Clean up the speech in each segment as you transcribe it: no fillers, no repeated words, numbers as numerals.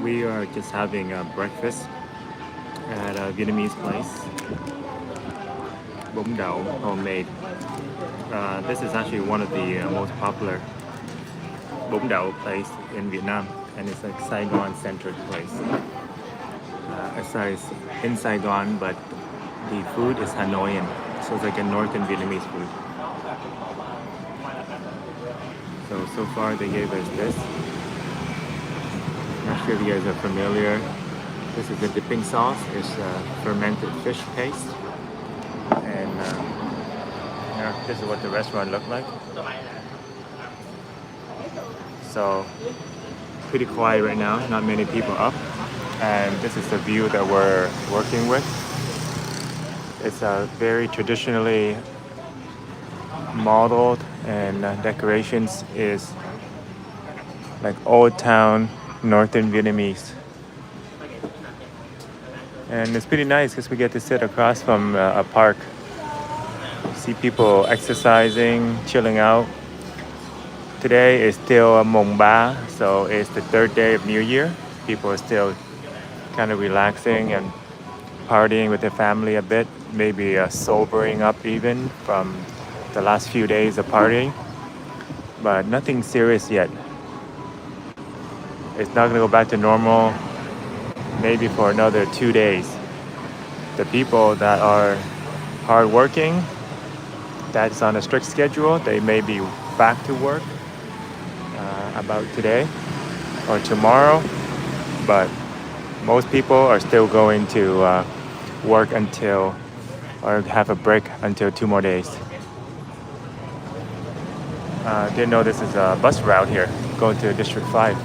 We are just having breakfast at a Vietnamese place, bún đậu homemade. This is actually one of the most popular bún đậu place in Vietnam, and it's like Saigon-centered place. Sorry, it's in Saigon, but the food is Hanoian, so it's like a northern Vietnamese food. So far they gave us this. Not sure if you guys are familiar. This is the dipping sauce. It's fermented fish paste, and yeah, this is what the restaurant looked like. So pretty quiet right now. Not many people up, and this is the view that we're working with. It's very traditionally modeled, and decorations is like old town northern Vietnamese. And it's pretty nice because we get to sit across from a park, see people exercising, chilling out. Today is still Mung, so it's the third day of New Year. People are still kind of relaxing and partying with their family a bit, maybe sobering up even from the last few days of partying, but nothing serious yet. It's not gonna go back to normal maybe for another 2 days. The people that are hardworking, that's on a strict schedule, they may be back to work about today or tomorrow, but most people are still going to work until or have a break until 2 more days. Didn't know this is a bus route here going to District 5.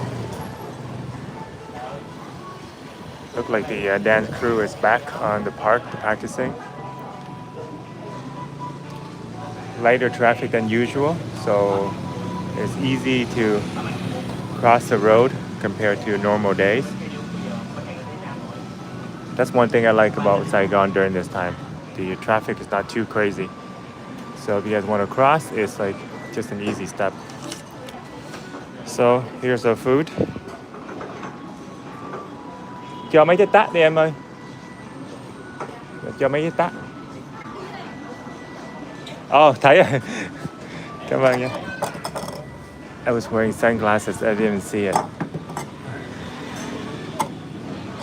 Look like the dance crew is back on the park practicing. Lighter traffic than usual, so it's easy to cross the road compared to normal days. That's one thing I like about Saigon during this time. The traffic is not too crazy. So if you guys want to cross, it's like just an easy step. So here's our food. Cho mấy cái tát đi em ơi. Cho mấy cái tát. Oh, thấy rồi. Cảm ơn nha. I was wearing sunglasses, I didn't see it.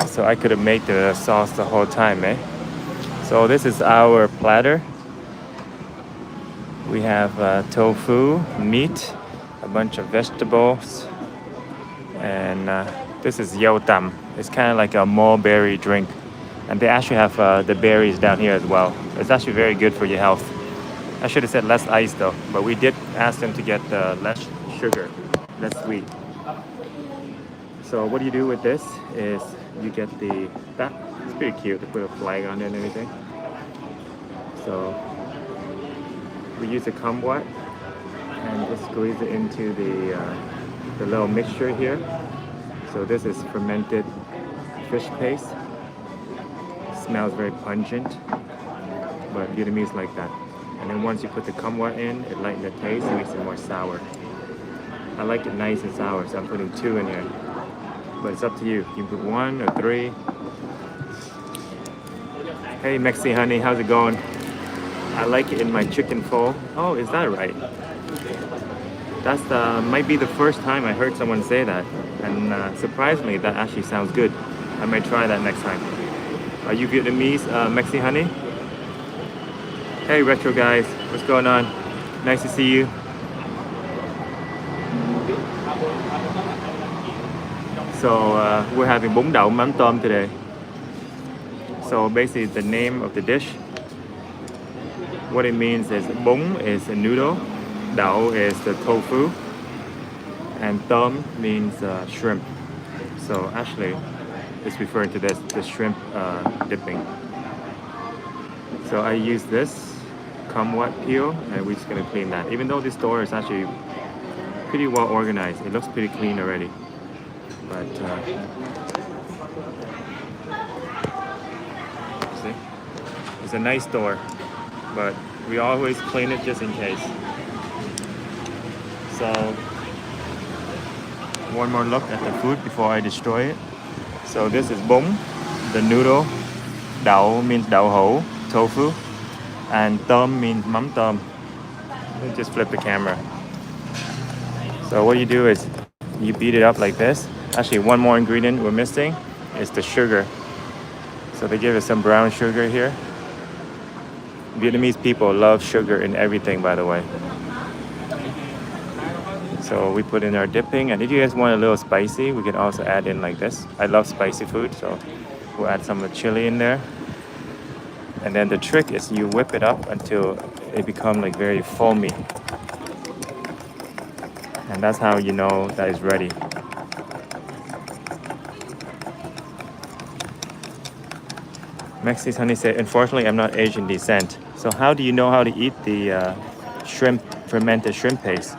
So I could have made the sauce the whole time, eh? So this is our platter. We have tofu, meat, a bunch of vegetables, and this is yo tam. It's kind of like a mulberry drink. And they actually have the berries down here as well. It's actually very good for your health. I should have said less ice though, but we did ask them to get less sugar, less sweet. So what you do with this is you get that. It's pretty cute to put a flag on it and everything. So we use a kumquat and just squeeze it into the little mixture here. So this is fermented fish paste. Smells very pungent, but Vietnamese like that. And then once you put the kumquat in, it lightens the taste and makes it more sour. I like it nice and sour, so I'm putting 2 in here. But it's up to you. You can put 1 or 3. Hey Mexi honey, how's it going? I like it in my chicken pho. Oh, is that right? That's might be the first time I heard someone say that. And surprisingly, that actually sounds good. I might try that next time. Are you Vietnamese, Mexi honey? Hey retro guys, what's going on? Nice to see you. So we're having bún đậu mắm tôm today. So basically the name of the dish, what it means is bún is a noodle, đậu is the tofu, and tôm means shrimp. So actually it's referring to this, the shrimp dipping. So I use this kumquat peel, and we're just gonna clean that. Even though this store is actually pretty well organized, it looks pretty clean already. But see, it's a nice store, but we always clean it just in case. So one more look at the food before I destroy it. So this is Mung, the noodle. Đậu means đậu hũ, tofu. And tôm means mắm tôm. Let me just flip the camera. So what you do is you beat it up like this. Actually, one more ingredient we're missing is the sugar. So they give us some brown sugar here. Vietnamese people love sugar in everything, by the way. So we put in our dipping, and if you guys want a little spicy, we can also add in like this. I love spicy food, so we'll add some of the chili in there. And then the trick is you whip it up until it becomes like very foamy. And that's how you know that it's ready. Mexi's Honey said, unfortunately, I'm not Asian descent. So how do you know how to eat the shrimp, fermented shrimp paste?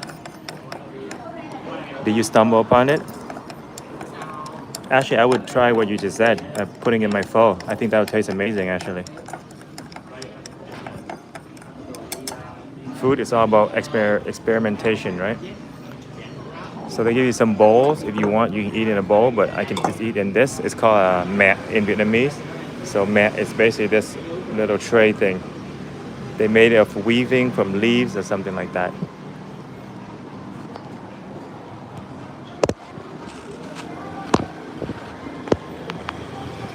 Did you stumble upon it? Actually, I would try what you just said, putting in my pho. I think that would taste amazing, actually. Food is all about experimentation, right? So they give you some bowls. If you want, you can eat in a bowl, but I can just eat in this. It's called a mat in Vietnamese. So mat is basically this little tray thing. They made it of weaving from leaves or something like that.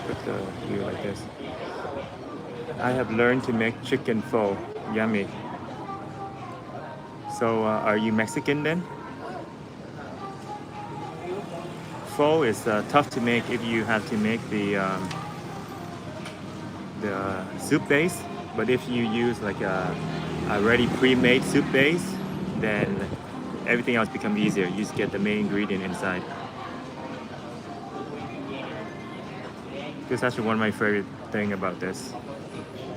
Put the view like this. I have learned to make chicken pho. Yummy. So are you Mexican then? Pho is tough to make if you have to make the soup base. But if you use like a already pre-made soup base, then everything else becomes easier. You just get the main ingredient inside. This is actually one of my favorite things about this.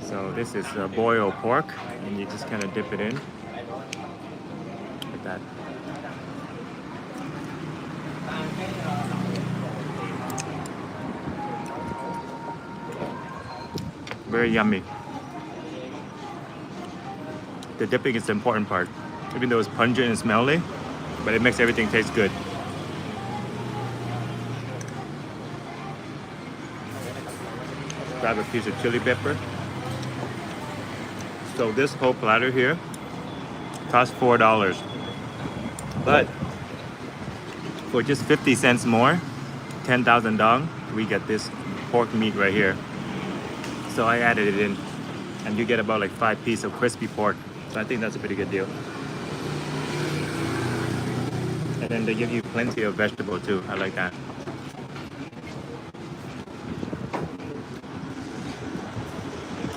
So this is boiled pork, and you just kind of dip it in like that. Very yummy. The dipping is the important part. Even though it's pungent and smelly, but it makes everything taste good. Grab a piece of chili pepper. So this whole platter here costs $4. But for just 50 cents more, 10,000 dong, we get this pork meat right here. So I added it in, and you get about like 5 pieces of crispy pork. So I think that's a pretty good deal. And then they give you plenty of vegetable too. I like that.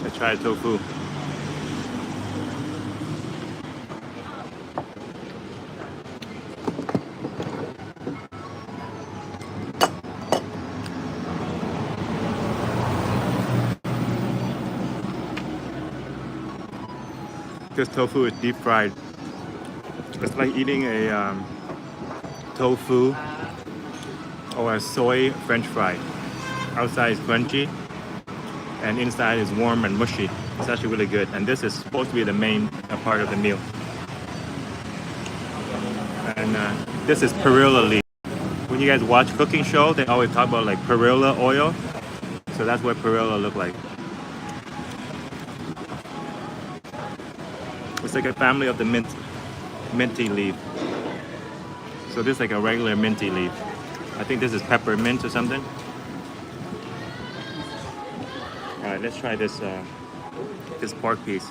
Let's try tofu. This tofu is deep fried. It's like eating a tofu or a soy French fry. Outside is crunchy, and inside is warm and mushy. It's actually really good. And this is supposed to be the main part of the meal. And this is perilla leaf. When you guys watch cooking show, they always talk about like perilla oil. So that's what perilla look like. It's like a family of the minty leaf. So this is like a regular minty leaf. I think this is peppermint or something. All right, let's try this this pork piece.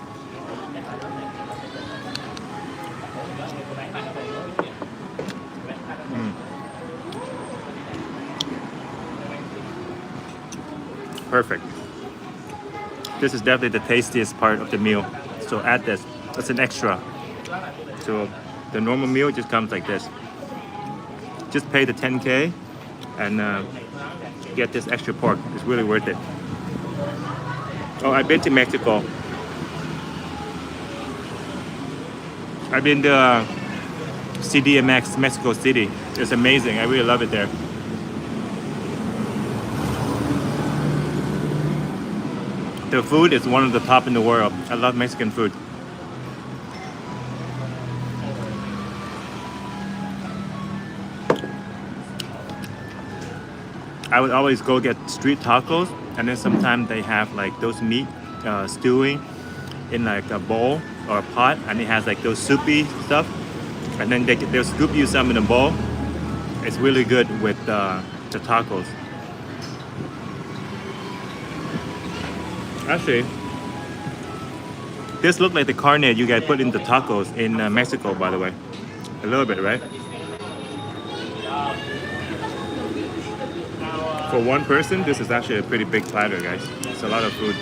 Perfect. This is definitely the tastiest part of the meal. So add this. That's an extra. So the normal meal just comes like this. Just pay the 10K and get this extra pork. It's really worth it. Oh, I've been to Mexico. I've been to CDMX, Mexico City. It's amazing. I really love it there. The food is one of the top in the world. I love Mexican food. I would always go get street tacos, and then sometimes they have like those meat stewing in like a bowl or a pot, and it has like those soupy stuff, and then they'll scoop you some in a bowl. It's really good with the tacos. Actually, this looks like the carne you guys put in the tacos in Mexico, by the way. A little bit, right? For one person, this is actually a pretty big platter, guys. It's a lot of food.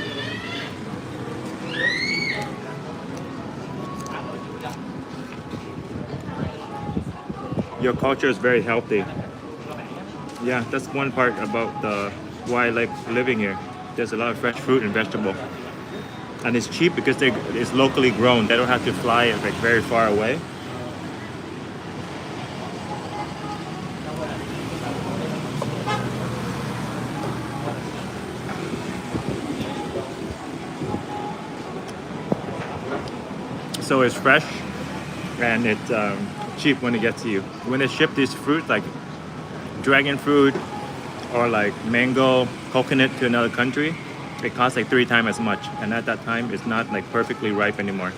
Your culture is very healthy. Yeah, that's one part about why I like living here. There's a lot of fresh fruit and vegetable. And it's cheap because it's locally grown. They don't have to fly like very far away. So it's fresh and it's cheap when it gets to you. When they ship these fruit like dragon fruit or like mango, coconut to another country, it costs like 3 times as much. And at that time, it's not like perfectly ripe anymore.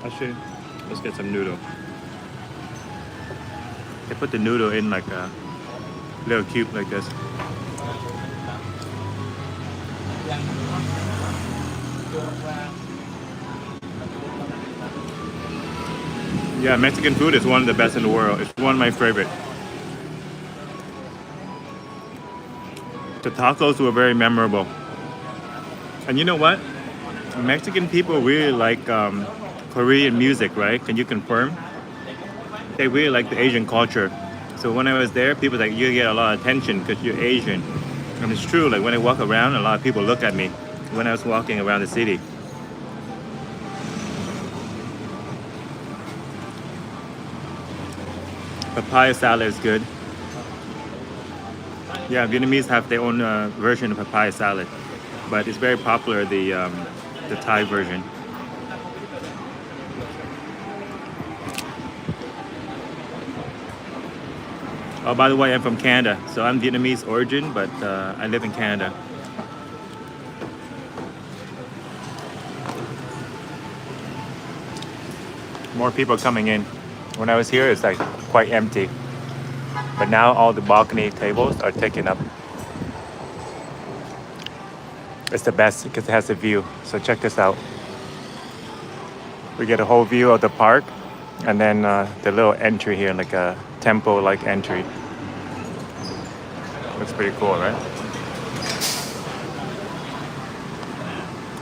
Actually, let's get some noodle. They put the noodle in like a little cube like this. Yeah, Mexican food is one of the best in the world. It's one of my favorite. The tacos were very memorable. And you know what? Mexican people really like Korean music, right? Can you confirm? They really like the Asian culture. So when I was there, people were like, you get a lot of attention because you're Asian. And it's true, like when I walk around, a lot of people look at me when I was walking around the city. Papaya salad is good. Yeah, Vietnamese have their own version of papaya salad, but it's very popular, the Thai version. Oh, by the way, I'm from Canada, so I'm Vietnamese origin, but I live in Canada. More people coming in. When I was here, it's like quite empty. But now all the balcony tables are taken up. It's the best because it has a view. So check this out. We get a whole view of the park, and then the little entry here, like a temple-like entry. Looks pretty cool, right?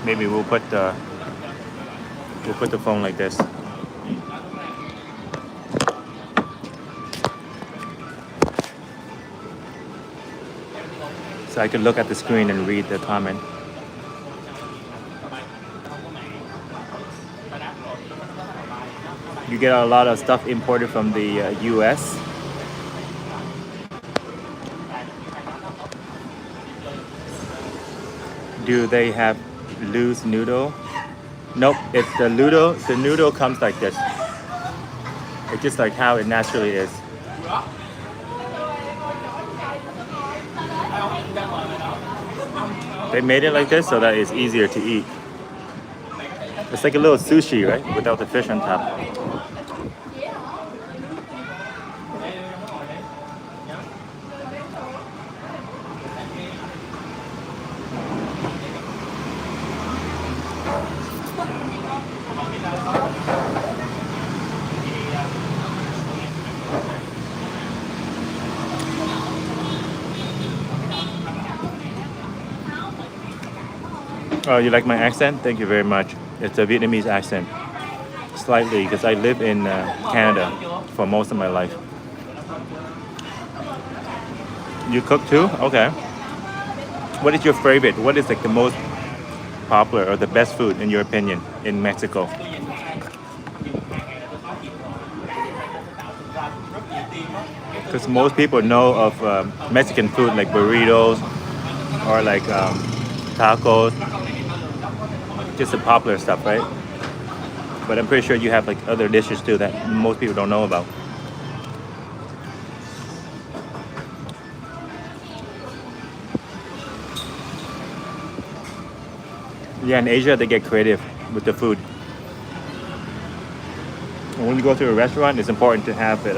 Maybe we'll put the phone like this. So I could look at the screen and read the comment. You get a lot of stuff imported from the US. Do they have loose noodle? Nope, it's the noodle. The noodle comes like this. It's just like how it naturally is. They made it like this so that it's easier to eat. It's like a little sushi, right? Without the fish on top. Oh, you like my accent? Thank you very much. It's a Vietnamese accent. Slightly, because I live in Canada for most of my life. You cook too? Okay. What is your favorite? What is like the most popular or the best food in your opinion in Mexico? Because most people know of Mexican food like burritos or like tacos. just the popular stuff, right? But I'm pretty sure you have like other dishes too that most people don't know about. Yeah, in Asia they get creative with the food. When you go to a restaurant, it's important to have it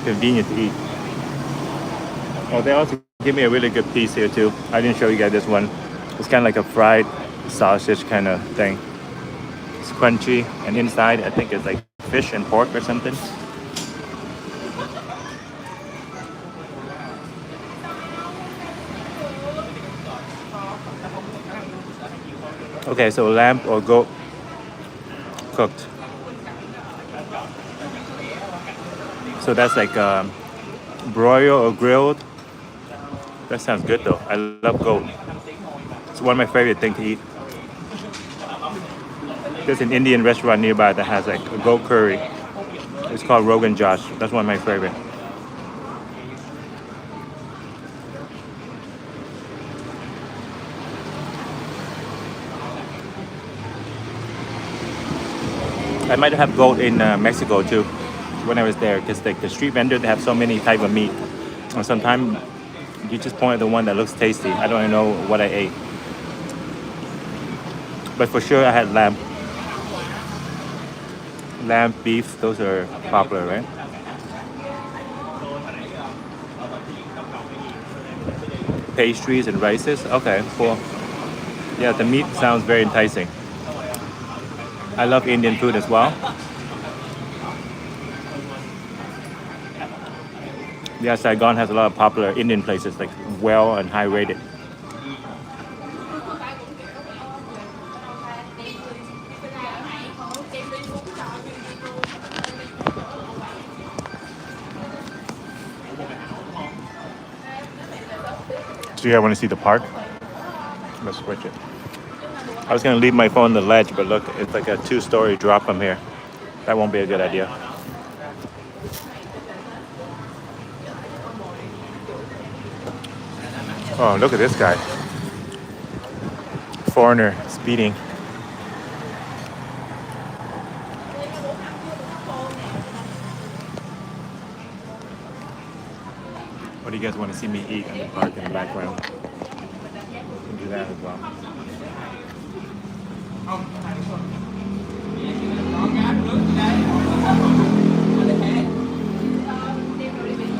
convenient to eat. Oh, they also give me a really good piece here too. I didn't show you guys this one. It's kind of like a fried sausage kind of thing. It's crunchy, and inside I think it's like fish and pork or something. Okay, so lamb or goat cooked. So that's like broil or grilled. That sounds good though. I love goat. It's one of my favorite things to eat. There's an Indian restaurant nearby that has like a goat curry. It's called Rogan Josh. That's one of my favorite. I might have goat in Mexico too when I was there because like the street vendors they have so many type of meat. And sometimes you just point at the one that looks tasty. I don't even know what I ate. But for sure I had lamb. Lamb, beef, those are popular, right? Pastries and rices. Okay, cool. Yeah, the meat sounds very enticing. I love Indian food as well. Yeah, Saigon has a lot of popular Indian places, like well and high rated. So yeah, I want to see the park. Let's switch it. I was gonna leave my phone on the ledge, but look, it's like a two-story drop from here. That won't be a good idea. Oh, look at this guy. Foreigner speeding. What do you guys want to see me eat in the park in the background? We'll do that as well.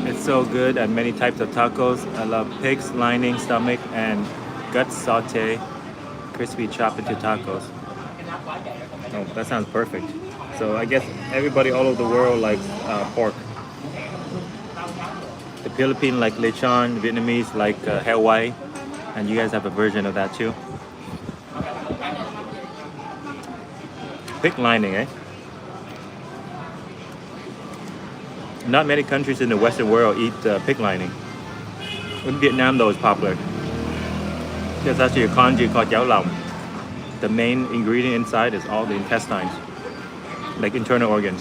It's so good and many types of tacos. I love pig's lining, stomach, and gut saute, crispy chopped into tacos. Oh, that sounds perfect. So I guess everybody all over the world likes pork. The Philippines like lechon, Vietnamese like Hawaii, and you guys have a version of that too. Pig lining, eh? Not many countries in the Western world eat pig lining. In Vietnam, though, it's popular. There's actually a congee called yao lam. The main ingredient inside is all the intestines, like internal organs.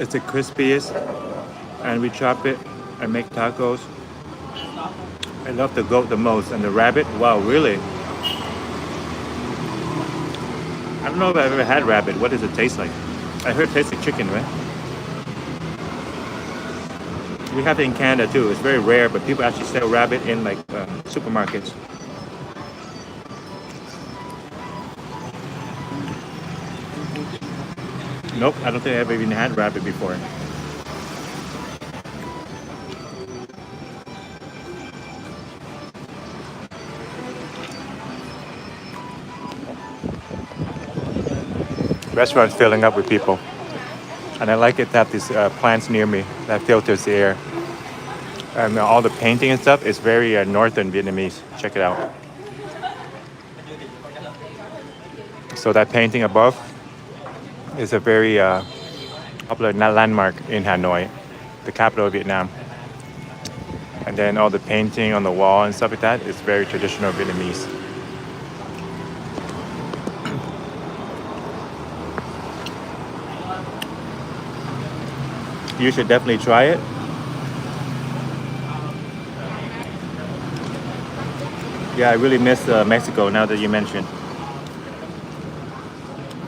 It's the crispiest, and we chop it and make tacos. I love the goat the most, and the rabbit. Wow, really? I don't know if I've ever had rabbit. What does it taste like? I heard it tastes like chicken, right? We have it in Canada too. It's very rare, but people actually sell rabbit in like supermarkets. Nope, I don't think I ever even had rabbit before. Restaurant's filling up with people. And I like it to have these plants near me that filters the air. And all the painting and stuff is very northern Vietnamese. Check it out. So that painting above is a very popular landmark in Hanoi, the capital of Vietnam. And then all the painting on the wall and stuff like that is very traditional Vietnamese. You should definitely try it. Yeah, I really miss Mexico now that you mentioned.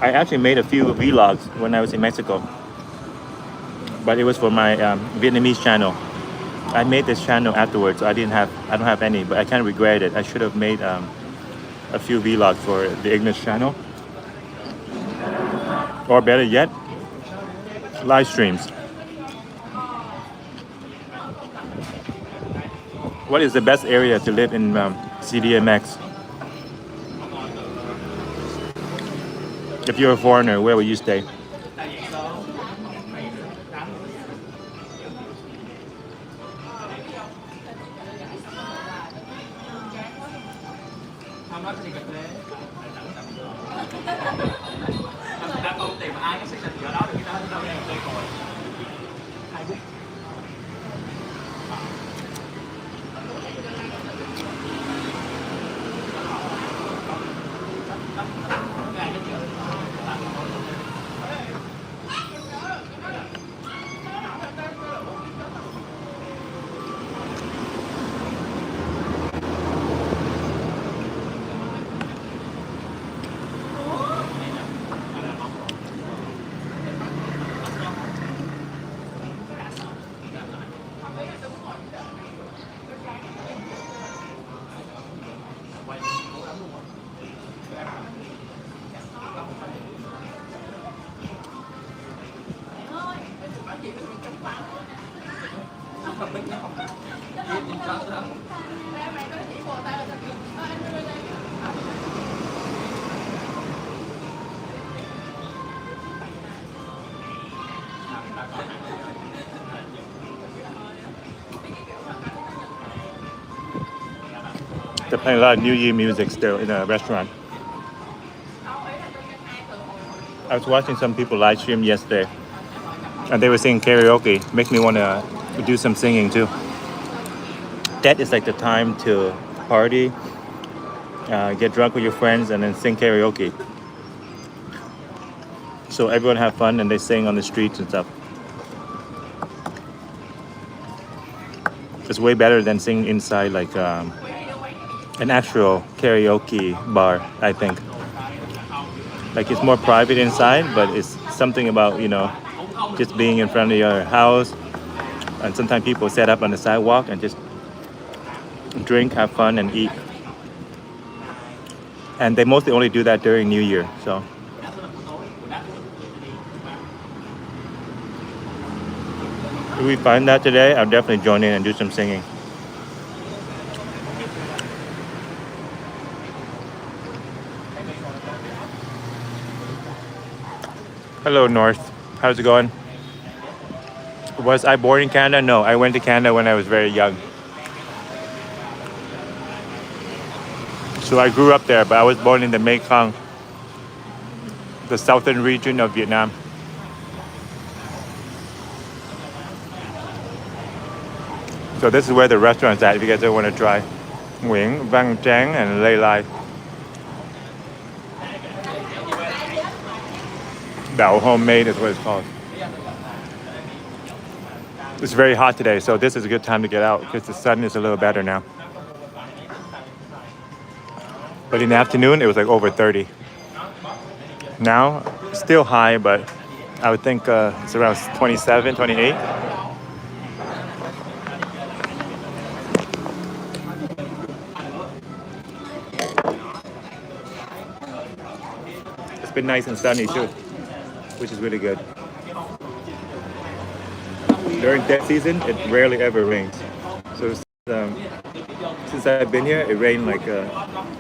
I actually made a few vlogs when I was in Mexico, but it was for my Vietnamese channel. I made this channel afterwards, so I don't have any, but I kind of regret it. I should have made a few vlogs for the English channel, or better yet, live streams. What is the best area to live in CDMX? If you're a foreigner, where would you stay? They're playing a lot of New Year music still in a restaurant. I was watching some people live stream yesterday, and they were singing karaoke. Makes me want to do some singing too. That is like the time to party, get drunk with your friends, and then sing karaoke. So everyone have fun and they sing on the streets and stuff. It's way better than singing inside like an actual karaoke bar, I think. Like it's more private inside, but it's something about, just being in front of your house. And sometimes people set up on the sidewalk and just drink, have fun, and eat. And they mostly only do that during New Year, so. If we find that today, I'll definitely join in and do some singing. Hello, North. How's it going? Was I born in Canada? No, I went to Canada when I was very young. So I grew up there, but I was born in the Mekong, the southern region of Vietnam. So this is where the restaurant's at if you guys ever want to try. Nguyễn Văn Tráng and Lê Lai. Bao homemade is what it's called. It's very hot today, so this is a good time to get out because the sun is a little better now. But in the afternoon, it was like over 30. Now, still high, but I would think it's around 27, 28. It's been nice and sunny too, which is really good. During dead season, it rarely ever rains. So since I've been here, it rained like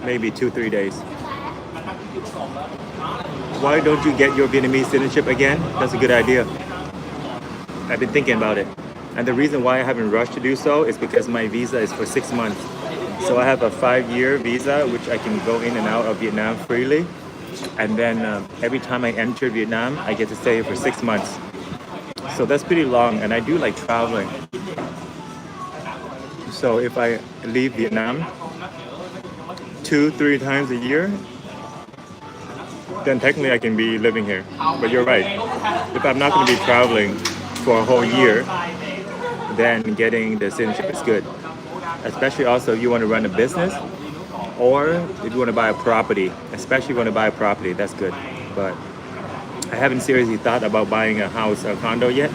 maybe 2, 3 days. Why don't you get your Vietnamese citizenship again? That's a good idea. I've been thinking about it. And the reason why I haven't rushed to do so is because my visa is for 6 months. So I have a 5-year visa, which I can go in and out of Vietnam freely. And then every time I enter Vietnam, I get to stay here for 6 months. So that's pretty long, and I do like traveling. So if I leave Vietnam 2, 3 times a year, then technically I can be living here. But you're right. If I'm not going to be traveling for a whole year, then getting the citizenship is good. Especially also if you want to run a business or if you want to buy a property. Especially if you want to buy a property, that's good. But I haven't seriously thought about buying a house or condo yet.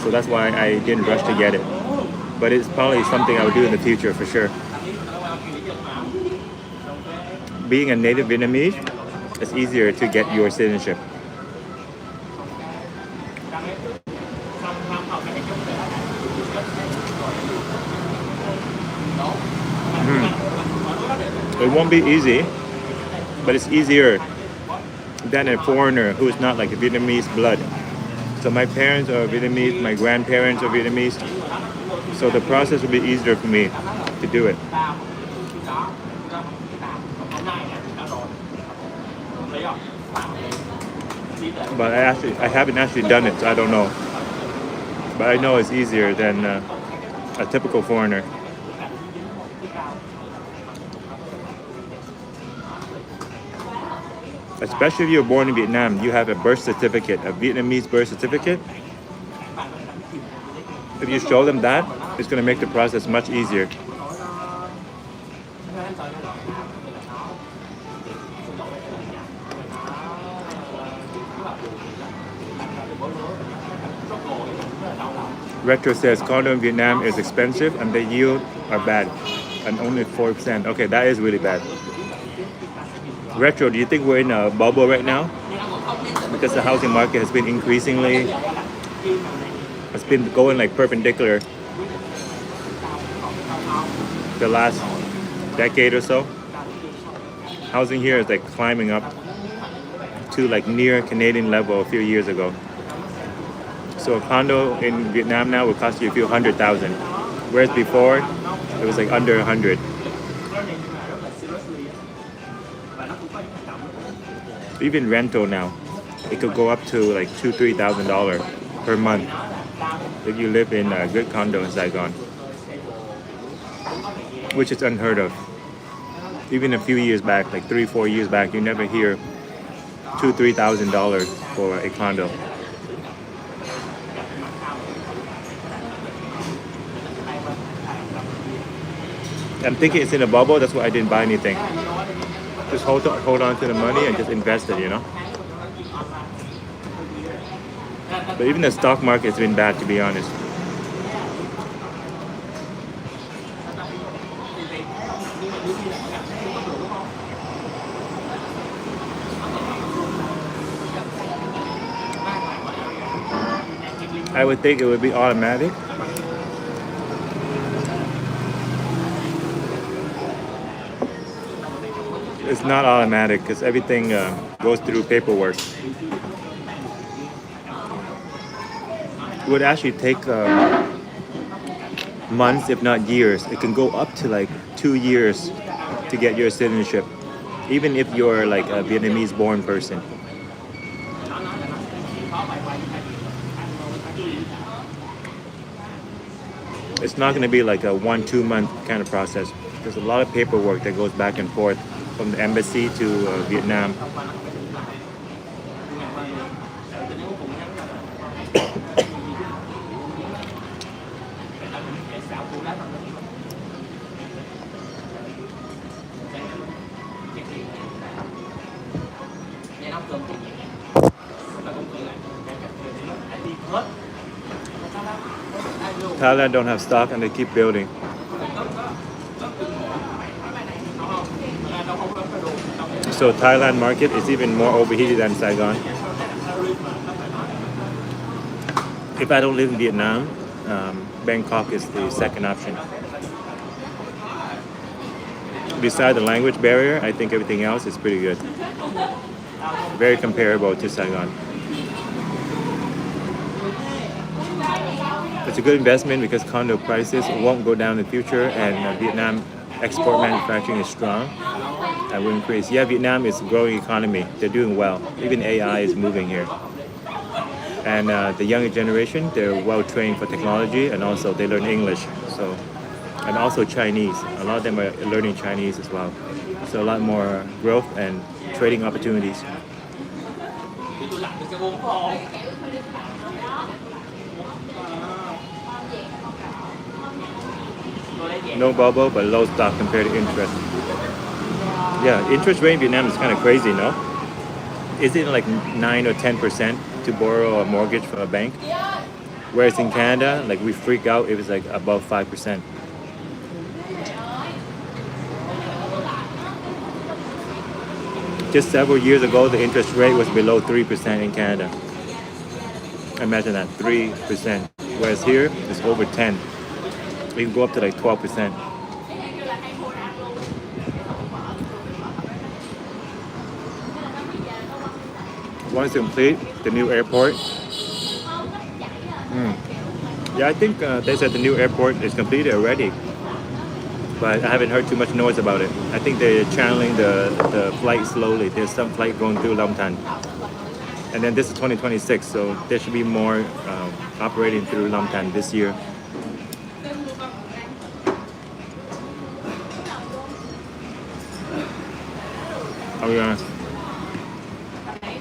So that's why I didn't rush to get it. But it's probably something I would do in the future for sure. Being a native Vietnamese, it's easier to get your citizenship. It won't be easy, but it's easier than a foreigner who is not like a Vietnamese blood. So my parents are Vietnamese, my grandparents are Vietnamese. So the process will be easier for me to do it. But I haven't actually done it, so I don't know. But I know it's easier than a typical foreigner. Especially if you're born in Vietnam, you have a birth certificate, a Vietnamese birth certificate. If you show them that, it's going to make the process much easier. Retro says condo in Vietnam is expensive and the yield are bad and only 4%. Okay, that is really bad. Retro, do you think we're in a bubble right now? Because the housing market has been increasingly, it's been going like perpendicular the last decade or so. Housing here is like climbing up to like near Canadian level a few years ago. So a condo in Vietnam now will cost you a few $100,000, whereas before it was like under 100. Even rental now, it could go up to like $2,000-3,000 per month if you live in a good condo in Saigon, which is unheard of. Even a few years back, like 3-4 years back, you never hear $2,000-3,000 for a condo. I'm thinking it's in a bubble, that's why I didn't buy anything. Just hold on to the money and just invest it, you know? But even the stock market has been bad, to be honest. I would think it would be automatic. It's not automatic because everything goes through paperwork. It would actually take months, if not years. It can go up to like 2 years to get your citizenship, even if you're like a Vietnamese born person. It's not going to be like a 1-2 month kind of process. There's a lot of paperwork that goes back and forth from the embassy to Vietnam. Thailand don't have stock and they keep building. So Thailand market is even more overheated than Saigon. If I don't live in Vietnam, Bangkok is the second option. Besides the language barrier, I think everything else is pretty good. Very comparable to Saigon. It's a good investment because condo prices won't go down in the future, and Vietnam export manufacturing is strong and will increase. Yeah, Vietnam is a growing economy. They're doing well. Even AI is moving here. And the younger generation, they're well trained for technology, and also they learn English. So, and also Chinese. A lot of them are learning Chinese as well. So a lot more growth and trading opportunities. No bubble, but low stock compared to interest. Yeah, interest rate in Vietnam is kind of crazy, no? Is it like 9 or 10% to borrow a mortgage from a bank? Whereas in Canada, like we freak out if it's like above 5%. Just several years ago, the interest rate was below 3% in Canada. Imagine that, 3%. Whereas here, it's over 10. We can go up to like 12%. Once complete, the new airport. Yeah, I think they said the new airport is completed already. But I haven't heard too much noise about it. I think they're channeling the flight slowly. There's some flight going through Long Tan. And then this is 2026, so there should be more operating through Long Tan this year.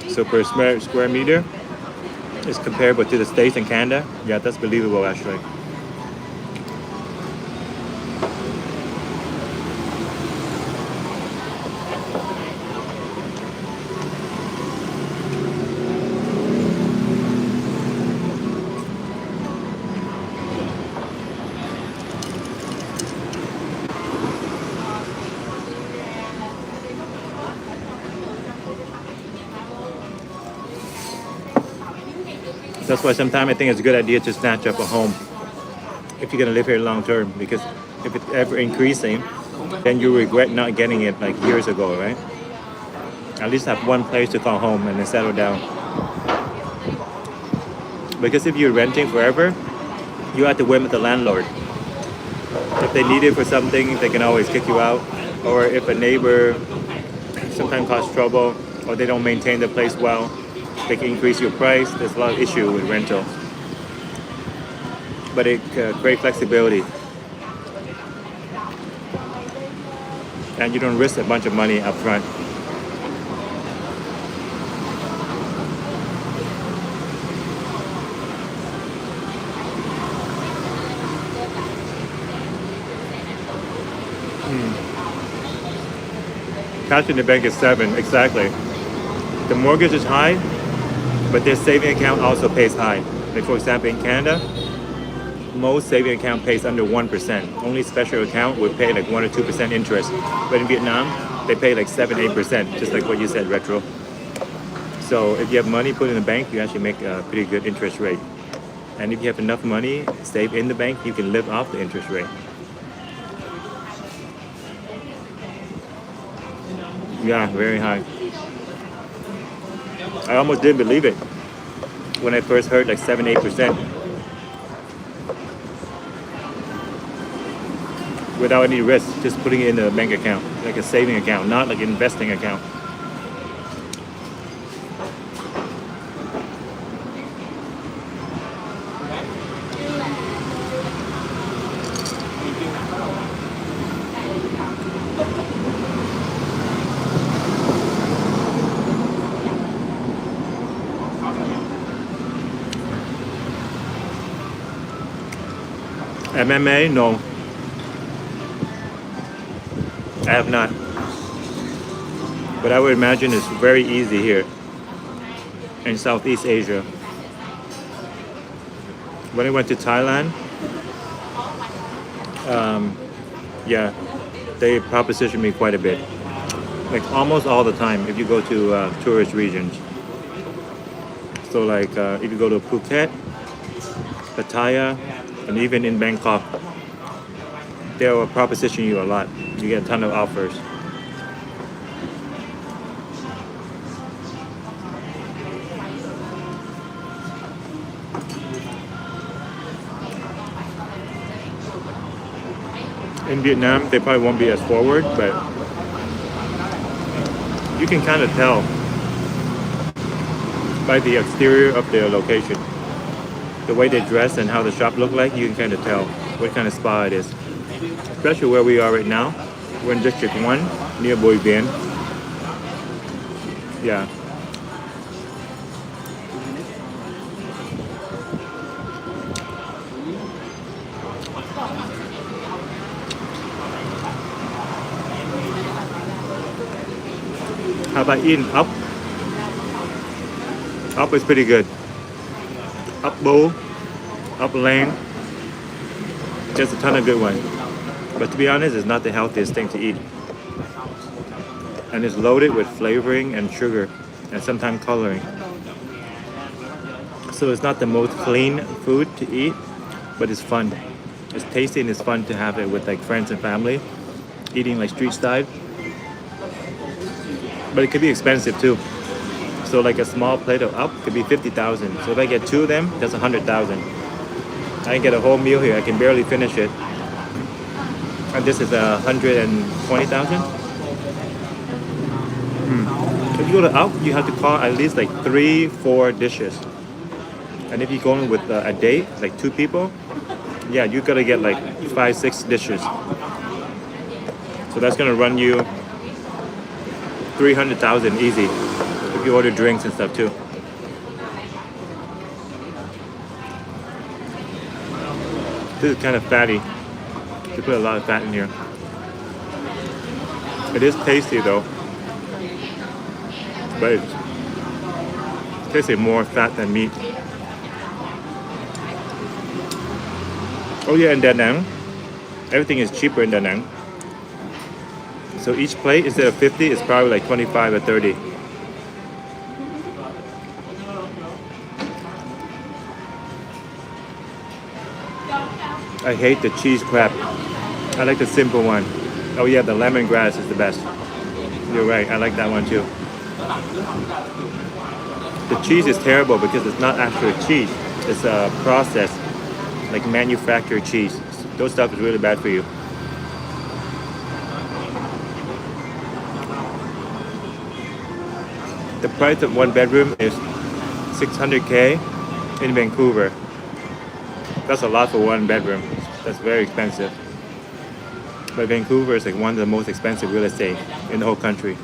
So per square meter is comparable to the States and Canada. Yeah, that's believable actually. That's why sometimes I think it's a good idea to snatch up a home if you're gonna live here long term, because if it's ever increasing, then you regret not getting it like years ago, right? At least have one place to call home and then settle down. Because if you're renting forever, you have to wait with the landlord. If they need it for something, they can always kick you out. Or if a neighbor sometimes cause trouble, or they don't maintain the place well, they can increase your price. There's a lot of issue with rental. But it creates flexibility. And you don't risk a bunch of money up front. Cash in the bank is 7, exactly. The mortgage is high, but their saving account also pays high. Like for example, in Canada, most saving account pays under 1%. Only special account would pay like 1 or 2% interest. But in Vietnam, they pay like 7, 8%, just like what you said, Retro. So if you have money put in the bank, you actually make a pretty good interest rate. And if you have enough money saved in the bank, you can live off the interest rate. Yeah, very high. I almost didn't believe it when I first heard like 7, 8% without any risk, just putting it in a bank account, like a saving account, not like an investing account. MMA, no. I have not. But I would imagine it's very easy here in Southeast Asia. When I went to Thailand, Yeah, they proposition me quite a bit. Like almost all the time if you go to tourist regions. So like if you go to Phuket, Pattaya, and even in Bangkok, they will proposition you a lot. You get a ton of offers. In Vietnam, they probably won't be as forward, but you can kind of tell by the exterior of their location. The way they dress and how the shop look like, you can kind of tell what kind of spa it is. Especially where we are right now. We're in District 1, near Bui Bien. Yeah. How about eating up? Up is pretty good. Up bowl, up lane. There's a ton of good ones. But to be honest, it's not the healthiest thing to eat. And it's loaded with flavoring and sugar and sometimes coloring. So it's not the most clean food to eat, but it's fun. It's tasty and it's fun to have it with like friends and family, eating like street style. But it could be expensive too. So like a small plate of up could be 50,000. So if I get two of them, that's 100,000. I get a whole meal here. I can barely finish it. And this is 120,000. If you go to up, you have to call at least like 3-4 dishes. And if you're going with a date, like 2 people, yeah, you gotta get like 5-6 dishes. So that's gonna run you 300,000 easy if you order drinks and stuff too. This is kind of fatty. They put a lot of fat in here. It is tasty though, but it tastes like more fat than meat. Oh yeah, in Da Nang, everything is cheaper in Da Nang. So each plate, instead of 50, is probably like 25 or 30. I hate the cheese crab. I like the simple one. Oh yeah, the lemongrass is the best. You're right, I like that one too. The cheese is terrible because it's not actual cheese. It's a processed, like manufactured cheese. Those stuff is really bad for you. The price of 1 bedroom is 600K in Vancouver. That's a lot for 1 bedroom. That's very expensive. But Vancouver is like one of the most expensive real estate in the whole country.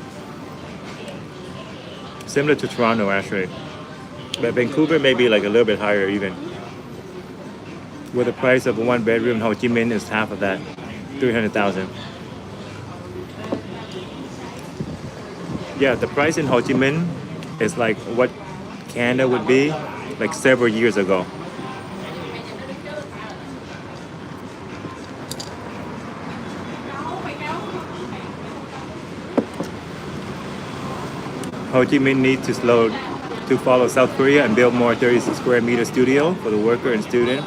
Similar to Toronto actually. But Vancouver may be like a little bit higher even. Where the price of a 1 bedroom in Ho Chi Minh is half of that, 300,000. Yeah, the price in Ho Chi Minh is like what Canada would be like several years ago. Ho Chi Minh needs to follow South Korea and build more 36 square meter studio for the worker and student.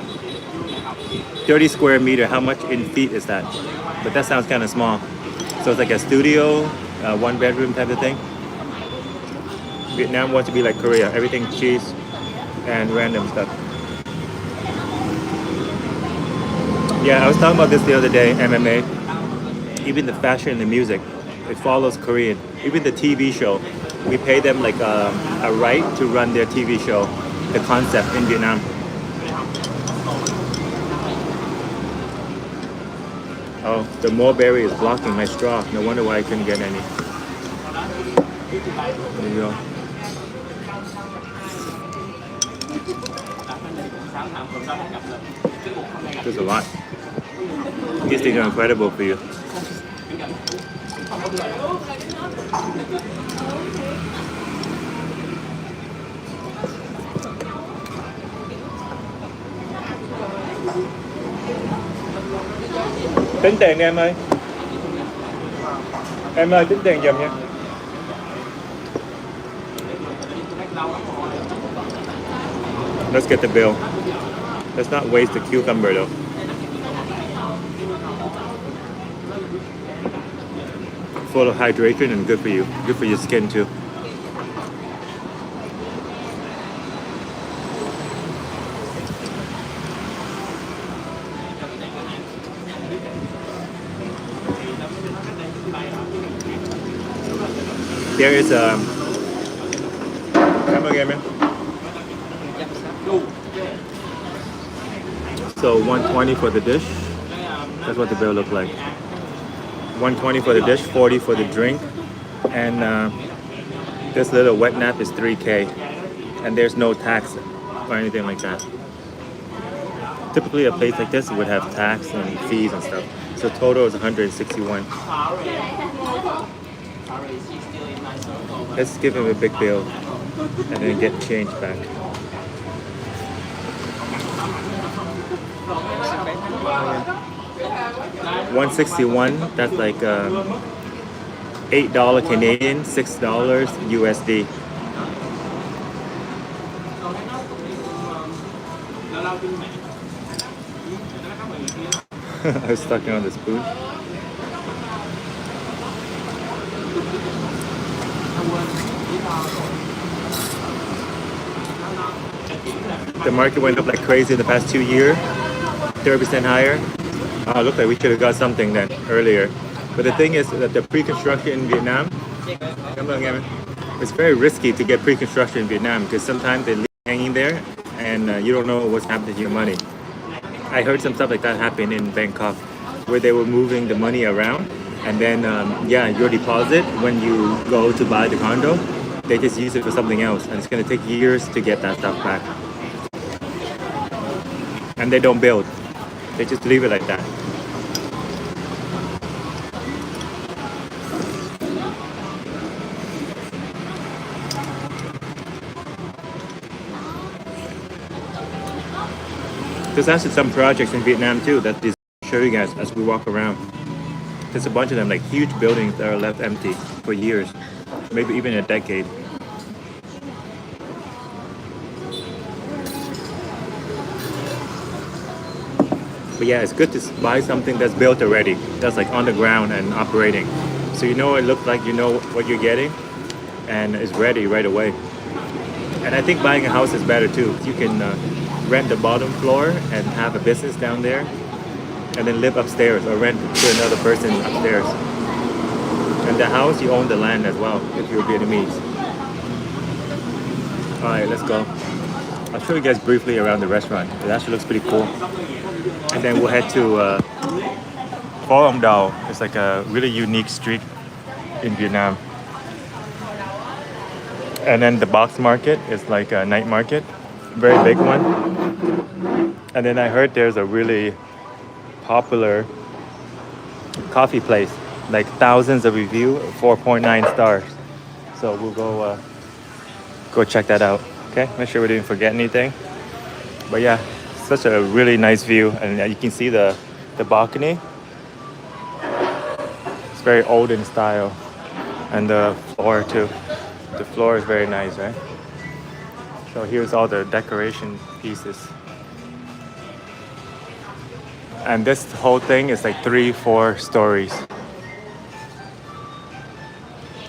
30 square meter, how much in feet is that? But that sounds kind of small. So it's like a studio, 1 bedroom type of thing. Vietnam wants to be like Korea, everything cheese and random stuff. Yeah, I was talking about this the other day, MMA. Even the fashion and the music, it follows Korean. Even the TV show, we pay them like a right to run their TV show, the concept in Vietnam. Oh, the mulberry is blocking my straw. No wonder why I couldn't get any. There you go. There's a lot. These things are incredible for you. Tính tiền đi em ơi. Em ơi tính tiền giùm nha. Let's get the bill. Let's not waste the cucumber though. Full of hydration and good for you. Good for your skin too. There is a come again, man. So 120 for the dish. That's what the bill looked like. 120 for the dish, 40 for the drink, and this little wet nap is 3K, and there's no tax or anything like that. Typically, a place like this would have tax and fees and stuff. So total is 161. Let's give him a big bill and then get change back. $161. That's like $8 Canadian, $6 USD. I was stuck on the spoon. The market went up like crazy in the past 2 years, 30% higher. Looked like we should have got something then earlier. But the thing is that the pre-construction in Vietnam, it's very risky to get pre-construction in Vietnam because sometimes they leave hanging there and you don't know what's happening to your money. I heard some stuff like that happen in Bangkok where they were moving the money around and then your deposit when you go to buy the condo, they just use it for something else and it's going to take years to get that stuff back. And they don't build. They just leave it like that. There's actually some projects in Vietnam too that I'll show you guys as we walk around. There's a bunch of them, like huge buildings that are left empty for years, maybe even a decade. But yeah, it's good to buy something that's built already, that's like on the ground and operating. So you know what it looks like, you know what you're getting, and it's ready right away. And I think buying a house is better too. You can rent the bottom floor and have a business down there, and then live upstairs or rent to another person upstairs. And the house, you own the land as well if you're Vietnamese. All right, let's go. I'll show you guys briefly around the restaurant. It actually looks pretty cool. And then we'll head to Phố Ông Đào. It's like a really unique street in Vietnam. And then the box market is like a night market, very big one. And then I heard there's a really popular coffee place, like thousands of reviews, 4.9 stars. So we'll go check that out. Okay, make sure we didn't forget anything. But yeah, such a really nice view, and you can see the balcony. It's very olden style, and the floor too. The floor is very nice, right? So here's all the decoration pieces. And this whole thing is like 3-4 stories.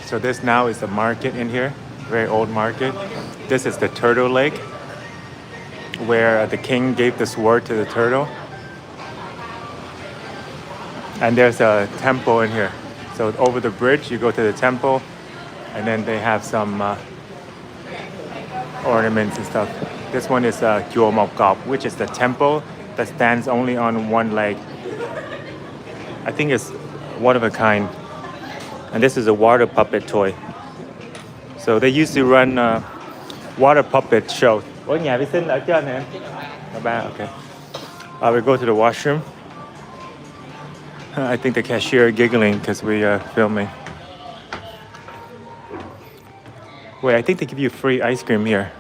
So this now is the market in here, very old market. This is the turtle lake, where the king gave the sword to the turtle. And there's a temple in here. So over the bridge, you go to the temple, and then they have some ornaments and stuff. This one is Chùa Mộc Cọp, which is the temple that stands only on one leg. I think it's one of a kind. And this is a water puppet toy. So they used to run water puppet shows. Ủa, nhà vệ sinh ở trên hả? Okay. We go to the washroom. I think the cashier giggling because we are filming. Wait, I think they give you free ice cream here.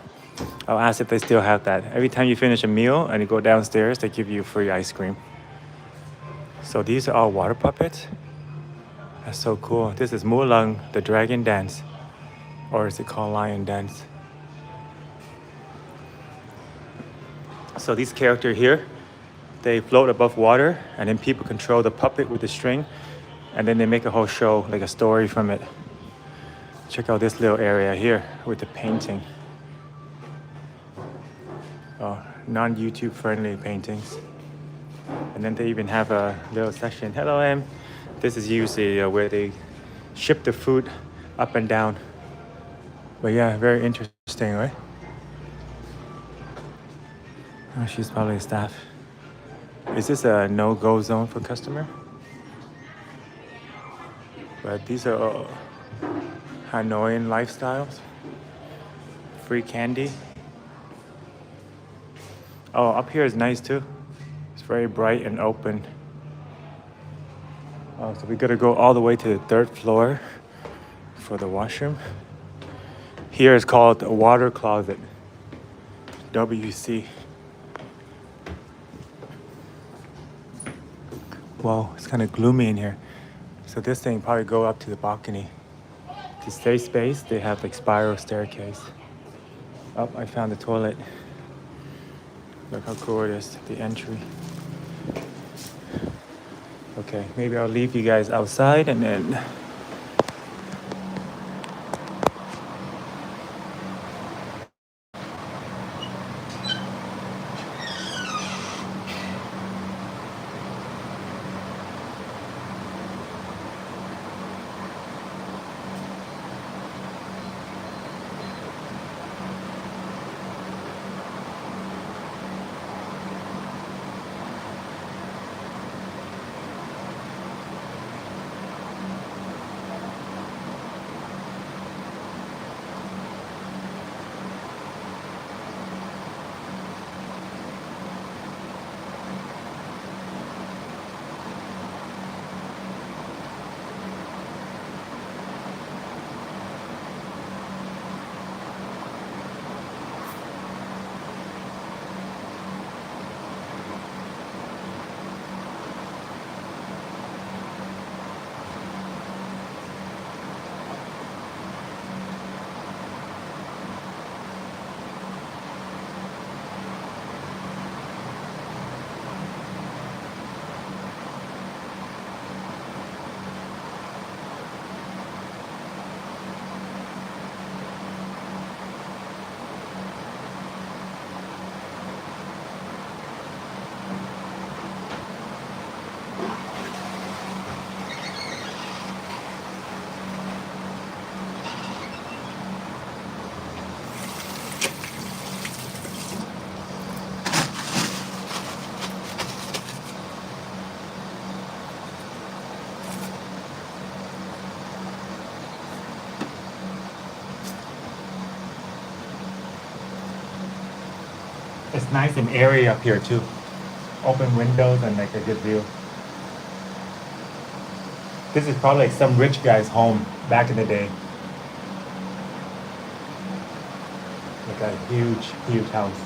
I'll ask if they still have that. Every time you finish a meal and you go downstairs, they give you free ice cream. So these are all water puppets. That's so cool. This is Mung, the dragon dance, or is it called lion dance? So these characters here, they float above water, and then people control the puppet with the string, and then they make a whole show, like a story from it. Check out this little area here with the painting. Oh, non-YouTube friendly paintings. And then they even have a little section. Hello, Em. This is usually where they ship the food up and down. But yeah, very interesting, right? Oh, she's probably staff. Is this a no-go zone for customer? But these are all Hanoian lifestyles. Free candy. Oh, up here is nice too. It's very bright and open. Oh, so we gotta go all the way to the 3rd floor for the washroom. Here is called a water closet. WC. Whoa, it's kind of gloomy in here. So this thing probably go up to the balcony. To save space, they have like spiral staircase. Oh, I found the toilet. Look how cool it is, the entry. Okay, maybe I'll leave you guys outside and then it's nice and airy up here too. Open windows and like a good view. This is probably like some rich guy's home back in the day. Like a huge, huge house.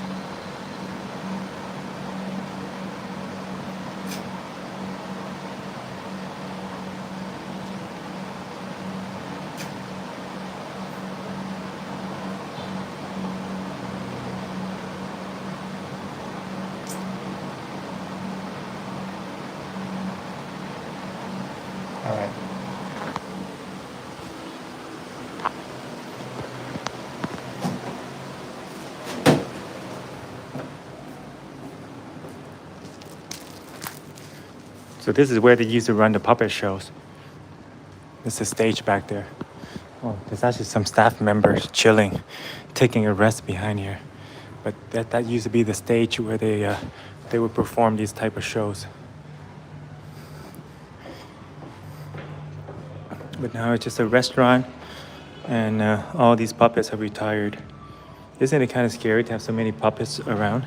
All right. So this is where they used to run the puppet shows. This is the stage back there. Oh, there's actually some staff members chilling, taking a rest behind here. But that used to be the stage where they would perform these type of shows. But now it's just a restaurant, and all these puppets have retired. Isn't it kind of scary to have so many puppets around?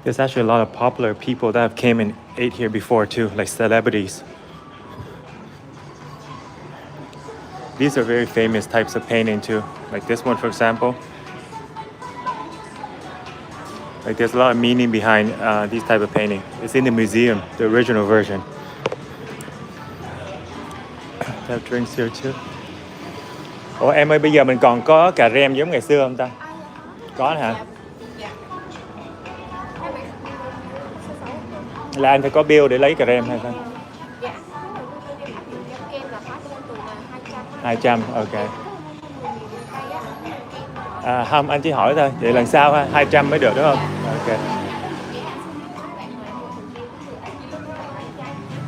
There's actually a lot of popular people that have came and ate here before too, like celebrities. These are very famous types of painting too. Like this one, for example, Like there's a lot of meaning behind these type of painting. It's in the museum, the original version. They have drinks here too. Ủa em ơi, bây giờ mình còn có cà rem giống ngày xưa không ta? Có hả? Là anh phải có bill để lấy cà rem hay sao? 200, ok. Không, anh chỉ hỏi thôi. Vậy lần sau ha, 200 mới được đúng không? Ok.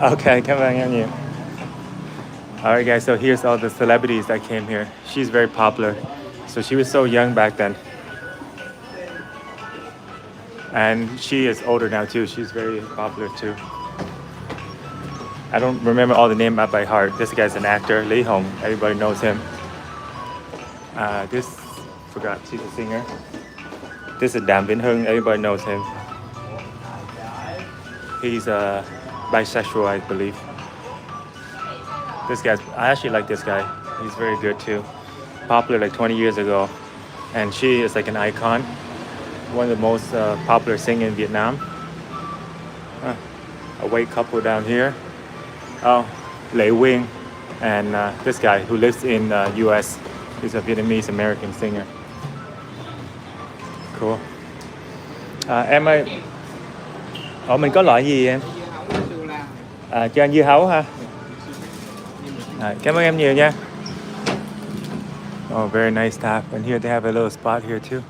Ok, cảm ơn em nhiều. Alright guys, so here's all the celebrities that came here. She's very popular. So she was so young back then. And she is older now too. She's very popular too. I don't remember all the name up by heart. This guy's an actor, Lee Hong. Everybody knows him. This, forgot, she's a singer. This is Đàm Vĩnh Hưng. Everybody knows him. He's bisexual, I believe. This guy, I actually like this guy. He's very good too. Popular like 20 years ago. And she is like an icon. One of the most popular singers in Vietnam. A white couple down here. Oh, Lê Wing. And this guy who lives in US. He's a Vietnamese American singer. Cool. Em ơi, mình có loại gì em? Cho anh dưa hấu ha. Cảm ơn em nhiều nha. Oh, very nice staff. And here they have a little spot here too.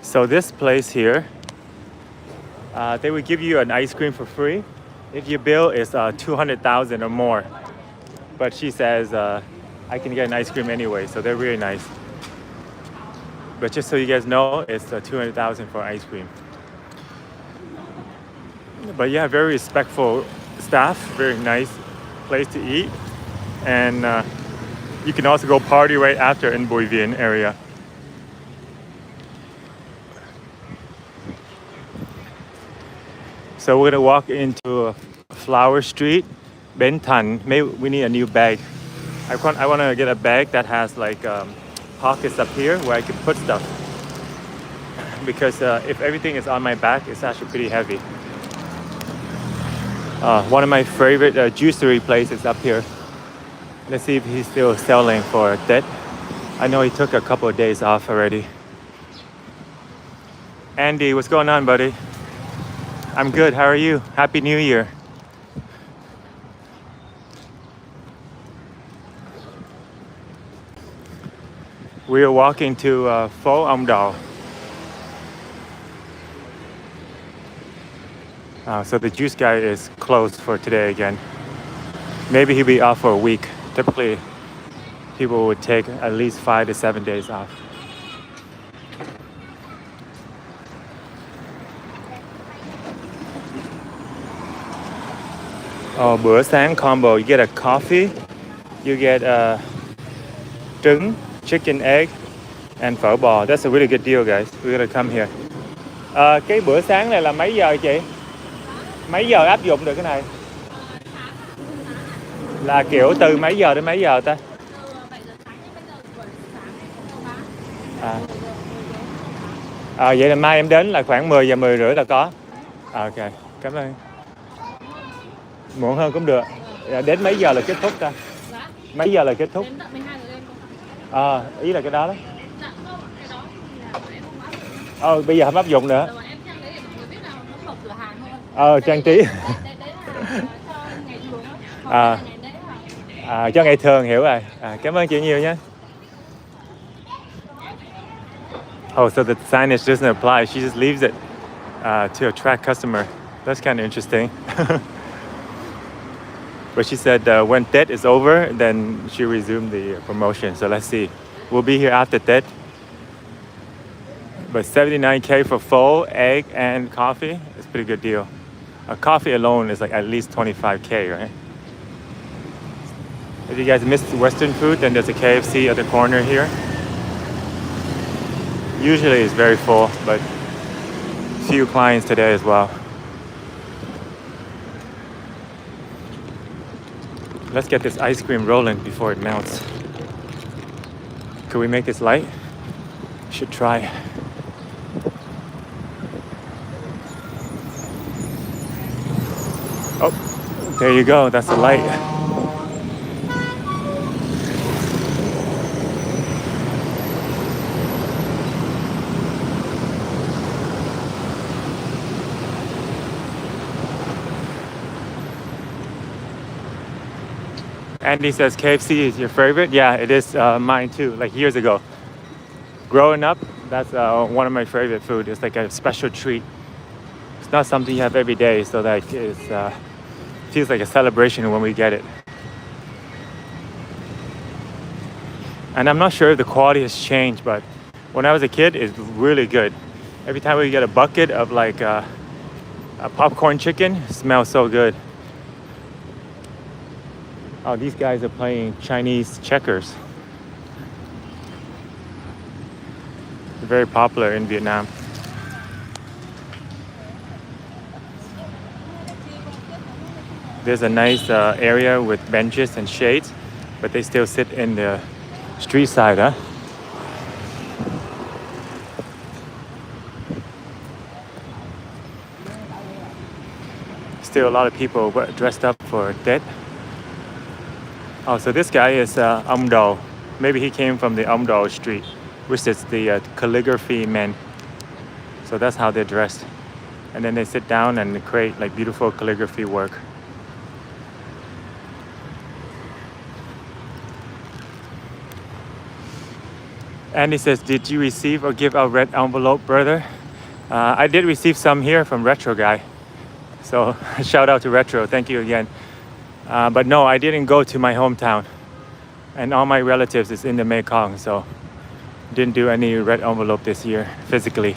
So this place here, they would give you an ice cream for free if your bill is 200,000 or more. But she says I can get an ice cream anyway, so they're really nice. But just so you guys know, it's 200,000 for ice cream. But yeah, very respectful staff, very nice place to eat. And you can also go party right after in Bùi Viện area. So we're gonna walk into a flower street, Bến Thành. Maybe we need a new bag. I want to get a bag that has like pockets up here where I can put stuff. Because if everything is on my back, it's actually pretty heavy. One of my favorite juicery places up here. Let's see if he's still selling for Tết. I know he took a couple of days off already. Andy, what's going on, buddy? I'm good. How are you? Happy New Year. We are walking to Phố Ông Đào. So the juice guy is closed for today again. Maybe he'll be off for a week. Typically, people would take at least 5 to 7 days off. Oh, bữa sáng combo. You get a coffee, you get trứng, chicken egg, and phở bò. That's a really good deal, guys. We're gonna come here. Cái bữa sáng này là mấy giờ chị? Mấy giờ áp dụng được cái này? Là kiểu từ mấy giờ đến mấy giờ ta? Vậy là mai em đến là khoảng 10 giờ 10 rưỡi là có. Ok, cảm ơn. Muộn hơn cũng được. Đến mấy giờ là kết thúc ta? Mấy giờ là kết thúc? Ý là cái đó đó. Bây giờ không áp dụng nữa. Trang trí. Cho ngày thường, hiểu rồi. Cảm ơn chị nhiều nhé. Oh, so the signage doesn't apply. She just leaves it to attract customer. That's kind of interesting. But she said when Tết is over, then she resumed the promotion. So let's see. We'll be here after Tết. But 79K for pho, egg, and coffee is a pretty good deal. Coffee alone is like at least 25K, right? If you guys missed Western food, then there's a KFC at the corner here. Usually it's very full, but few clients today as well. Let's get this ice cream rolling before it melts. Could we make this light? Should try. Oh, there you go. That's the light. Andy says KFC is your favorite. Yeah, it is mine too. Like years ago, growing up, that's one of my favorite food. It's like a special treat. It's not something you have every day, so like it feels like a celebration when we get it. And I'm not sure if the quality has changed, but when I was a kid, it's really good. Every time we get a bucket of like a popcorn chicken, it smells so good. Oh, these guys are playing Chinese checkers. Very popular in Vietnam. There's a nice area with benches and shades, but they still sit in the street side, huh? Still a lot of people dressed up for Tết. Oh, so this guy is Ông Đồ. Maybe he came from the Ông Đồ street, which is the calligraphy men. So that's how they're dressed. And then they sit down and create like beautiful calligraphy work. Andy says, did you receive or give out red envelope, brother? I did receive some here from Retro Guy. So shout out to Retro, thank you again. But no, I didn't go to my hometown. And all my relatives is in the Mekong, so didn't do any red envelope this year, physically.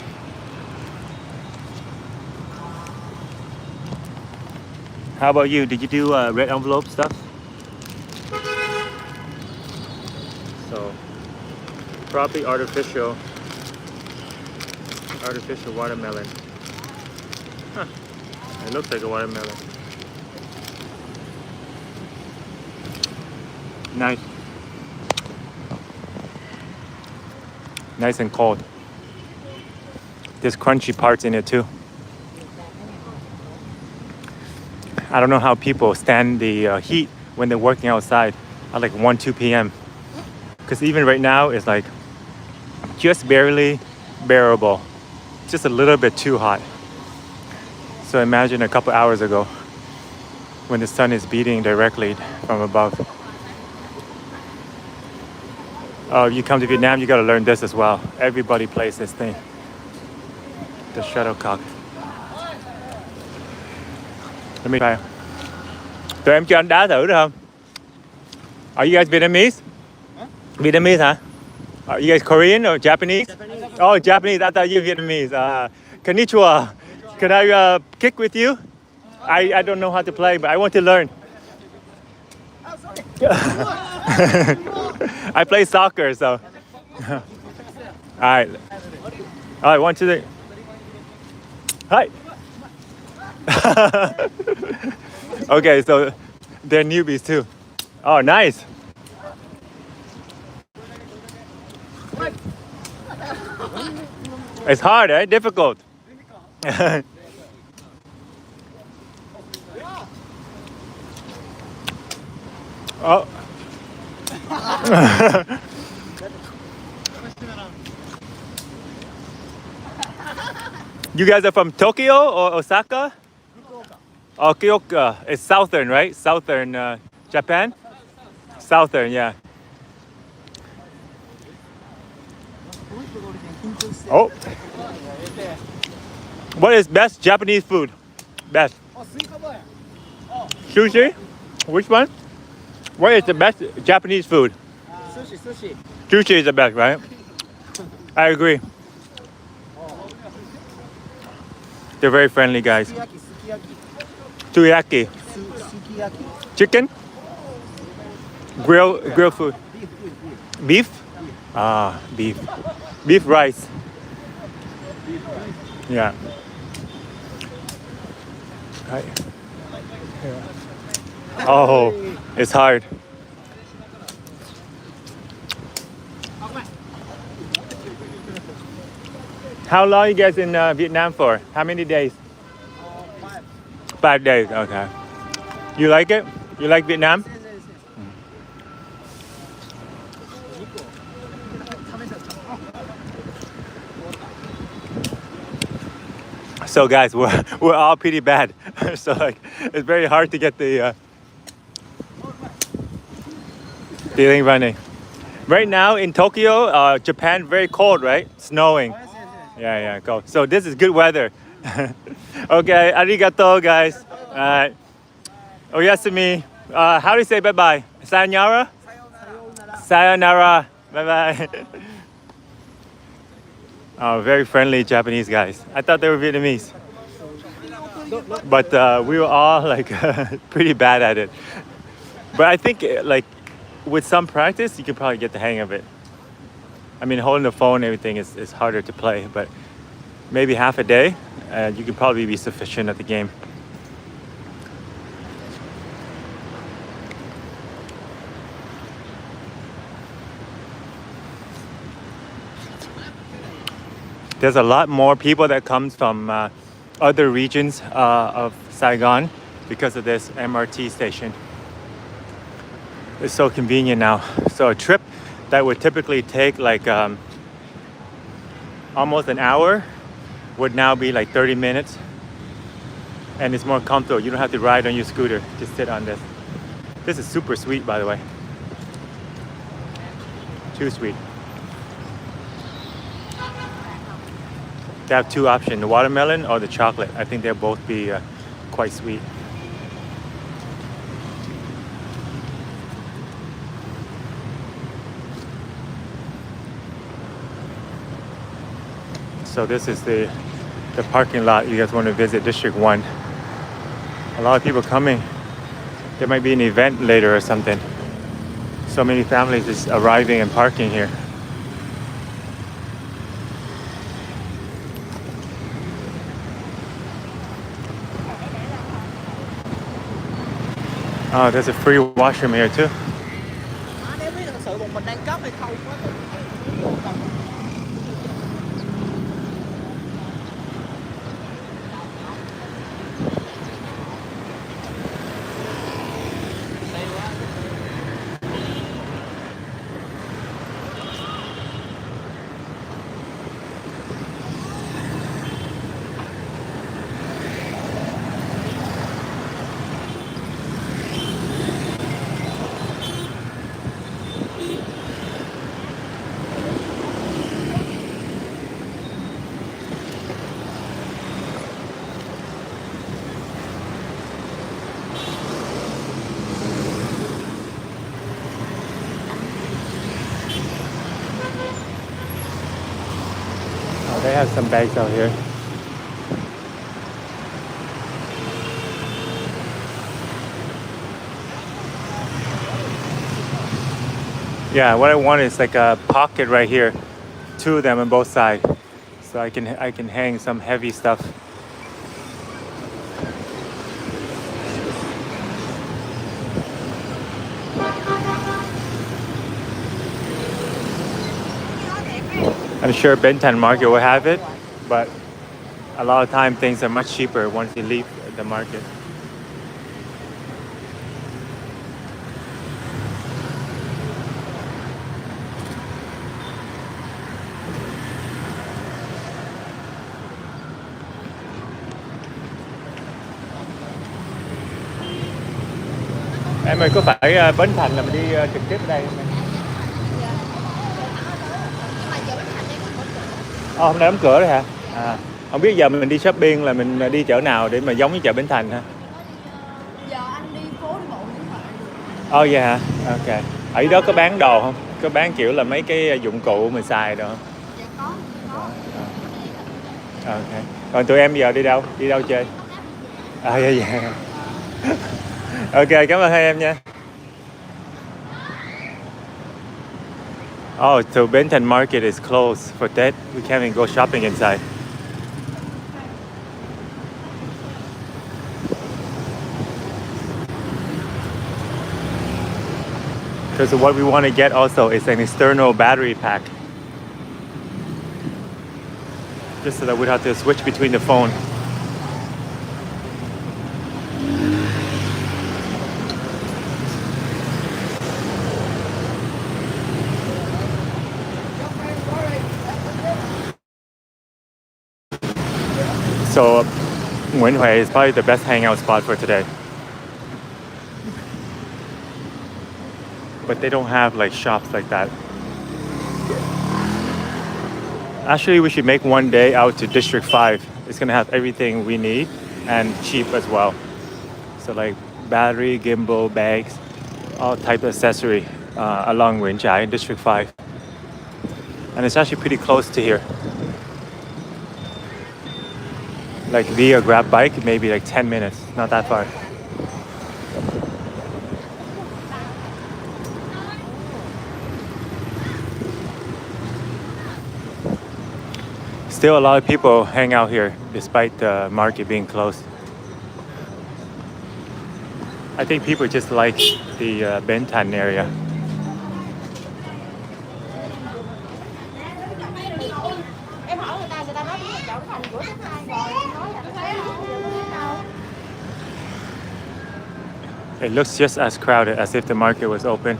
How about you? Did you do red envelope stuff? So, probably artificial watermelon. Huh. It looks like a watermelon. Nice. Nice and cold. There's crunchy parts in it too. I don't know how people stand the heat when they're working outside at like 1, 2 p.m. Because even right now it's like just barely bearable. Just a little bit too hot. So imagine a couple hours ago when the sun is beating directly from above. Oh, you come to Vietnam, you gotta learn this as well. Everybody plays this thing. The shuttlecock. Let me try. Tụi em cho anh đá thử được không? Are you guys Vietnamese? Huh? Vietnamese, huh? Are you guys Korean or Japanese? Japanese. Oh, Japanese. I thought you were Vietnamese. Konnichiwa. Can I kick with you? I don't know how to play, but I want to learn. Oh, sorry. I play soccer, so. All right. All right, 1, 2, 3. Hi. Okay, so they're newbies too. Oh, nice. It's hard, eh? Difficult. Oh. You guys are from Tokyo or Osaka? Oh, Kyoto. It's southern, right? Southern Japan? Southern, yeah. Oh. What is best Japanese food? Best. Sushi? Which one? What is the best Japanese food? Sushi. Sushi is the best, right? I agree. They're very friendly guys. Sukiyaki. Chicken? Grill food. Beef? Ah, beef. Beef rice. Yeah. Oh, it's hard. How long you guys in Vietnam for? How many days? 5 days. Okay. You like it? You like Vietnam? So guys, we're all pretty bad. So like, it's very hard to get the thing running. Right now in Tokyo, Japan, very cold, right? Snowing. Yeah, cold. So this is good weather. Okay, arigato, guys. Oyasumi. How do you say bye-bye? Sayonara? Sayonara. Bye-bye. Oh, very friendly Japanese guys. I thought they were Vietnamese. But we were all like pretty bad at it. But I think like with some practice, you can probably get the hang of it. I mean, holding the phone and everything is harder to play, but maybe half a day, you can probably be sufficient at the game. There's a lot more people that comes from other regions of Saigon because of this MRT station. It's so convenient now. So a trip that would typically take like almost an hour would now be like 30 minutes. And it's more comfortable. You don't have to ride on your scooter. Just sit on this. This is super sweet, by the way. Too sweet. They have two options, the watermelon or the chocolate. I think they'll both be quite sweet. So this is the parking lot. You guys want to visit District 1. A lot of people coming. There might be an event later or something. So many families is arriving and parking here. Oh, there's a free washroom here too. They have some bags out here. Yeah, what I want is like a pocket right here, two of them on both sides, so I can hang some heavy stuff. I'm sure Benton Market will have it, but a lot of time things are much cheaper once you leave the market. Em ơi, có phải Bến Thành là mình đi trực tiếp ở đây không em? Hôm nay đóng cửa rồi hả? Không biết giờ mình đi shopping là mình đi chợ nào để mà giống như chợ Bến Thành ha? Giờ anh đi phố đi bộ Nguyễn Huệ. Vậy hả? Ok. Ở đó có bán đồ không? Có bán kiểu là mấy cái dụng cụ mình xài đồ không? Dạ có. Ok. Còn tụi em giờ đi đâu? Đi đâu chơi? Dạ. Ok, cảm ơn hai em nha. Oh, so Benton Market is closed for that. We can't even go shopping inside. Because what we want to get also is an external battery pack. just so that we'd have to switch between the phone. So Nguyễn Huệ is probably the best hangout spot for today. But they don't have like shops like that. Actually, we should make one day out to District 5. It's gonna have everything we need and cheap as well. So like battery, gimbal, bags, all type of accessory along Nguyễn Trãi, District 5. And it's actually pretty close to here. Like via grab bike, maybe like 10 minutes, not that far. Still a lot of people hang out here despite the market being closed. I think people just like the Bến Thành area. It looks just as crowded as if the market was open.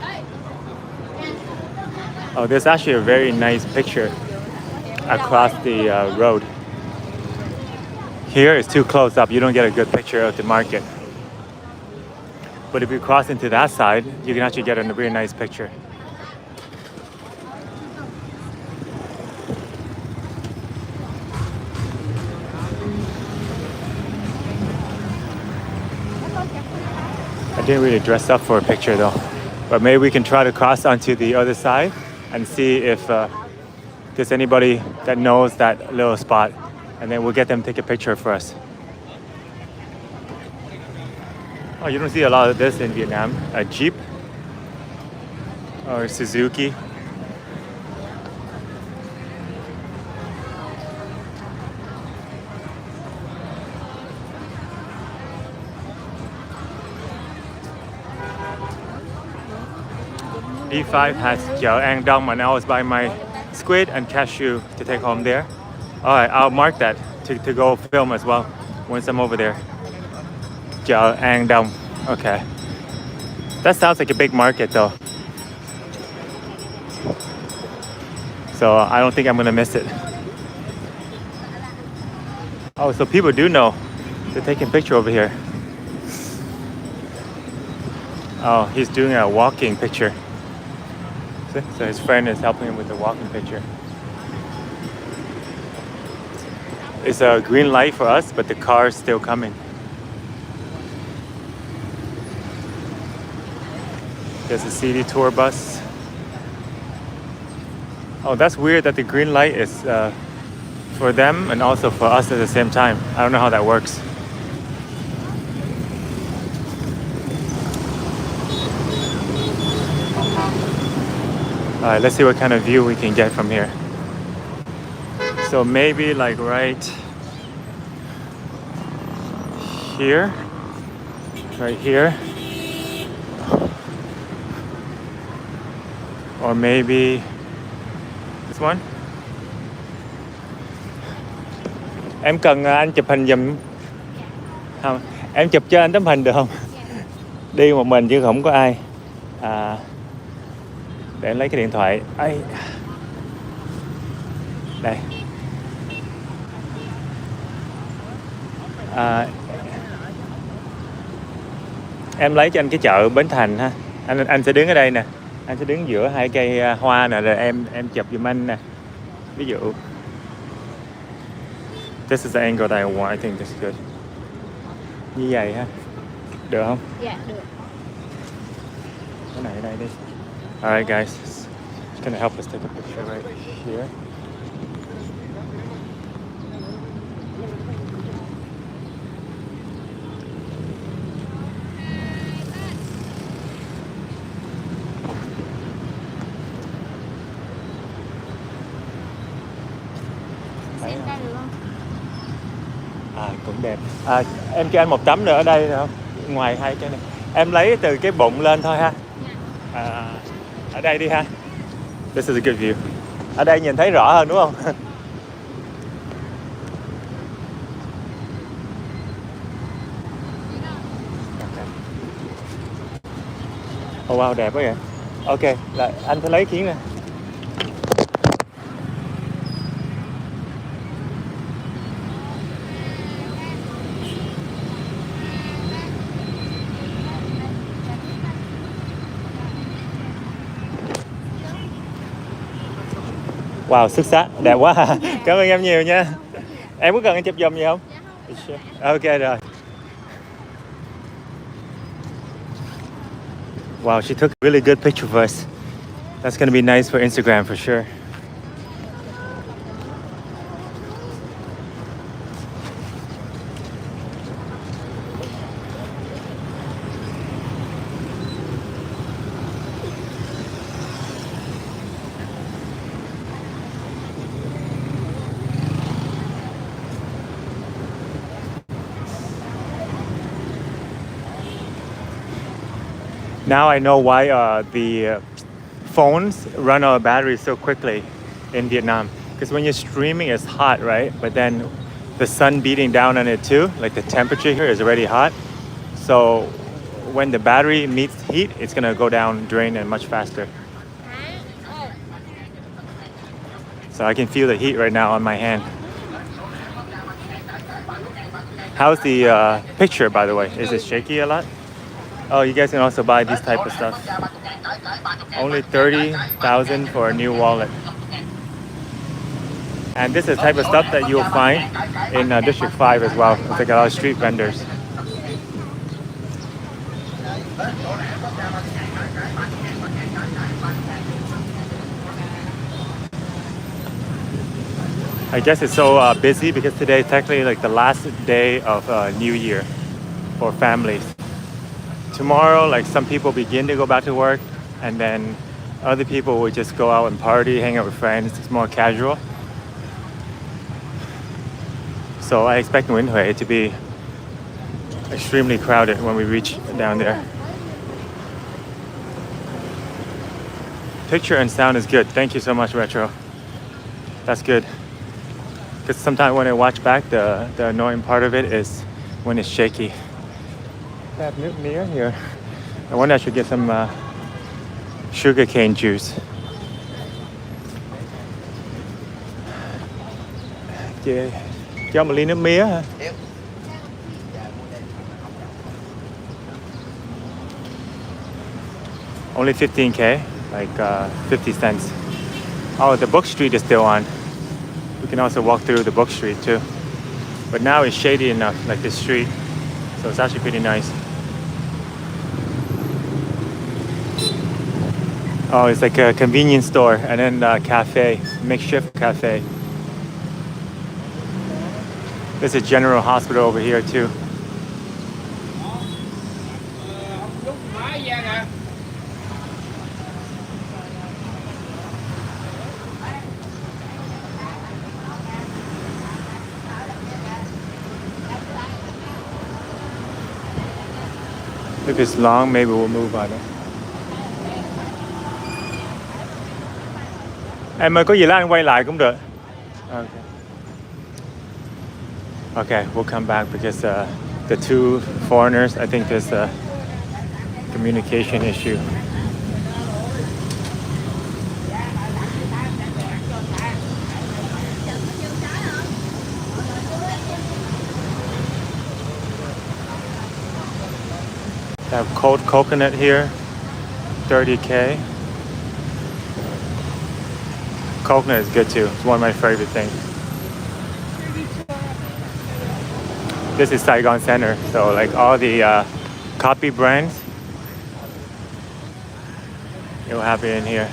Oh, there's actually a very nice picture across the road. Here it's too close up, you don't get a good picture of the market. But if you cross into that side, you can actually get a really nice picture. I didn't really dress up for a picture though. But maybe we can try to cross onto the other side and see if there's anybody that knows that little spot, and then we'll get them to take a picture for us. Oh, you don't see a lot of this in Vietnam. A Jeep or Suzuki. D5 has chợ An Đông, and I was buying my squid and cashew to take home there. Alright, I'll mark that to go film as well once I'm over there. Chợ An Đông. Okay. That sounds like a big market though. So I don't think I'm gonna miss it. Oh, so people do know. They're taking a picture over here. Oh, he's doing a walking picture. So his friend is helping him with the walking picture. It's a green light for us, but the car is still coming. There's a city tour bus. Oh, that's weird that the green light is for them and also for us at the same time. I don't know how that works. Alright, let's see what kind of view we can get from here. So maybe like right here, right here, or maybe this one. Em cần anh chụp hình giùm không? Em chụp cho anh tấm hình được không? Đi một mình chứ không có ai. Để em lấy cái điện thoại. Đây. Em lấy cho anh cái chợ Bến Thành ha. Anh sẽ đứng ở đây nè. Anh sẽ đứng giữa hai cây hoa nè, rồi em chụp giùm anh nè. Ví dụ. This is the angle that I want. I think this is good. Như vậy ha. Được không? Dạ, được. Cái này ở đây đi. Alright guys, it's gonna help us take a picture right here. Xem đây được không? Cũng đẹp. Em cho anh một tấm nữa ở đây được không? Ngoài hai cái này. Em lấy từ cái bụng lên thôi ha. Ở đây đi ha. This is a good view. Ở đây nhìn thấy rõ hơn đúng không? Oh wow, đẹp quá vậy. Ok, là anh phải lấy kiến nè. Wow, xuất sắc, đẹp quá. Cảm ơn em nhiều nha. Em có cần anh chụp giùm gì không? Ok rồi. Wow, she took a really good picture of us. That's gonna be nice for Instagram for sure. Now I know why the phones run out of battery so quickly in Vietnam. Because when you're streaming, it's hot, right? But then the sun beating down on it too, like the temperature here is already hot. So when the battery meets heat, it's gonna go down, drain, and much faster. So I can feel the heat right now on my hand. How's the picture, by the way? Is it shaky a lot? Oh, you guys can also buy this type of stuff. Only 30,000 for a new wallet. And this is the type of stuff that you'll find in District 5 as well. It's like a lot of street vendors. I guess it's so busy because today is technically like the last day of New Year for families. Tomorrow, like some people begin to go back to work, and then other people will just go out and party, hang out with friends. It's more casual. So I expect Nguyen Hue to be extremely crowded when we reach down there. Picture and sound is good. Thank you so much, Retro. That's good. Because sometimes when I watch back, the annoying part of it is when it's shaky. They have nước mía here. I wonder I should get some sugarcane juice. Chị cho một ly nước mía hả? Only 15K, like 50 cents. Oh, the book street is still on. We can also walk through the book street too. But now it's shady enough, like this street. So it's actually pretty nice. Oh, it's like a convenience store and then a cafe, makeshift cafe. There's a general hospital over here too. If it's long, maybe we'll move on it. Em ơi, có gì lát anh quay lại cũng được. Okay. Okay, we'll come back because the two foreigners, I think there's a communication issue. They have cold coconut here, 30K. Coconut is good too. It's one of my favorite things. This is Saigon Center, so like all the coffee brands, you'll have it in here.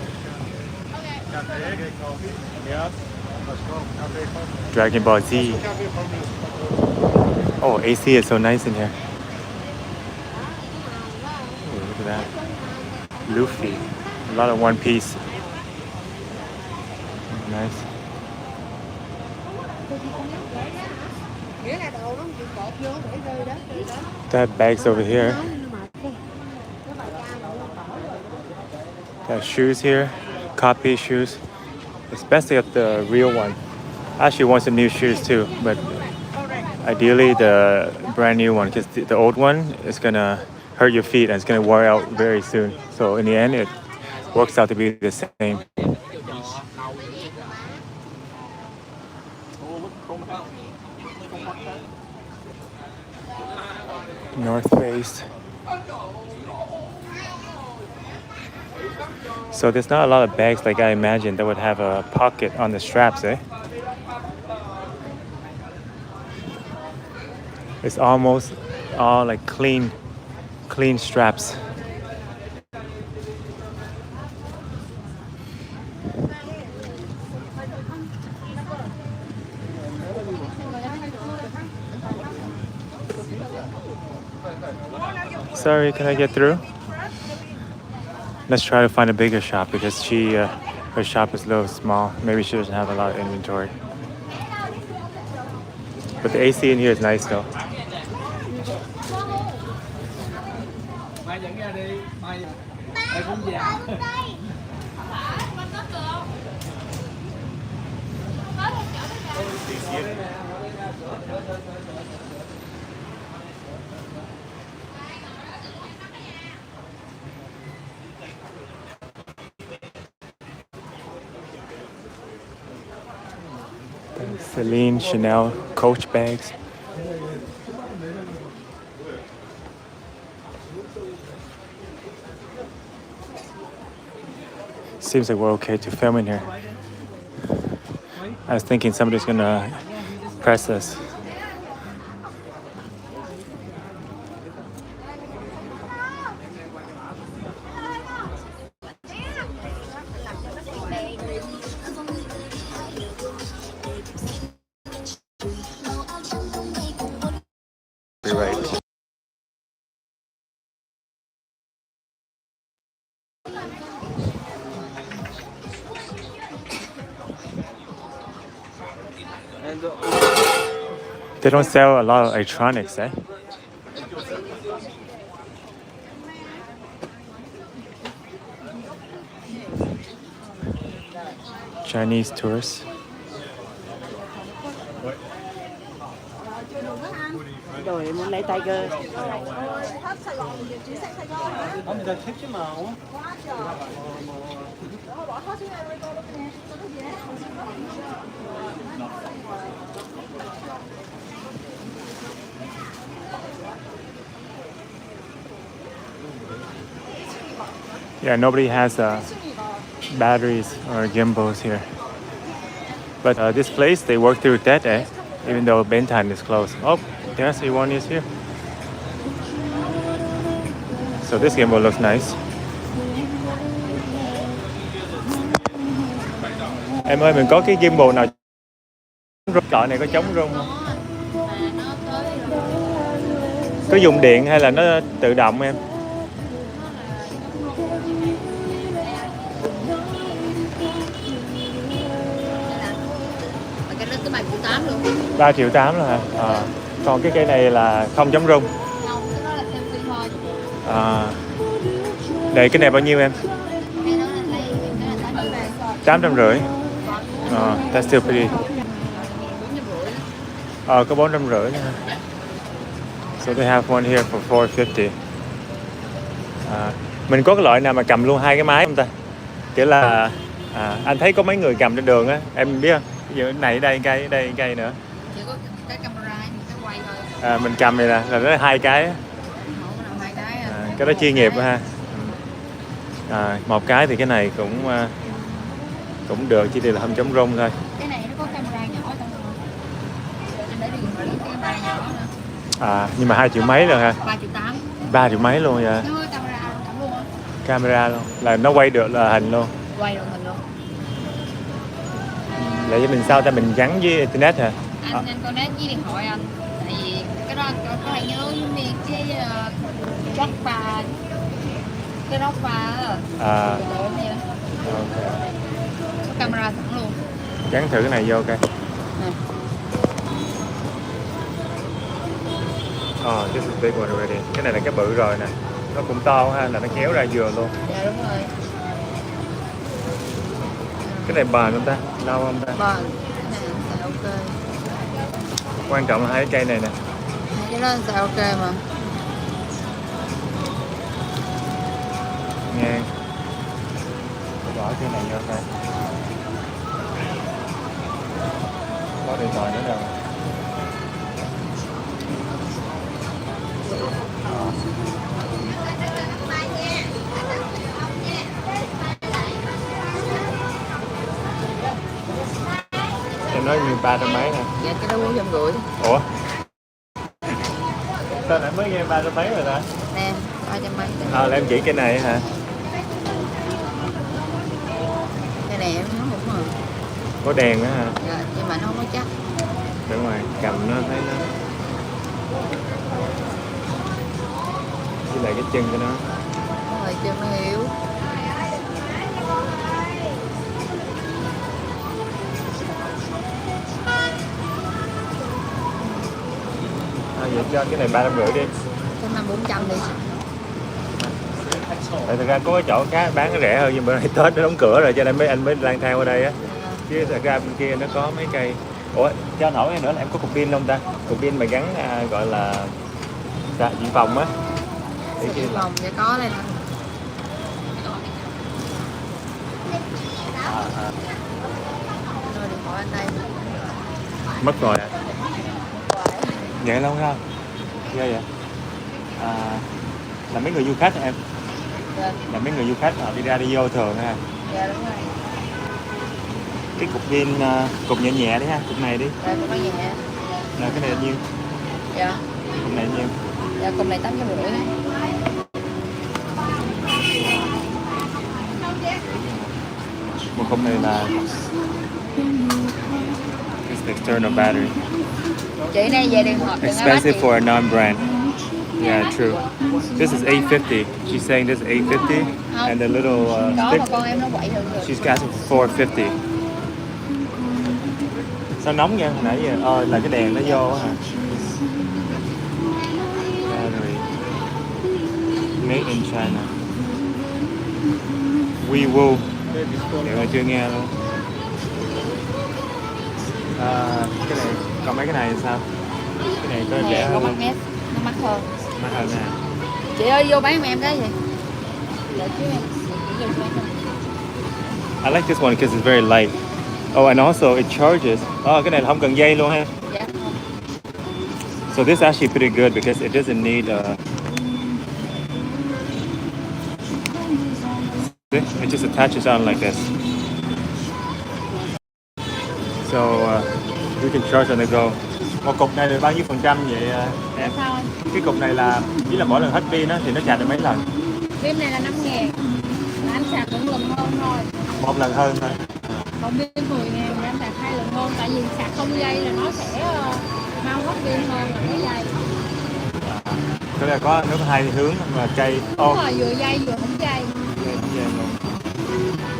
Dragon Ball Z. Oh, AC is so nice in here. Ooh, look at that. Luffy. A lot of One Piece. Nice. That bags over here. Got shoes here, copy shoes, especially of the real one. I actually want some new shoes too, but ideally the brand new one because the old one is gonna hurt your feet and it's gonna wear out very soon. So in the end, it works out to be the same. North Face. So there's not a lot of bags like I imagined that would have a pocket on the straps, eh? It's almost all like clean straps. Sorry, can I get through? Let's try to find a bigger shop because her shop is a little small. Maybe she doesn't have a lot of inventory. But the AC in here is nice though. Celine, Chanel, Coach bags. Seems like we're okay to film in here. I was thinking somebody's gonna press us. You're right. They don't sell a lot of electronics, eh? Chinese tourists. Rồi em muốn lấy Tiger. Yeah, nobody has batteries or gimbals here. But this place, they work through that, eh? Even though Benton is closed. Oh, there's one is here. So this gimbal looks nice. Em ơi, mình có cái gimbal nào cỡ này có chống rung không? Có dùng điện hay là nó tự động em? Cái đó tới 3 triệu 8 luôn. 3 triệu 8 luôn hả? Còn cái cây này là không chống rung. Không, cái đó là selfie thôi. Đây cái này bao nhiêu em? Cái đó là đây, cái là 850. That's still pretty. 450. Có 450 nữa. So they have one here for 450. Mình có cái loại nào mà cầm luôn hai cái máy không ta? Kiểu là anh thấy có mấy người cầm trên đường á, em biết không? Ví dụ này đây cây nữa. Chỉ có cái camera, cái quay thôi. Mình cầm này nè, là nó hai cái. Hai cái. Cái đó chuyên nghiệp ha. Một cái thì cái này cũng được, chỉ là không chống rung thôi. Cái này nó có camera nhỏ trong rồi. Anh để điện thoại cái camera nhỏ nữa. Nhưng mà 2 triệu mấy rồi ha. 3 triệu 8. 3 triệu mấy luôn vậy. Nó có camera cầm luôn hả? Camera luôn, là nó quay được là hình luôn. Quay được hình luôn. Vậy cho mình sao ta, mình gắn với internet hả? Anh connect với điện thoại anh. Tại vì cái đó có thể nhớ giống như cái Droppa. Cái Droppa á. Okay. Có camera sẵn luôn. Gắn thử cái này vô coi. This is big one already. Cái này là cái bự rồi nè. Nó cũng to ha, là nó kéo ra vừa luôn. Dạ đúng rồi. Cái này bền không ta? Lâu không ta? Bền. Cái này xài ok. Quan trọng là hai cái cây này nè. Cái đó xài ok mà. cái này vô thôi. Có điện thoại nữa đâu. Em nói như 300 mấy nè. Dạ cái đó 450. Ủa? Sao nãy mới nghe 300 mấy rồi ta? Nè 300 mấy. Là em chỉ cái này hả? Cái này em nó không rồi. Có đèn nữa hả? Dạ, nhưng mà nó không có chắc. Đúng rồi, cầm nó thấy nó. Với lại cái chân của nó. Rồi chân nó yếu. Vậy cho cái này 350 đi. Cho 400 đi. Tại thực ra có cái chỗ cá bán nó rẻ hơn nhưng bữa nay Tết nó đóng cửa rồi cho nên anh mới lang thang qua đây á. Chứ thật ra bên kia nó có mấy cây. Ủa, cho anh hỏi nữa là em có cục pin không ta? Cục pin mà gắn gọi là dự phòng á. Dự phòng sẽ có đây nè. Rồi điện thoại anh đây. Mất rồi à? Vậy lâu không? Ghê vậy? Là mấy người du khách hả em? Dạ. Là mấy người du khách họ đi ra đi vô thường ha? Dạ đúng rồi. Cái cục pin cục nhẹ nhẹ đi ha, cục này đi. Dạ cục nó nhẹ. Là cái này bao nhiêu? Dạ. Cục này bao nhiêu? Dạ cục này 850. Một cục này là it's the external battery. Chị này về điện thoại. Expensive for a non-brand. Yeah, true. This is $850. She's saying this is $850, and the little Có stick. mà con em nó quậy được. She's asking for $450. Sao nóng vậy? Hồi nãy giờ là cái đèn nó vô hả? Battery. Made in China. WeWoo. Điều này chưa nghe luôn. Cái này, còn mấy cái này thì sao? Cái này có rẻ Có hơn mắc không? mét, nó mắc hơn. Mắc hơn nè. Chị ơi vô bán em cái gì? Dạ chứ em. Chị vô bán I like this one because it's very light. Oh, and also it charges. Cái này là không cần dây luôn ha. dạ không. So this is actually pretty good because it doesn't need it just attaches on like this. So you can charge on the go. Một cục này được bao nhiêu phần trăm vậy em? Sao anh? Cái cục này là chỉ là mỗi lần hết pin á thì nó sạc được mấy lần? Pin này là 5.000. Là anh sạc cũng lần hơn thôi. Một lần hơn thôi. Còn pin 10.000 mà anh sạc 2 lần hơn. Tại vì sạc không dây là nó sẽ mau hết pin hơn là cái dây. Cái này nó có hai hướng là cây. Đúng rồi, vừa dây vừa không dây.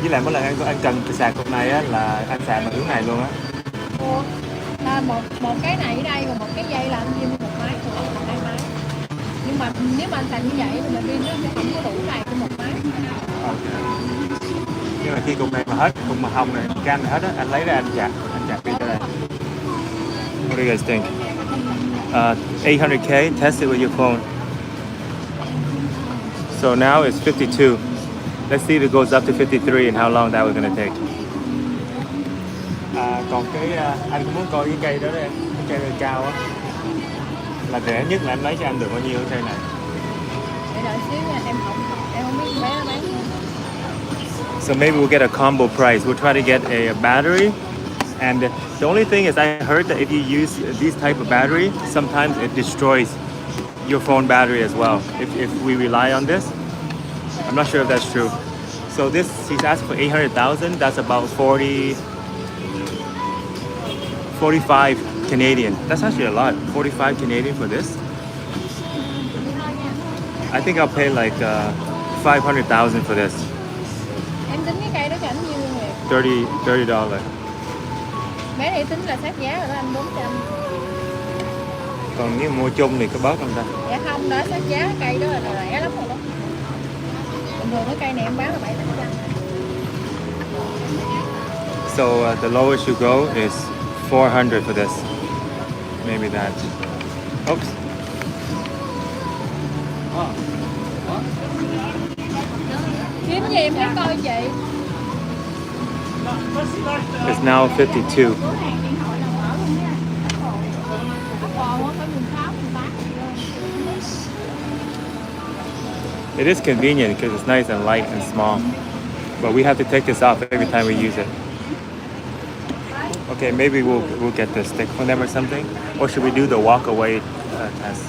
Với lại mỗi lần anh cần sạc cục này á là anh sạc bằng hướng này luôn á. Ủa, là một cái này ở đây và một cái dây là anh đi một máy của hai máy. Nhưng mà nếu mà anh sạc như vậy thì pin nó sẽ không có đủ này của một máy. Nhưng mà khi cục này mà hết, cục mà hồng này, cam này hết á, anh lấy ra anh sạc pin ra đây. What do you guys think? 800k, test it with your phone. So now it's 52. Let's see if it goes up to 53 and how long that was gonna take. Còn cái anh cũng muốn coi cái cây đó đây, cái cây cao á. Là rẻ nhất là em lấy cho anh được bao nhiêu cái cây này? Để đợi xíu nha, em không biết bé nó bán. So maybe we'll get a combo price. We'll try to get a battery. And the only thing is I heard that if you use these type of battery, sometimes it destroys your phone battery as well. If we rely on this. I'm not sure if that's true. So this, he's asked for 800,000. That's about 45 Canadian. That's actually a lot. 45 Canadian for this. I think I'll pay like 500,000 for this. Em tính cái cây đó cho anh nhiêu luôn vậy? $30. Bé này tính là sát giá rồi đó anh 400. Còn nếu mua chung thì có bớt không ta? Dạ không, đó sát giá cây đó là rẻ lắm rồi đó. Bình thường cái cây này em bán là 700. So the lowest you go is 400 for this. Maybe that. Oops. Kiếm gì em biết coi chị. It's now 52. Cửa hàng điện thoại nào mở luôn nha. Nó còn á, phải 16, 18 rồi. It is convenient because it's nice and light and small. But we have to take this off every time we use it. Okay, maybe we'll get the stick from them or something. Or should we do the walk away test?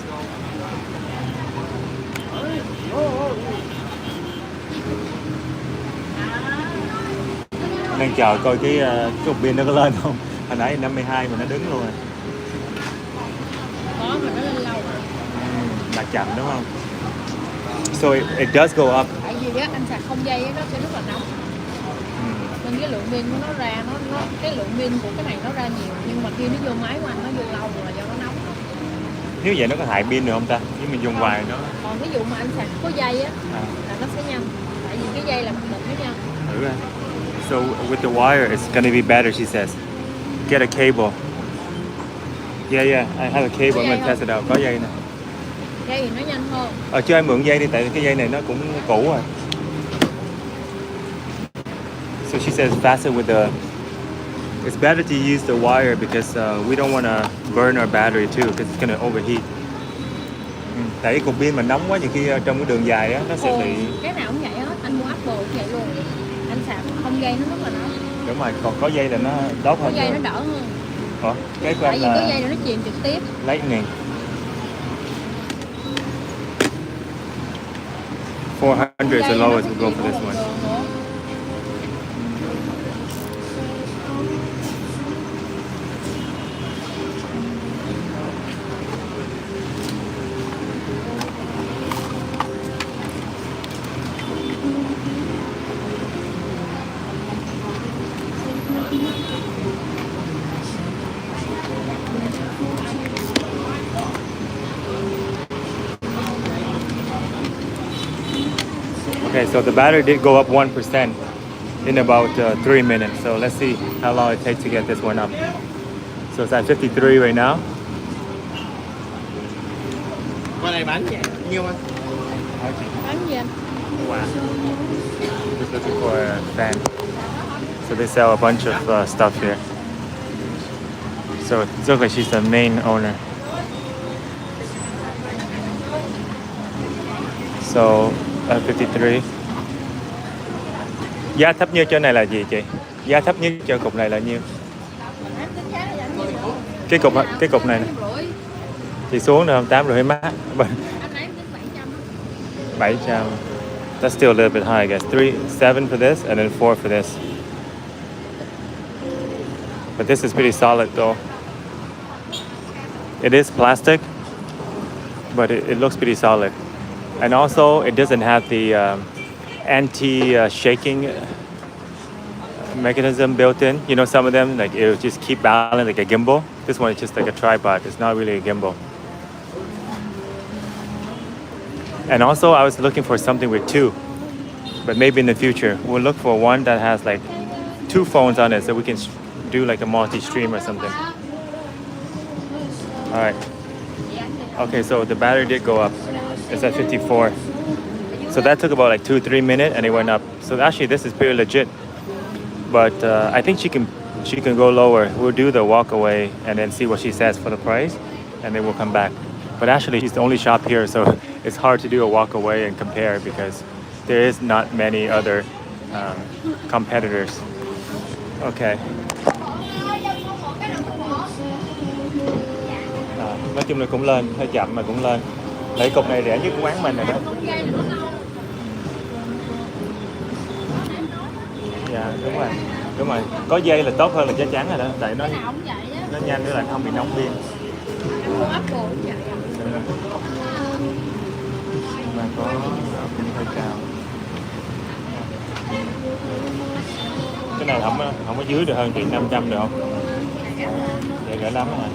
Đang chờ coi cái cục pin nó có lên không. Hồi nãy 52 mà nó đứng luôn rồi. Có mà nó lên lâu rồi. Là chậm đúng không? So it does go up. Tại vì á, anh sạc không dây á, nó sẽ rất là nóng. Nên cái lượng pin của nó ra nó cái lượng pin của cái này nó ra nhiều, nhưng mà khi nó vô máy của anh nó vô lâu rồi là do nó nóng. Nếu vậy nó có hại pin được không ta? Nếu mình dùng hoài nó. Còn ví dụ mà anh sạc có dây á là nó sẽ nhanh. Tại vì cái dây là một với nhau. Thử ra. So with the wire it's gonna be better, she says. Get a cable. Yeah, I have a cable. I'm gonna test it out. Có dây nè. Dây thì nó nhanh hơn. Cho em mượn dây đi, tại cái dây này nó cũng cũ rồi. So she says fasten with the. It's better to use the wire because we don't want to burn our battery too because it's gonna overheat. Tại cái cục pin mà nóng quá, nhiều khi trong cái đường dài á nó sẽ bị. Cái nào cũng vậy hết. Anh mua Apple cũng vậy luôn. Anh sạc không dây nó rất là nóng. Đúng rồi, còn có dây là nó tốt hơn. Có dây nó đỡ hơn. Cái của Tại anh vì là có dây nó truyền trực tiếp. lightning. 400 is the lowest we'll go for this one. Okay, so the battery did go up 1% in about 3 minutes. So let's see how long it takes to get this one up. So it's at 53 right now. Qua đây bán nhiêu anh? Bán gì anh? Wow. Just looking for a fan. So they sell a bunch of stuff here. So it looks like she's the main owner. So 53. Giá thấp nhất cho này là gì chị? Giá thấp nhất cho cục này là nhiêu? Cái cục này nè. Chị xuống được không? 8 rưỡi mát. 700. That's still a little bit high, I guess. 7 for this and then 4 for this. But this is pretty solid though. It is plastic, but it looks pretty solid. And also, it doesn't have the anti-shaking mechanism built in. You know, some of them, like, it'll just keep balance like a gimbal. This one is just like a tripod. It's not really a gimbal. And also, I was looking for something with 2. But maybe in the future, we'll look for one that has, like, 2 phones on it so we can do, like, a multi-stream or something. All right. Okay, so the battery did go up. It's at 54. So that took about like 2-3 minutes and it went up. So actually this is pretty legit. But I think she can go lower. We'll do the walk away and then see what she says for the price and then we'll come back. But actually she's the only shop here, so it's hard to do a walk away and compare because there is not many other competitors. Okay. Nói chung là cũng lên, hơi chậm mà cũng lên. Lấy cục này rẻ nhất quán mình rồi đó. Dạ, đúng rồi. Có dây là tốt hơn là chắc chắn rồi đó, tại nó nhanh nữa là không bị nóng pin. Mà có cũng hơi cao. Cái này không có dưới được hơn chuyện 500 được không? Vậy rẻ lắm rồi.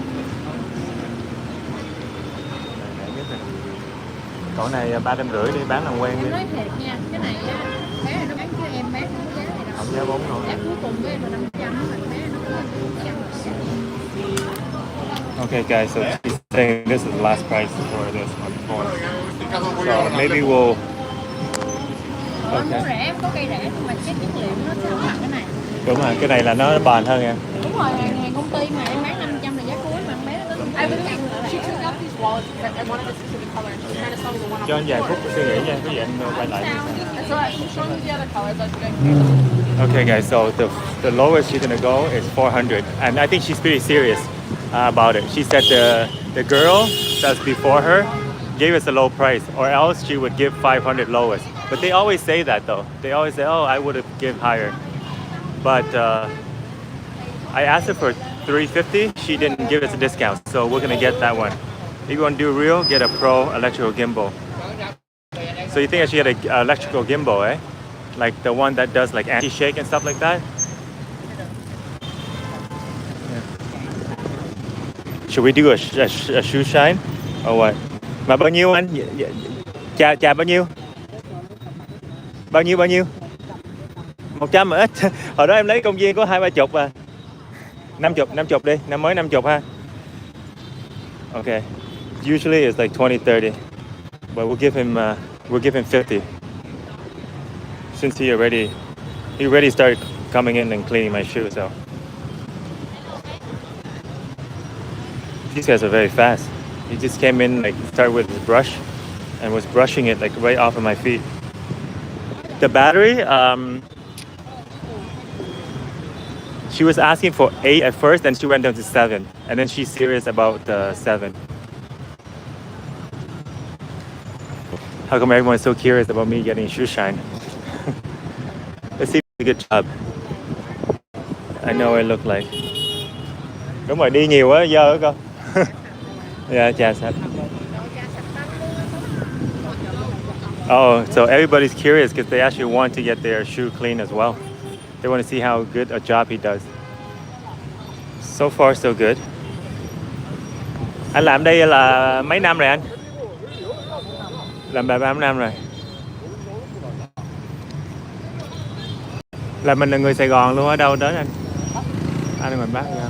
Còn này 350 đi, bán làm quen đi. Nói thiệt nha, cái này bé này nó bán cho em bán không có giá này đâu. Không giá 4 thôi. Giá cuối cùng của em là 500 mà bé nó có 100. Okay guys, so she's saying this is the last price for this one. So maybe we'll. Okay. Nó rẻ, có cây rẻ nhưng mà chất liệu nó sẽ không bằng cái này. Đúng rồi, cái này là nó bền hơn nha. Đúng rồi, hàng công ty mà em bán 500 là giá cuối mà bé nó tới 100. Cho anh vài phút suy nghĩ nha, có gì anh quay lại. Okay guys, so the lowest she's gonna go is 400, and I think she's pretty serious about it. She said the girl that's before her gave us a low price, or else she would give 500 lowest. But they always say that though. They always say, "Oh, I would have give higher." But I asked her for 350. She didn't give us a discount, so we're gonna get that one. If you want to do real, get a pro electrical gimbal. So you think I should get an electrical gimbal, eh? Like the one that does like anti-shake and stuff like that? Yeah. Should we do a shoe shine or what? Mà bao nhiêu anh? Chà bao nhiêu? Bao nhiêu? 100 mà ít. Hồi đó em lấy công viên có 20-30 à. 50 đi, năm mới 50 ha. Okay. Usually it's like 20-30. But we'll give him 50. Since he already started coming in and cleaning my shoes, so these guys are very fast. He just came in, like, started with his brush and was brushing it like right off of my feet. The battery, she was asking for 8 at first, then she went down to 7, and then she's serious about the 7. How come everyone's so curious about me getting shoe shine? Let's see a good job. I know what it look like. Đúng rồi, đi nhiều quá, dơ con. Yeah, chà sạch. Oh, so everybody's curious because they actually want to get their shoe clean as well. They want to see how good a job he does. So far, so good. Anh làm đây là mấy năm rồi anh? Làm 3 năm rồi. Là mình là người Sài Gòn luôn, ở đâu đến anh? Anh ở ngoài Bắc nha.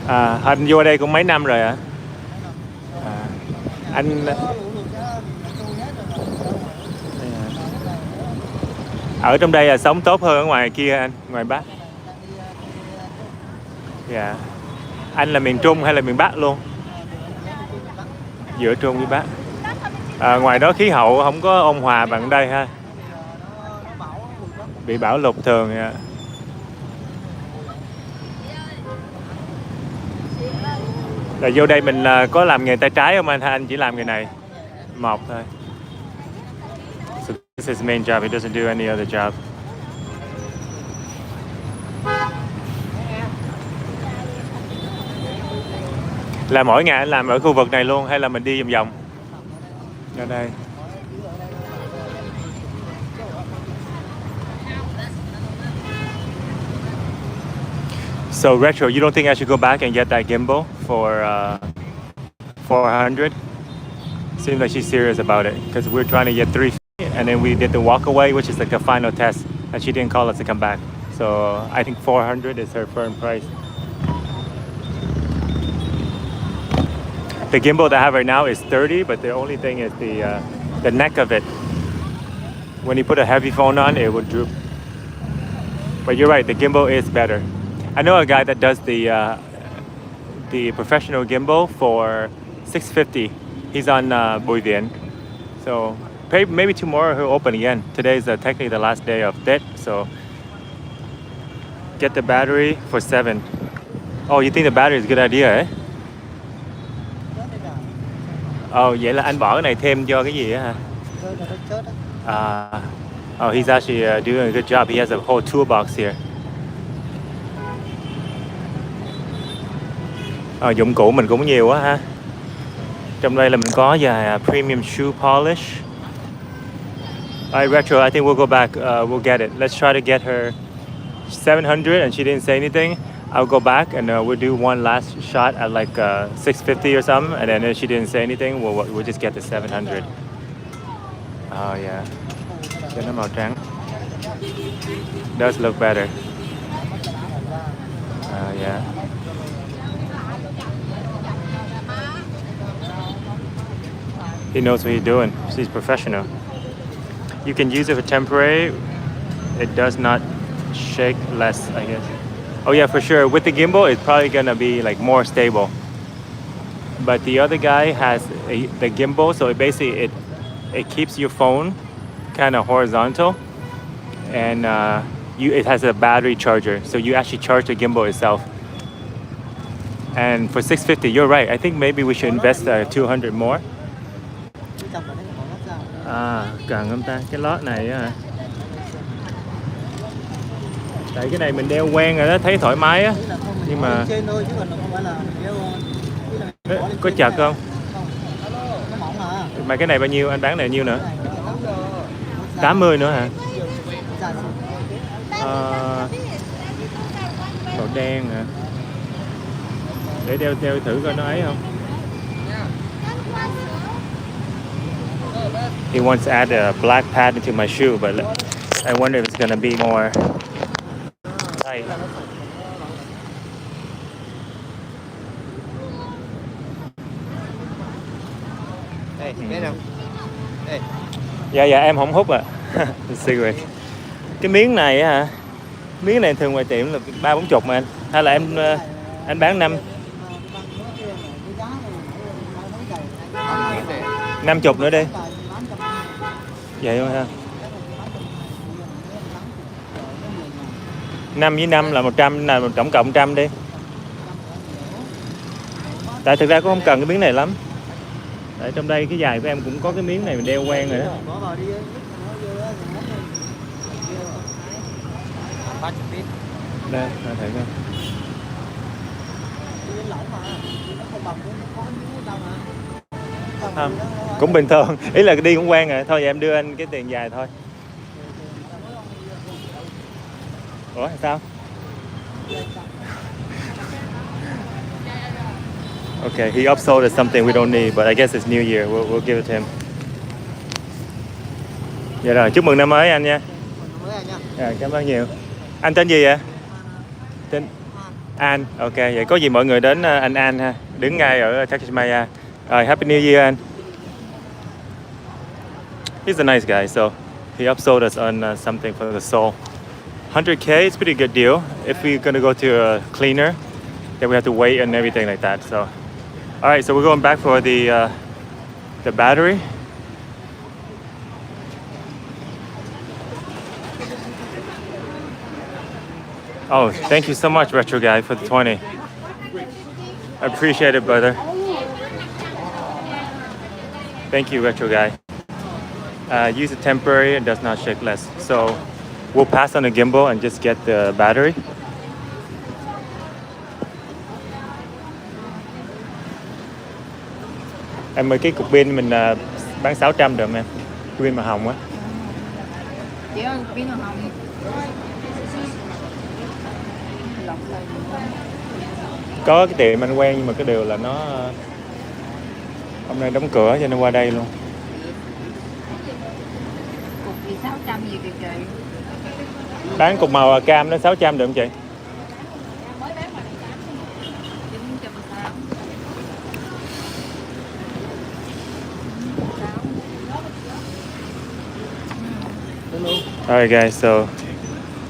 À, anh vô đây cũng mấy năm rồi hả? À, anh ở trong đây là sống tốt hơn ở ngoài kia anh, ngoài Bắc. Dạ. Yeah. Anh là miền Trung hay là miền Bắc luôn? Giữa Trung với Bắc. À, ngoài đó khí hậu không có ôn hòa bằng đây ha. Bị bão lụt thường nha. Là vô đây mình có làm nghề tay trái không anh? Hay anh chỉ làm nghề này một thôi? So this is his main job. He doesn't do any other job. Là mỗi ngày anh làm ở khu vực này luôn hay là mình đi vòng vòng? Ở đây. So Retro, you don't think I should go back and get that gimbal for 400? Seems like she's serious about it because we're trying to get 350 and then we did the walk away, which is like a final test, and she didn't call us to come back. So I think 400 is her firm price. The gimbal that I have right now is 30, but the only thing is the neck of it. When you put a heavy phone on, it would droop. But you're right, the gimbal is better. I know a guy that does the professional gimbal for $650. He's on Bùi Viện. So maybe tomorrow he'll open again. Today is technically the last day of Tết, so get the battery for 7. Oh, you think the battery is a good idea, eh? Oh, vậy là anh bỏ cái này thêm cho cái gì á hả? Oh, he's actually doing a good job. He has a whole toolbox here. Dụng cụ mình cũng nhiều quá ha. Trong đây là mình có premium shoe polish. Alright, Retro, I think we'll go back. We'll get it. Let's try to get her 700, and she didn't say anything. I'll go back and we'll do one last shot at like 650 or something, and then if she didn't say anything, we'll just get the 700. Oh yeah, cho nó màu trắng. Does look better. Yeah. He knows what he's doing. She's professional. You can use it for temporary. It does not shake less, I guess. Oh yeah, for sure. With the gimbal, it's probably gonna be like more stable. But the other guy has the gimbal, so it keeps your phone kind of horizontal, and it has a battery charger, so you actually charge the gimbal itself. And for 650, you're right. I think maybe we should invest 200 more. À, cần không ta? Cái lót này á hả? Tại cái này mình đeo quen rồi đó, thấy thoải mái á. Nhưng mà có chật không? Mà cái này bao nhiêu? Anh bán này nhiêu nữa? 80 nữa hả? Màu đen hả? Để đeo thử coi nó ấy không? He wants to add a black pad into my shoe, but I wonder if it's gonna be more tight. Ê, thấy không? Ê. Dạ em không hút cigarette. Cái miếng này á hả? Miếng này thường ngoài tiệm là 30-40 mà anh. Hay là anh bán 50 nữa đi. Vậy thôi ha. 5 với 5 là 100, là tổng cộng 100 đi. Tại thực ra cũng không cần cái miếng này lắm. Tại trong đây cái giày của em cũng có cái miếng này mình đeo quen rồi đó. Đây, thử coi. Không, cũng bình thường. Ý là đi cũng quen rồi. Thôi vậy em đưa anh cái tiền dài thôi. Ủa sao? Okay, he upsold us something we don't need, but I guess it's New Year. We'll give it to him. Dạ rồi, chúc mừng năm mới anh nha. Dạ, cảm ơn nhiều. Anh tên gì vậy? Tên An. Ok, vậy có gì mọi người đến anh An ha. Đứng ngay ở Takashimaya. Rồi, Happy New Year anh. He's a nice guy, so he upsold us on something for the sole. 100K, it's a pretty good deal. If we're gonna go to a cleaner, then we have to wait and everything like that. So, all right, so we're going back for the battery. Oh, thank you so much, Retro Guy, for the 20. I appreciate it, brother. Thank you, Retro Guy. Use it temporary and does not shake less. So we'll pass on the gimbal and just get the battery. Em ơi, cái cục pin mình bán 600 được không em? Pin màu hồng á. Chỉ có pin màu hồng. Có cái tiệm anh quen nhưng mà cái điều là nó hôm nay đóng cửa cho nên qua đây luôn. Cục gì 600 gì kìa chị? Bán cục màu cam nó 600 được không chị? Alright guys, so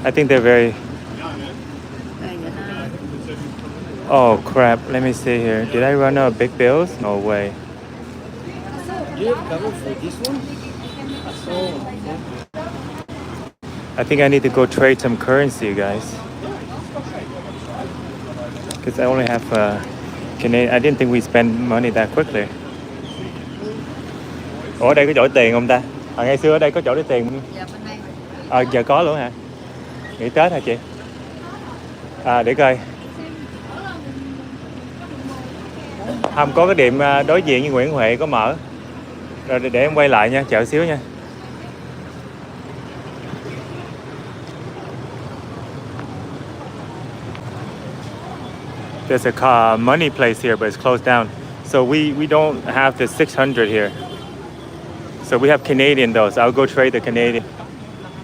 I think they're very... Oh crap, let me see here. Did I run out of big bills? No way. I think I need to go trade some currency, guys. Because I only have Canadian. I didn't think we spend money that quickly. Ủa, ở đây có chỗ để tiền không ta? Ngày xưa ở đây có chỗ để tiền không? Dạ bên đây. Giờ có luôn hả? Nghỉ Tết hả chị? Để coi. Không, có cái điểm đối diện với Nguyễn Huệ có mở. Rồi để em quay lại nha, chờ xíu nha. There's a money place here, but it's closed down. So we don't have the 600 here. So we have Canadian though, so I'll go trade the Canadian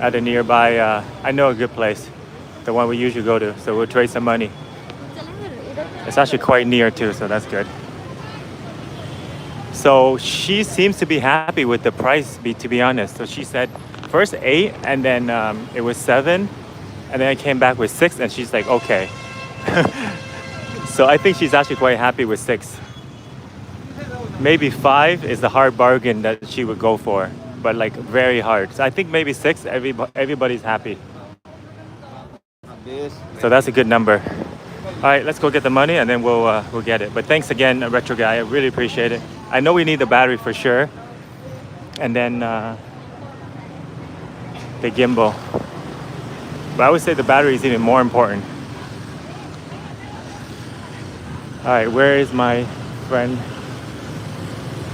at a nearby, I know a good place, the one we usually go to. So we'll trade some money. It's actually quite near too, so that's good. So she seems to be happy with the price, to be honest. So she said first 8, and then it was 7, and then I came back with 6, and she's like, okay. So I think she's actually quite happy with 6. Maybe 5 is the hard bargain that she would go for, but like very hard. So I think maybe 6, everybody's happy. So that's a good number. All right, let's go get the money and then we'll get it. But thanks again, Retro Guy. I really appreciate it. I know we need the battery for sure. And then the gimbal. But I would say the battery is even more important. All right, where is my friend?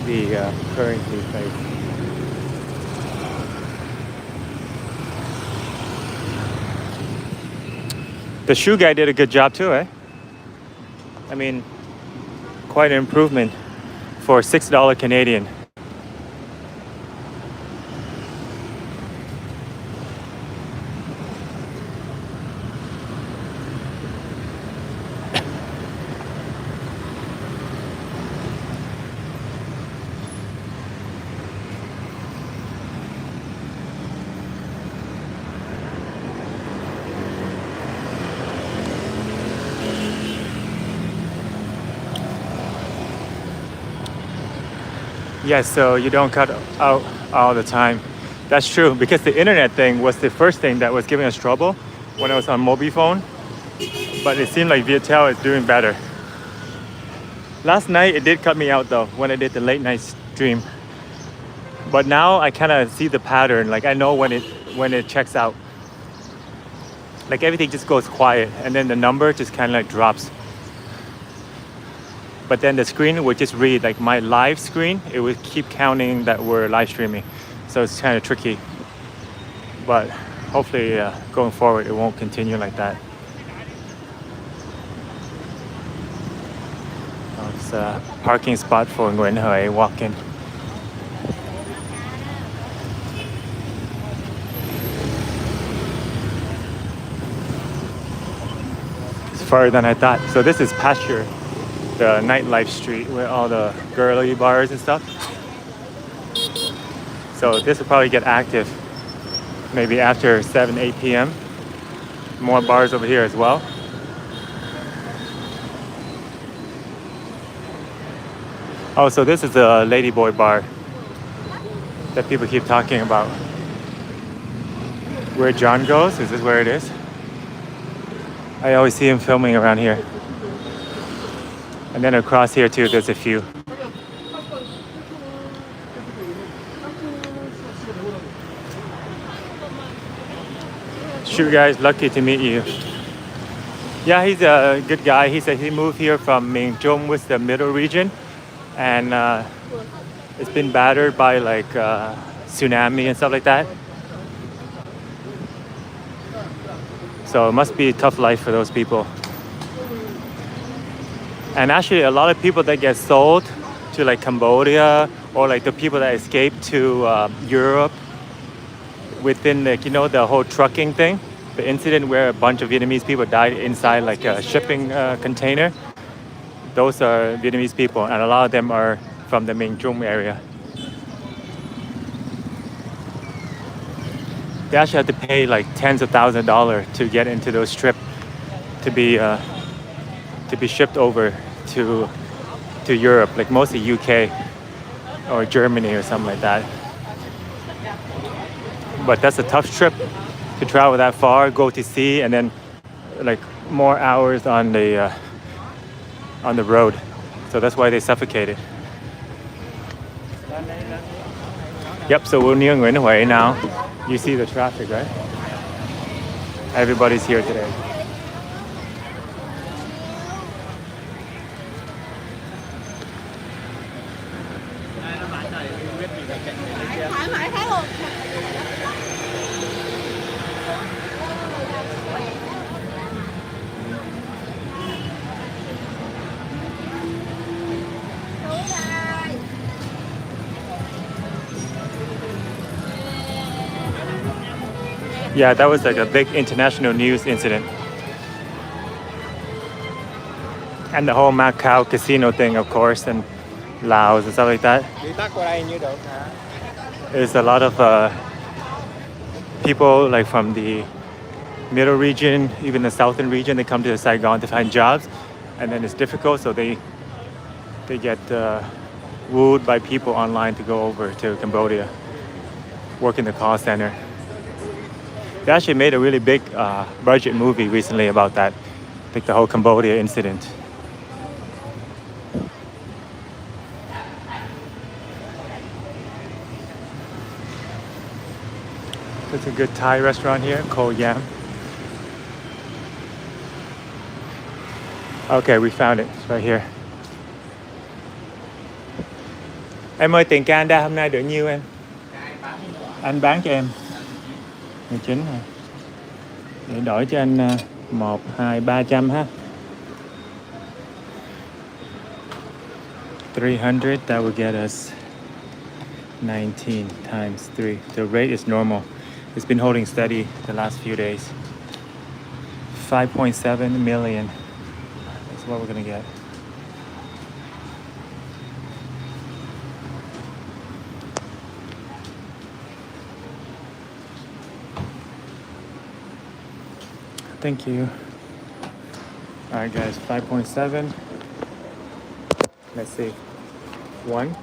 The currency place. The shoe guy did a good job too, eh? I mean, quite an improvement for $6 Canadian. Yes, so you don't cut out all the time. That's true, because the internet thing was the first thing that was giving us trouble when I was on mobile phone. But it seemed like Viettel is doing better. Last night it did cut me out though when I did the late night stream. But now I kind of see the pattern. Like I know when it checks out. Like everything just goes quiet, and then the number just kind of like drops. But then the screen would just read, like my live screen, it would keep counting that we're live streaming. So it's kind of tricky. But hopefully going forward, it won't continue like that. Oh, it's a parking spot for Nguyen Hoi walk-in. It's farther than I thought. So this is Pasture, the nightlife street with all the girly bars and stuff. So this will probably get active maybe after 7-8 p.m. More bars over here as well. Oh, so this is the Ladyboy bar that people keep talking about. Where John goes, is this where it is? I always see him filming around here. And then across here too, there's a few. Shoot guys, lucky to meet you. Yeah, he's a good guy. He said he moved here from Mung, which is the middle region. And it's been battered by like tsunami and stuff like that. So it must be a tough life for those people. And actually a lot of people that get sold to like Cambodia, or like the people that escape to Europe within the, you know, the whole trucking thing, the incident where a bunch of Vietnamese people died inside like a shipping container. Those are Vietnamese people, and a lot of them are from the Ming Trung area. They actually have to pay like tens of thousands of dollars to get into those trips to be shipped over to Europe, like mostly UK or Germany or something like that. But that's a tough trip to travel that far, go to sea, and then like more hours on the road. So that's why they suffocated. Yep, so we're near Nguyen Hoi now. You see the traffic, right? Everybody's here today. Yeah, that was like a big international news incident. And the whole Macau casino thing, of course, and Laos and stuff like that. There's a lot of people like from the middle region, even the southern region, they come to Saigon to find jobs, and then it's difficult, so they get wooed by people online to go over to Cambodia, work in the call center. They actually made a really big budget movie recently about that, like the whole Cambodia incident. There's a good Thai restaurant here, Ko Yam. Okay, we found it. It's right here. Em ơi, tiền Canada hôm nay được nhiêu em? Anh bán cho em 19 hả? Để đổi cho anh 1, 2, 300 ha. 300, that will get us 19 times 3. The rate is normal. It's been holding steady the last few days. 5.7 million. That's what we're gonna get. Thank you. All right, guys, 5.7. Let's see. 1,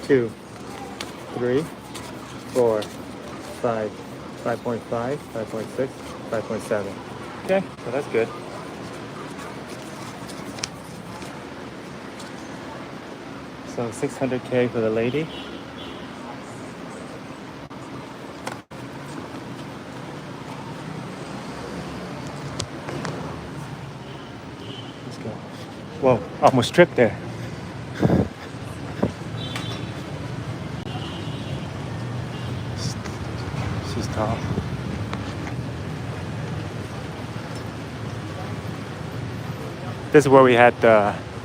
2, 3, 4, 5, 5.5, 5.6, 5.7. Okay, so that's good. So 600K for the lady. Let's go. Whoa, almost tripped there. She's tall. This is where we had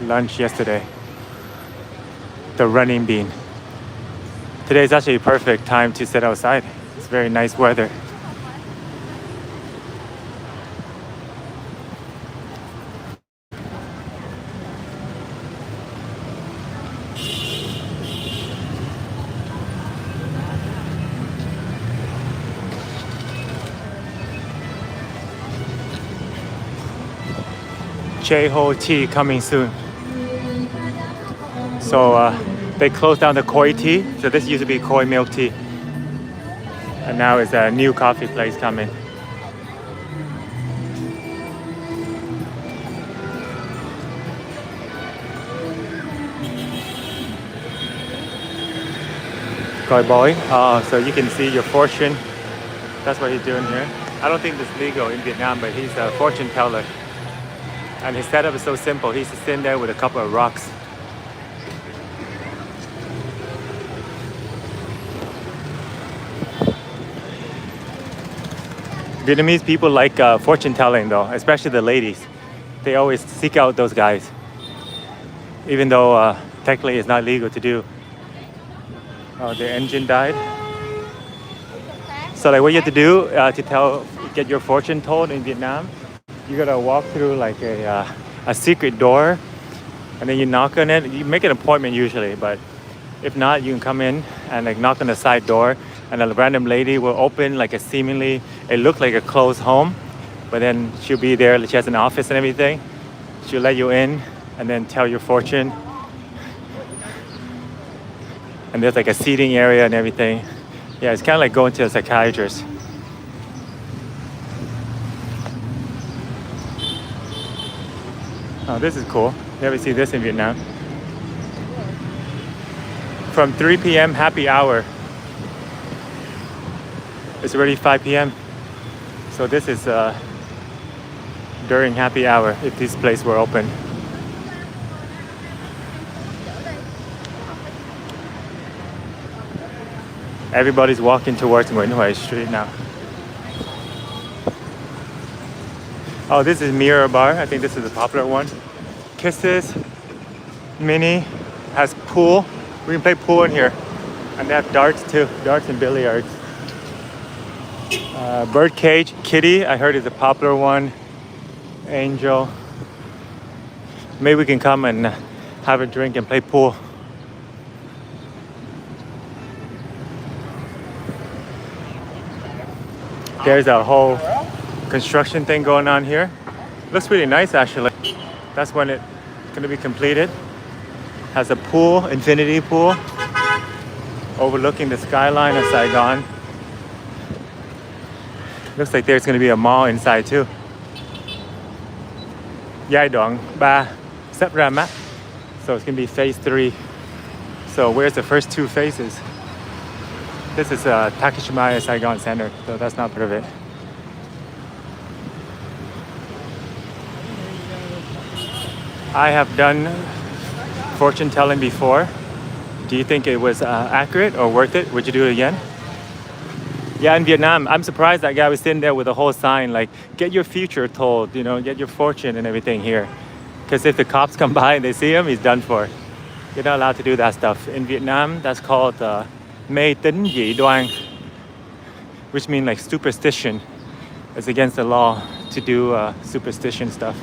lunch yesterday. The running bean. Today is actually a perfect time to sit outside. It's very nice weather. Ho tea coming soon. So they closed down the koi tea. So this used to be koi milk tea. And now it's a new coffee place coming. Koi boy. Oh, so you can see your fortune. That's what he's doing here. I don't think it's legal in Vietnam, but he's a fortune teller. And his setup is so simple. He's just sitting there with a couple of rocks. Vietnamese people like fortune telling though, especially the ladies. They always seek out those guys. Even though technically it's not legal to do. Oh, the engine died. So like what you have to do to get your fortune told in Vietnam, you gotta walk through like a secret door, and then you knock on it. You make an appointment usually, but if not, you can come in and like knock on the side door, and a random lady will open like it looks like a closed home, but then she'll be there. She has an office and everything. She'll let you in and then tell your fortune. And there's like a seating area and everything. Yeah, it's kind of like going to a psychiatrist. Oh, this is cool. Never see this in Vietnam. From 3 p.m. happy hour. It's already 5 p.m. So this is during happy hour if this place were open. Everybody's walking towards Nguyễn Huệ Street now. Oh, this is Mirror Bar. I think this is a popular one. Kisses, Mini, has pool. We can play pool in here. And they have darts too, darts and billiards. Birdcage, Kitty, I heard is a popular one. Angel. Maybe we can come and have a drink and play pool. There's a whole construction thing going on here. Looks really nice actually. That's when it's going to be completed. Has a pool, infinity pool, overlooking the skyline of Saigon. Looks like there's going to be a mall inside too. Giai đoạn 3 sắp ra mắt. So it's going to be phase 3. So where's the first 2 phases? This is Takashimaya Saigon Center, so that's not part of it. I have done fortune telling before. Do you think it was accurate or worth it? Would you do it again? Yeah, in Vietnam, I'm surprised that guy was sitting there with a whole sign like, get your future told, you know, get your fortune and everything here. Because if the cops come by and they see him, he's done for. You're not allowed to do that stuff. In Vietnam, that's called mê tín dị đoan, which means like superstition. It's against the law to do superstition stuff.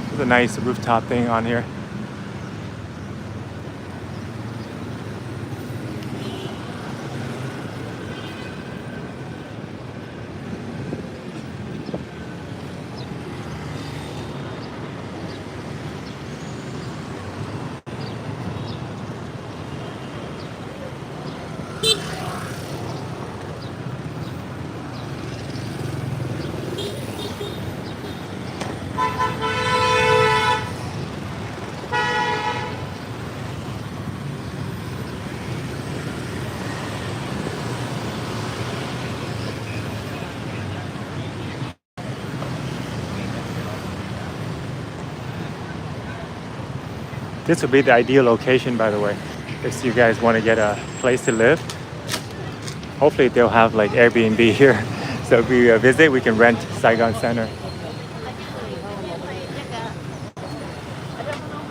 There's a nice rooftop thing on here. This would be the ideal location, by the way, if you guys want to get a place to live. Hopefully they'll have like Airbnb here. So if we visit, we can rent Saigon Center.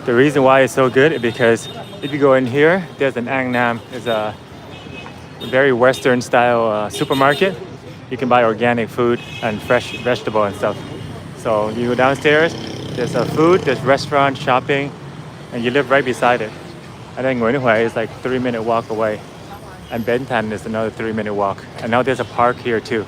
The reason why it's so good is because if you go in here, there's an Ang Nam. It's a very Western style supermarket. You can buy organic food and fresh vegetable and stuff. So you go downstairs, there's food, there's restaurant, shopping, and you live right beside it. And then Nguyễn Huệ is like 3-minute walk away. And Ben Thanh is another 3-minute walk. And now there's a park here too.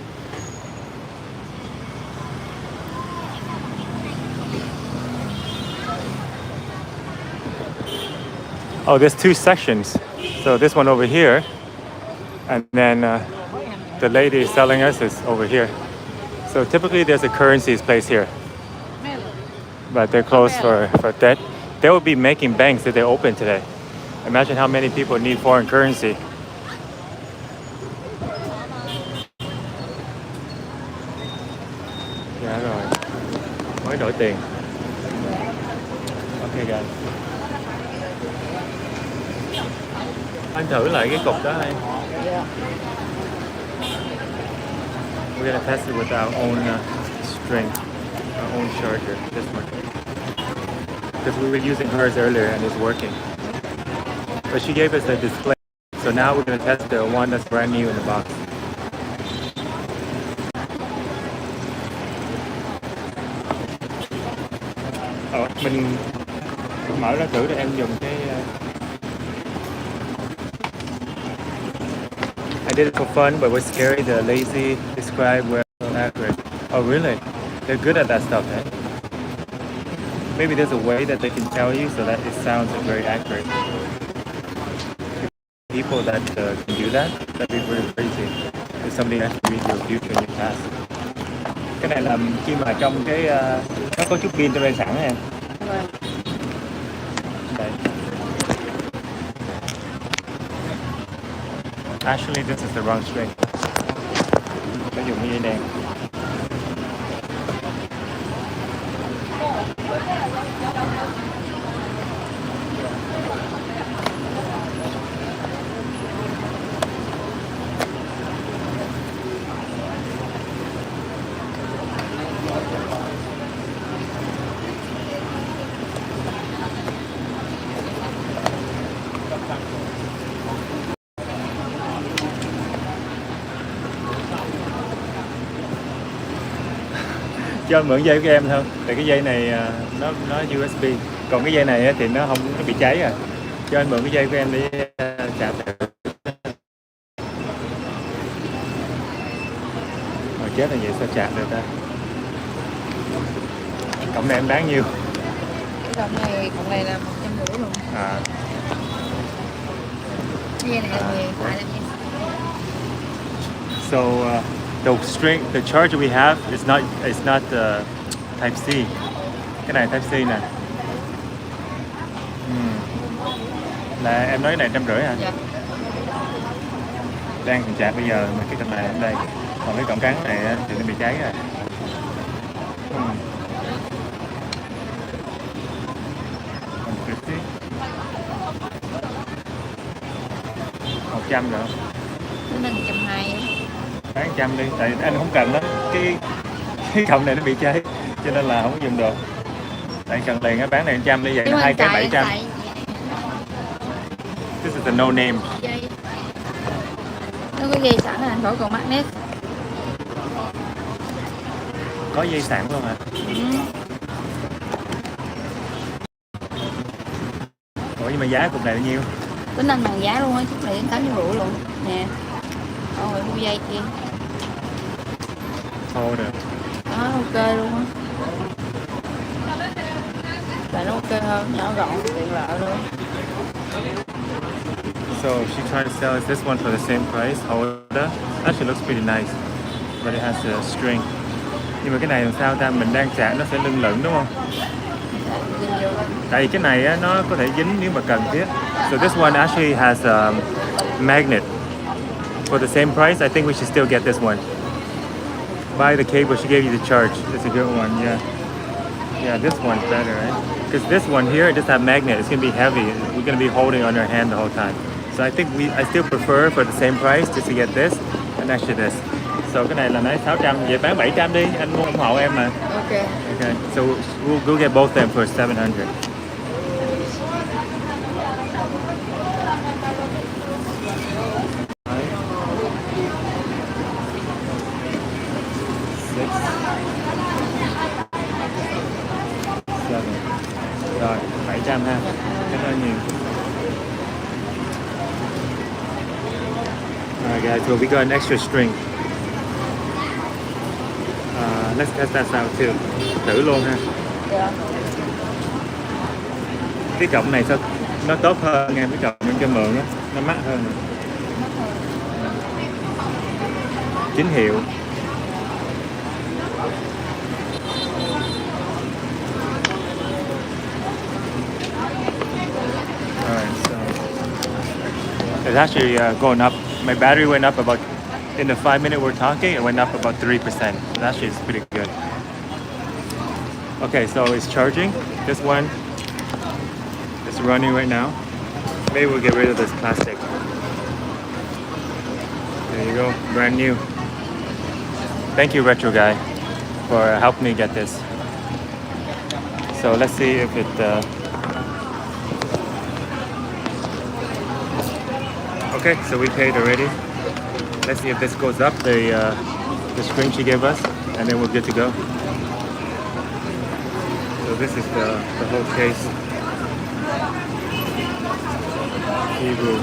Oh, there's 2 sections. So this one over here, and then the lady selling us is over here. So typically there's a currencies place here, but they're closed for that. They will be making banks if they open today. Imagine how many people need foreign currency. Dạ rồi, mới đổi tiền. Ok guys. Anh thử lại cái cục đó hay. We're gonna test it with our own string, our own charger. This one, because we were using hers earlier and it's working. But she gave us a display, so now we're gonna test the one that's brand new in the box. Mình mở ra thử để em dùng cái. I did it for fun, but what's scary, the lazy describe were so accurate. Oh really? They're good at that stuff, eh? Maybe there's a way that they can tell you so that it sounds very accurate. People that can do that, that'd be very crazy. If somebody has to read your future and your past. Cái này là khi mà trong cái nó có chút pin trong đây sẵn em. Đây. Actually, this is the wrong string. Phải dùng cái dây đen. Cho anh mượn dây của em thôi, tại cái dây này nó USB, còn cái dây này thì nó bị cháy à. Cho anh mượn cái dây của em để sạc. chết là vậy, sao chạm được ta? Cọng này em bán nhiêu? Cái cọng này là 150 luôn. À. Cái dây này là gì? Tại là gì? So the string, the charger we have is not Type C. Cái này Type C nè. Là em nói cái này 150 hả? Dạ. Đang tình trạng bây giờ mà cái cọng này ở đây, còn cái cọng cắn này thì nó bị cháy rồi. 100 rồi không? Cái này 120. Bán 100 đi, tại anh không cần lắm. Cái cọng này nó bị cháy cho nên là không có dùng được. Tại cần liền á, bán này 100 đi, vậy nó 2 cái 700. This is a no name. Dây. Nó có dây sẵn là khỏi còn magnet. Có dây sẵn luôn hả? Ủa nhưng mà giá cục này bao nhiêu? Tính anh bằng giá luôn á, chút này đến 850 luôn. Nè. Rồi mua dây kia. Thô được. Đó, ok luôn á. Tại nó ok hơn, nhỏ gọn, tiện lợi luôn. So she tried to sell us this one for the same price. Holder actually looks pretty nice, but it has a string. Nhưng mà cái này làm sao ta? Mình đang chạm nó sẽ lưng lửng đúng không? Tại vì cái này á, nó có thể dính nếu mà cần thiết. So this one actually has a magnet. For the same price, I think we should still get this one. Buy the cable. She gave you the charge. It's a good one. Yeah. Yeah, this one's better, right? Because this one here, it just have magnet. It's gonna be heavy. We're gonna be holding on our hand the whole time. So I think I still prefer for the same price just to get this and actually this. So cái này là nãy 600, vậy bán 700 đi. Anh mua ủng hộ em mà. Ok. Okay. So we'll go get both them for 700. Rồi, 700 ha. Cảm ơn nhiều. Alright guys, so we got an extra string. Let's test that out too. Thử luôn ha. Dạ. Cái cọng này sao nó tốt hơn em, cái cọng em cho mượn á, nó mắc hơn. Chính hiệu. It's actually going up. My battery went up about, in the 5 minutes we're talking, it went up about 3%. It actually is pretty good. Okay, so it's charging. This one is running right now. Maybe we'll get rid of this plastic. There you go, brand new. Thank you, Retro Guy, for helping me get this. So let's see if it... Okay, so we paid already. Let's see if this goes up, the string she gave us, and then we're good to go. So this is the whole case. Hebrew,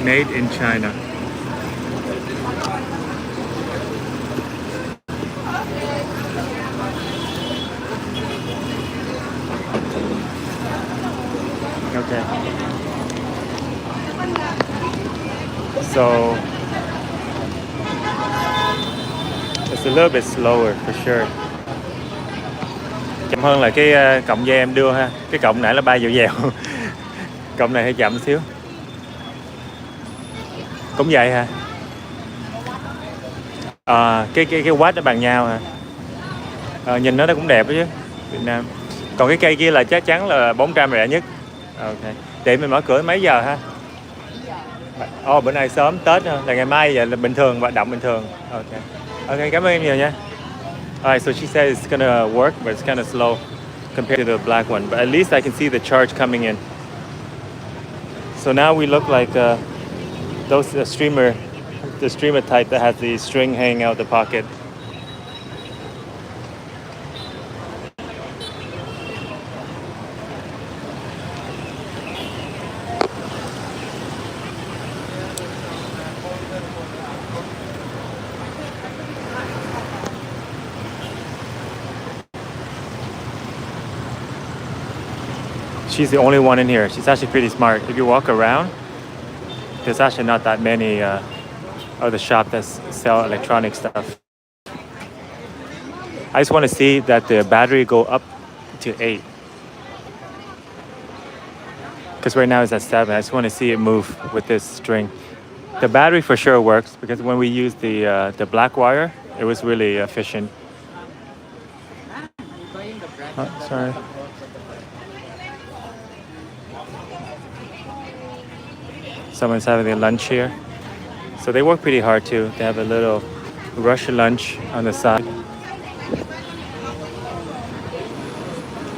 made in China. Okay. So it's a little bit slower for sure. Chậm hơn là cái cọng dây em đưa ha. Cái cọng nãy là bay dẻo dẻo. Cọng này hơi chậm xíu. Cũng vậy hả? Cái watt nó bằng nhau hả? Nhìn nó cũng đẹp đó chứ. Việt Nam. Còn cái cây kia là chắc chắn là 400 rẻ nhất. Ok. Tiệm mình mở cửa mấy giờ ha? Bữa nay sớm, Tết là ngày mai vậy là bình thường, hoạt động bình thường. Ok, cảm ơn em nhiều nha. Alright, so she said it's gonna work, but it's kind of slow compared to the black one. But at least I can see the charge coming in. So now we look like the streamer type that has the string hanging out the pocket. she's the only one in here. She's actually pretty smart. If you walk around, there's actually not that many other shops that sell electronic stuff. I just want to see that the battery go up to 8. Because right now it's at 7. I just want to see it move with this string. The battery for sure works because when we used the black wire, it was really efficient. Oh, sorry. Someone's having their lunch here. So they work pretty hard too. They have a little rush lunch on the side.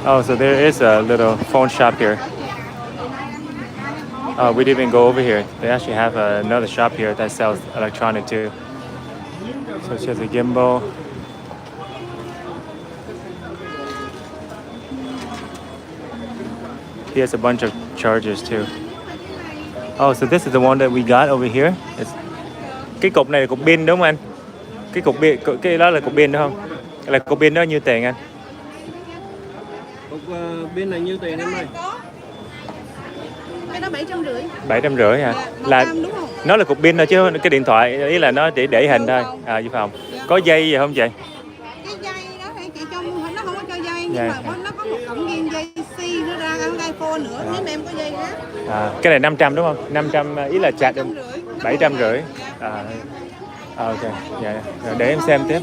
Oh, so there is a little phone shop here. We didn't even go over here. They actually have another shop here that sells electronic too. So she has a gimbal. He has a bunch of chargers too. Oh, so this is the one that we got over here. Cái cục này là cục pin đúng không anh? Cái cục pin, cái đó là cục pin đúng không? Là cục pin đó nhiêu tiền anh? Cục pin này nhiêu tiền em ơi? Cái đó 750. 750 hả? Dạ, Là đúng không? nó là cục pin thôi chứ cái điện thoại ý là nó để hình thôi. À dự phòng. Dạ. Có dây gì không chị? Cái dây đó thì chị cho nó không có cho dây nhưng mà nó có một cổng riêng dây C nó ra iPhone nữa nếu mà em có dây khác. Cái này 500 đúng không? 500 ý là chặt 750. Ok. Dạ. Rồi để em xem tiếp.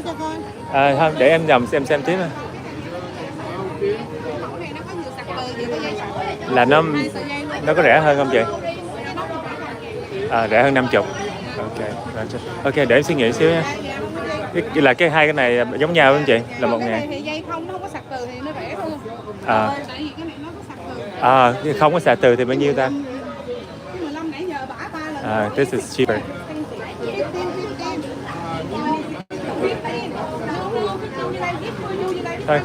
Không, để em nhầm xem tiếp. Là nó có rẻ hơn không chị? Rẻ hơn 50. Ok, để em suy nghĩ xíu nha. Là cái hai cái này giống nhau không chị? Là 1.000. Cái này thì dây không có sạc từ thì nó rẻ hơn. Tại vì cái này nó có sạc từ. Không có sạc từ thì bao nhiêu ta? 15 nãy giờ bả 3 lần. This is cheaper. Thôi,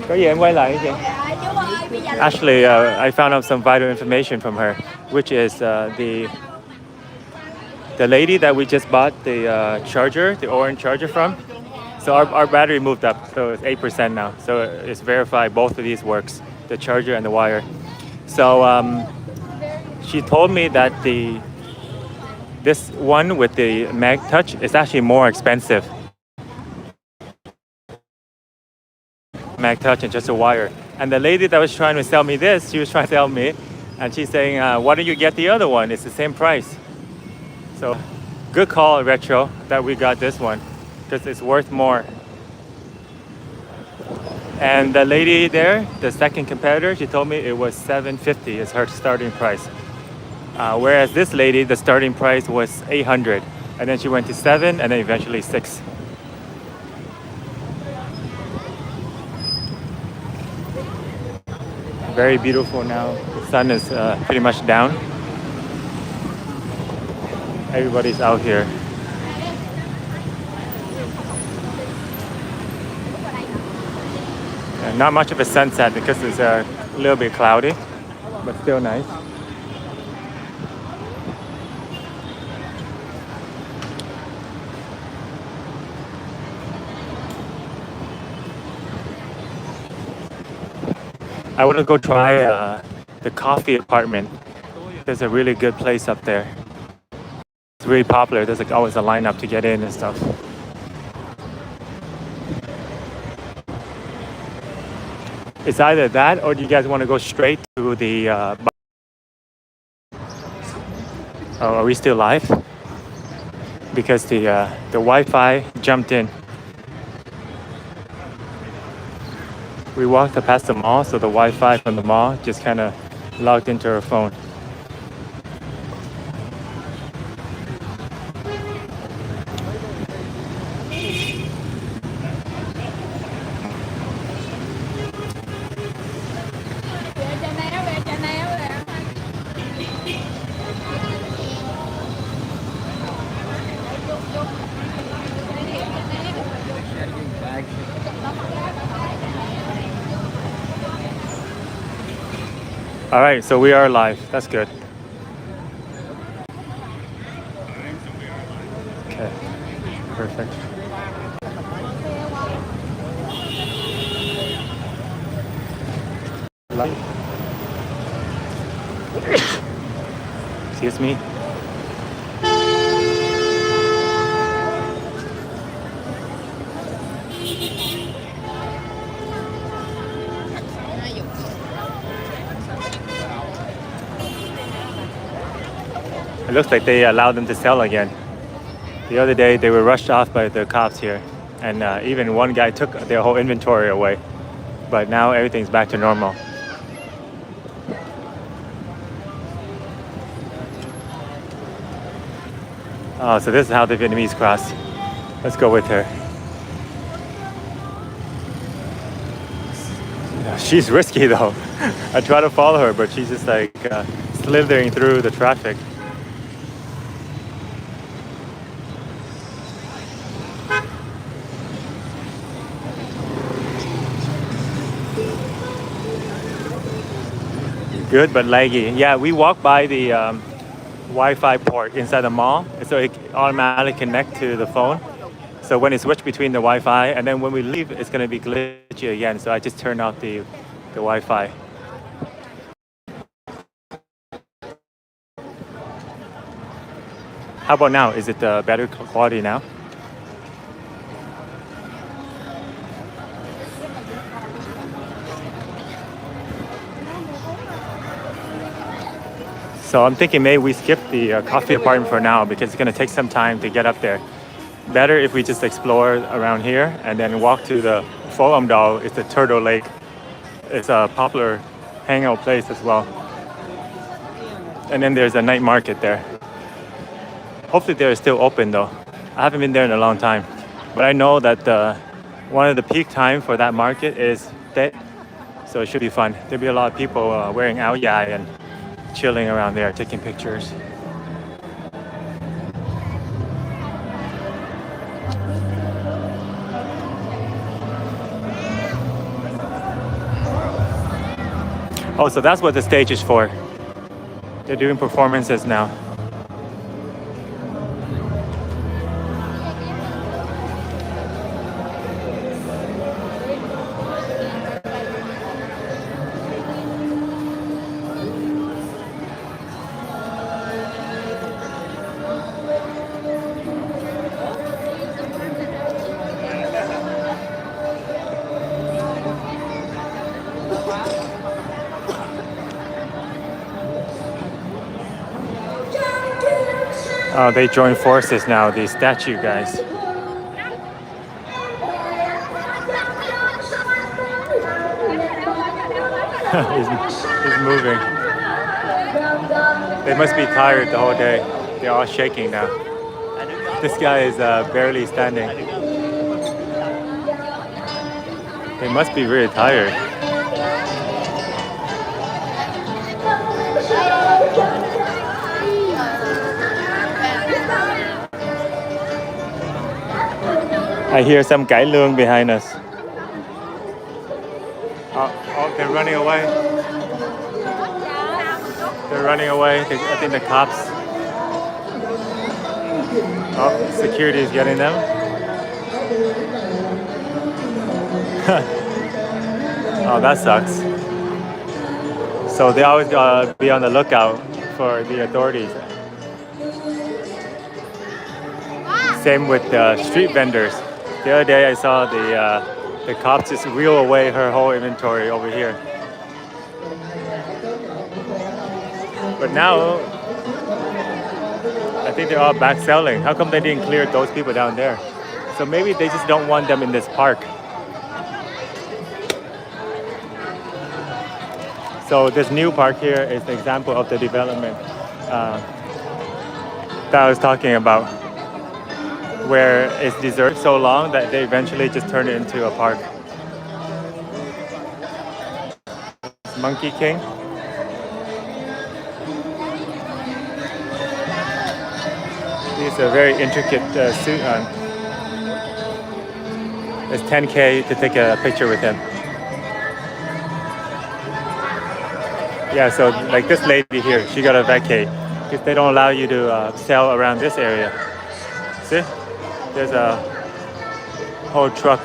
có gì em quay lại chị. Actually, I found out some vital information from her, which is the lady that we just bought the charger, the orange charger from. So our battery moved up, so it's 8% now. So it's verified both of these works, the charger and the wire. So she told me that this one with the Mag Touch is actually more expensive. Mag Touch and just a wire. And the lady that was trying to sell me this, she was trying to sell me, and she's saying, why don't you get the other one? It's the same price. So good call, Retro, that we got this one because it's worth more. And the lady there, the second competitor, she told me it was $750 is her starting price. Whereas this lady, the starting price was $800, and then she went to $7, and then eventually $6. Very beautiful now. The sun is pretty much down. Everybody's out here. And not much of a sunset because it's a little bit cloudy, but still nice. I want to go try the coffee apartment. There's a really good place up there. It's really popular. There's always a lineup to get in and stuff. It's either that or do you guys want to go straight to the are we still live? Because the Wi-Fi jumped in. We walked past the mall, so the Wi-Fi from the mall just kind of logged into her phone. All right, so we are live. That's good. Okay, perfect. Live. Excuse me. It looks like they allowed them to sell again. The other day they were rushed off by the cops here, and even one guy took their whole inventory away. But now everything's back to normal. Oh, so this is how the Vietnamese cross. Let's go with her. She's risky though. I try to follow her, but she's just like slithering through the traffic. Good, but laggy. Yeah, we walked by the Wi-Fi port inside the mall, so it automatically connect to the phone. So when it switch between the Wi-Fi, and then when we leave, it's gonna be glitchy again. So I just turned off the Wi-Fi. How about now? Is it better quality now? So I'm thinking maybe we skip the coffee apartment for now because it's gonna take some time to get up there. Better if we just explore around here and then walk to the Pho Am Dao. It's the Turtle Lake. It's a popular hangout place as well. And then there's a night market there. Hopefully they're still open though. I haven't been there in a long time. But I know that one of the peak time for that market is Tết. So it should be fun. There'll be a lot of people wearing áo dài and chilling around there, taking pictures. Oh, so that's what the stage is for. They're doing performances now. Oh, they join forces now, these statue guys. he's moving. They must be tired the whole day. They're all shaking now. This guy is barely standing. They must be really tired. I hear some cải lương behind us. Oh, they're running away. They're running away. I think the cops. Oh, security is getting them. Oh, that sucks. So they always gotta be on the lookout for the authorities. Same with the street vendors. The other day I saw the cops just reel away her whole inventory over here. But now, I think they're all back selling. How come they didn't clear those people down there? So maybe they just don't want them in this park. So this new park here is an example of the development that I was talking about, where it's deserted so long that they eventually just turn it into a park. Monkey King. He's a very intricate suit on. It's $10K to take a picture with him. Yeah, so like this lady here, she got a vacate because they don't allow you to sell around this area. See? There's a whole truck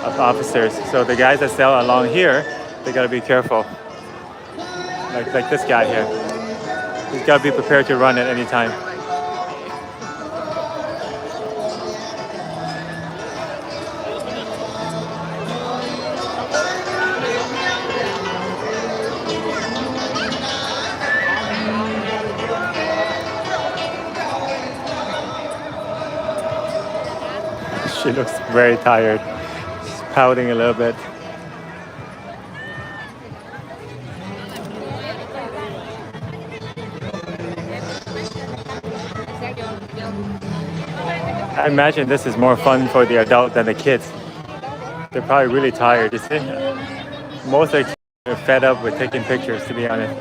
of officers. So the guys that sell along here, they gotta be careful. Like this guy here. He's got to be prepared to run at any time. She looks very tired. She's pouting a little bit. I imagine this is more fun for the adult than the kids. They're probably really tired, you see? Most of the kids are fed up with taking pictures, to be honest.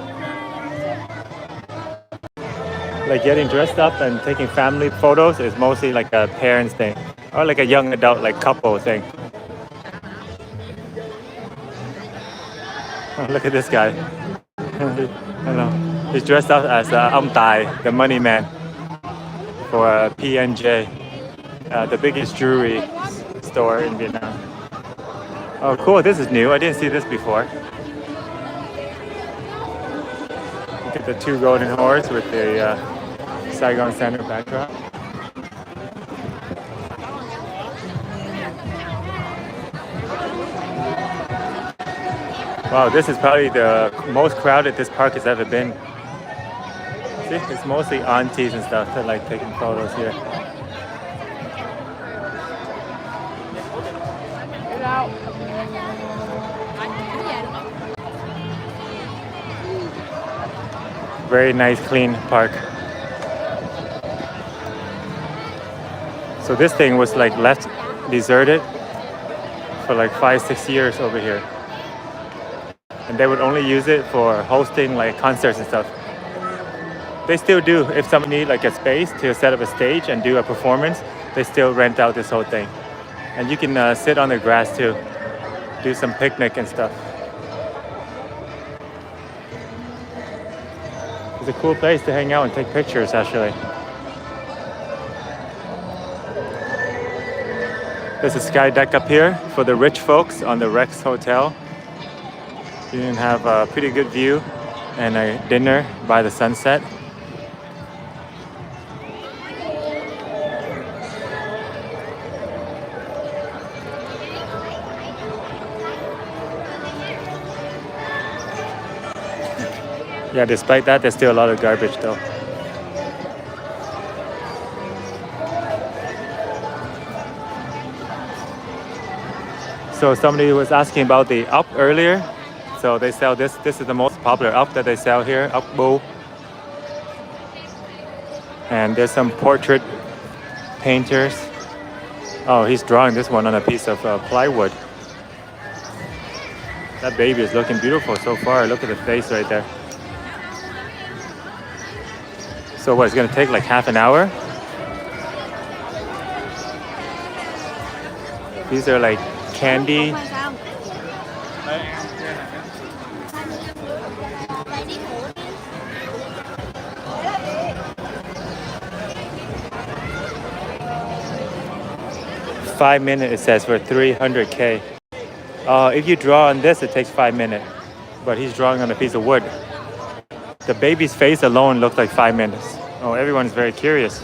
Like getting dressed up and taking family photos is mostly like a parents thing. Or like a young adult, like couple thing. Oh, look at this guy. I know. He's dressed up as Tai, the money man for PNJ, the biggest jewelry store in Vietnam. Oh, cool. This is new. I didn't see this before. Look at the two golden horse with the Saigon Center backdrop. Wow, this is probably the most crowded this park has ever been. See, it's mostly aunties and stuff that like taking photos here. Very nice, clean park. So this thing was like left deserted for like 5-6 years over here. And they would only use it for hosting like concerts and stuff. They still do. If someone need like a space to set up a stage and do a performance, they still rent out this whole thing. And you can sit on the grass too, do some picnic and stuff. It's a cool place to hang out and take pictures actually. There's a sky deck up here for the rich folks on the Rex Hotel. You can have a pretty good view and a dinner by the sunset. Yeah, despite that, there's still a lot of garbage though. So somebody was asking about the up earlier. So they sell this. This is the most popular up that they sell here, up bowl. And there's some portrait painters. Oh, he's drawing this one on a piece of plywood. That baby is looking beautiful so far. Look at the face right there. So what, it's gonna take like half an hour? These are like candy. $5 it says for 300K. If you draw on this, it takes 5 minutes. But he's drawing on a piece of wood. The baby's face alone looks like 5 minutes. Oh, everyone's very curious.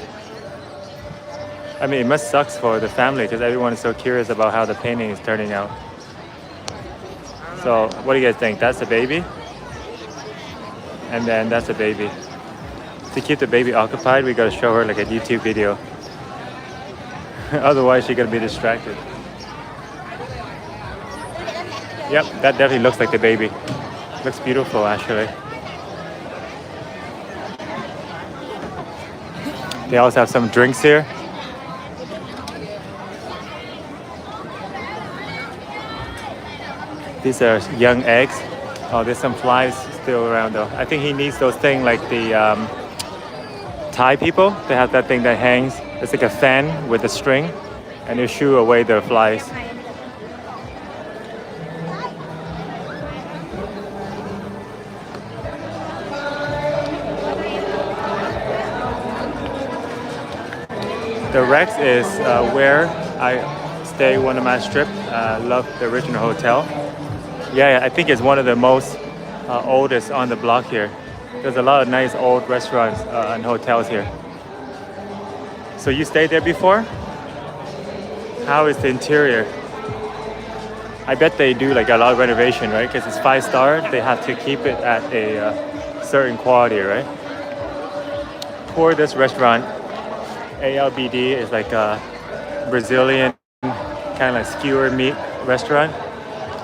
I mean, it must suck for the family because everyone is so curious about how the painting is turning out. So, what do you guys think? That's the baby? And then that's the baby. To keep the baby occupied, we gotta show her like a YouTube video. Otherwise, she's gonna be distracted. Yep, that definitely looks like the baby. Looks beautiful, actually. They also have some drinks here. These are young eggs. Oh, there's some flies still around though. I think he needs those things like the Thai people. They have that thing that hangs. It's like a fan with a string, and you shoo away the flies. The Rex is where I stay one of my trips. Love the original hotel. Yeah, I think it's one of the most oldest on the block here. There's a lot of nice old restaurants and hotels here. So you stayed there before? How is the interior? I bet they do like a lot of renovation, right? Because it's 5-star, they have to keep it at a certain quality, right? For this restaurant, ALBD is like a Brazilian kind of like skewer meat restaurant.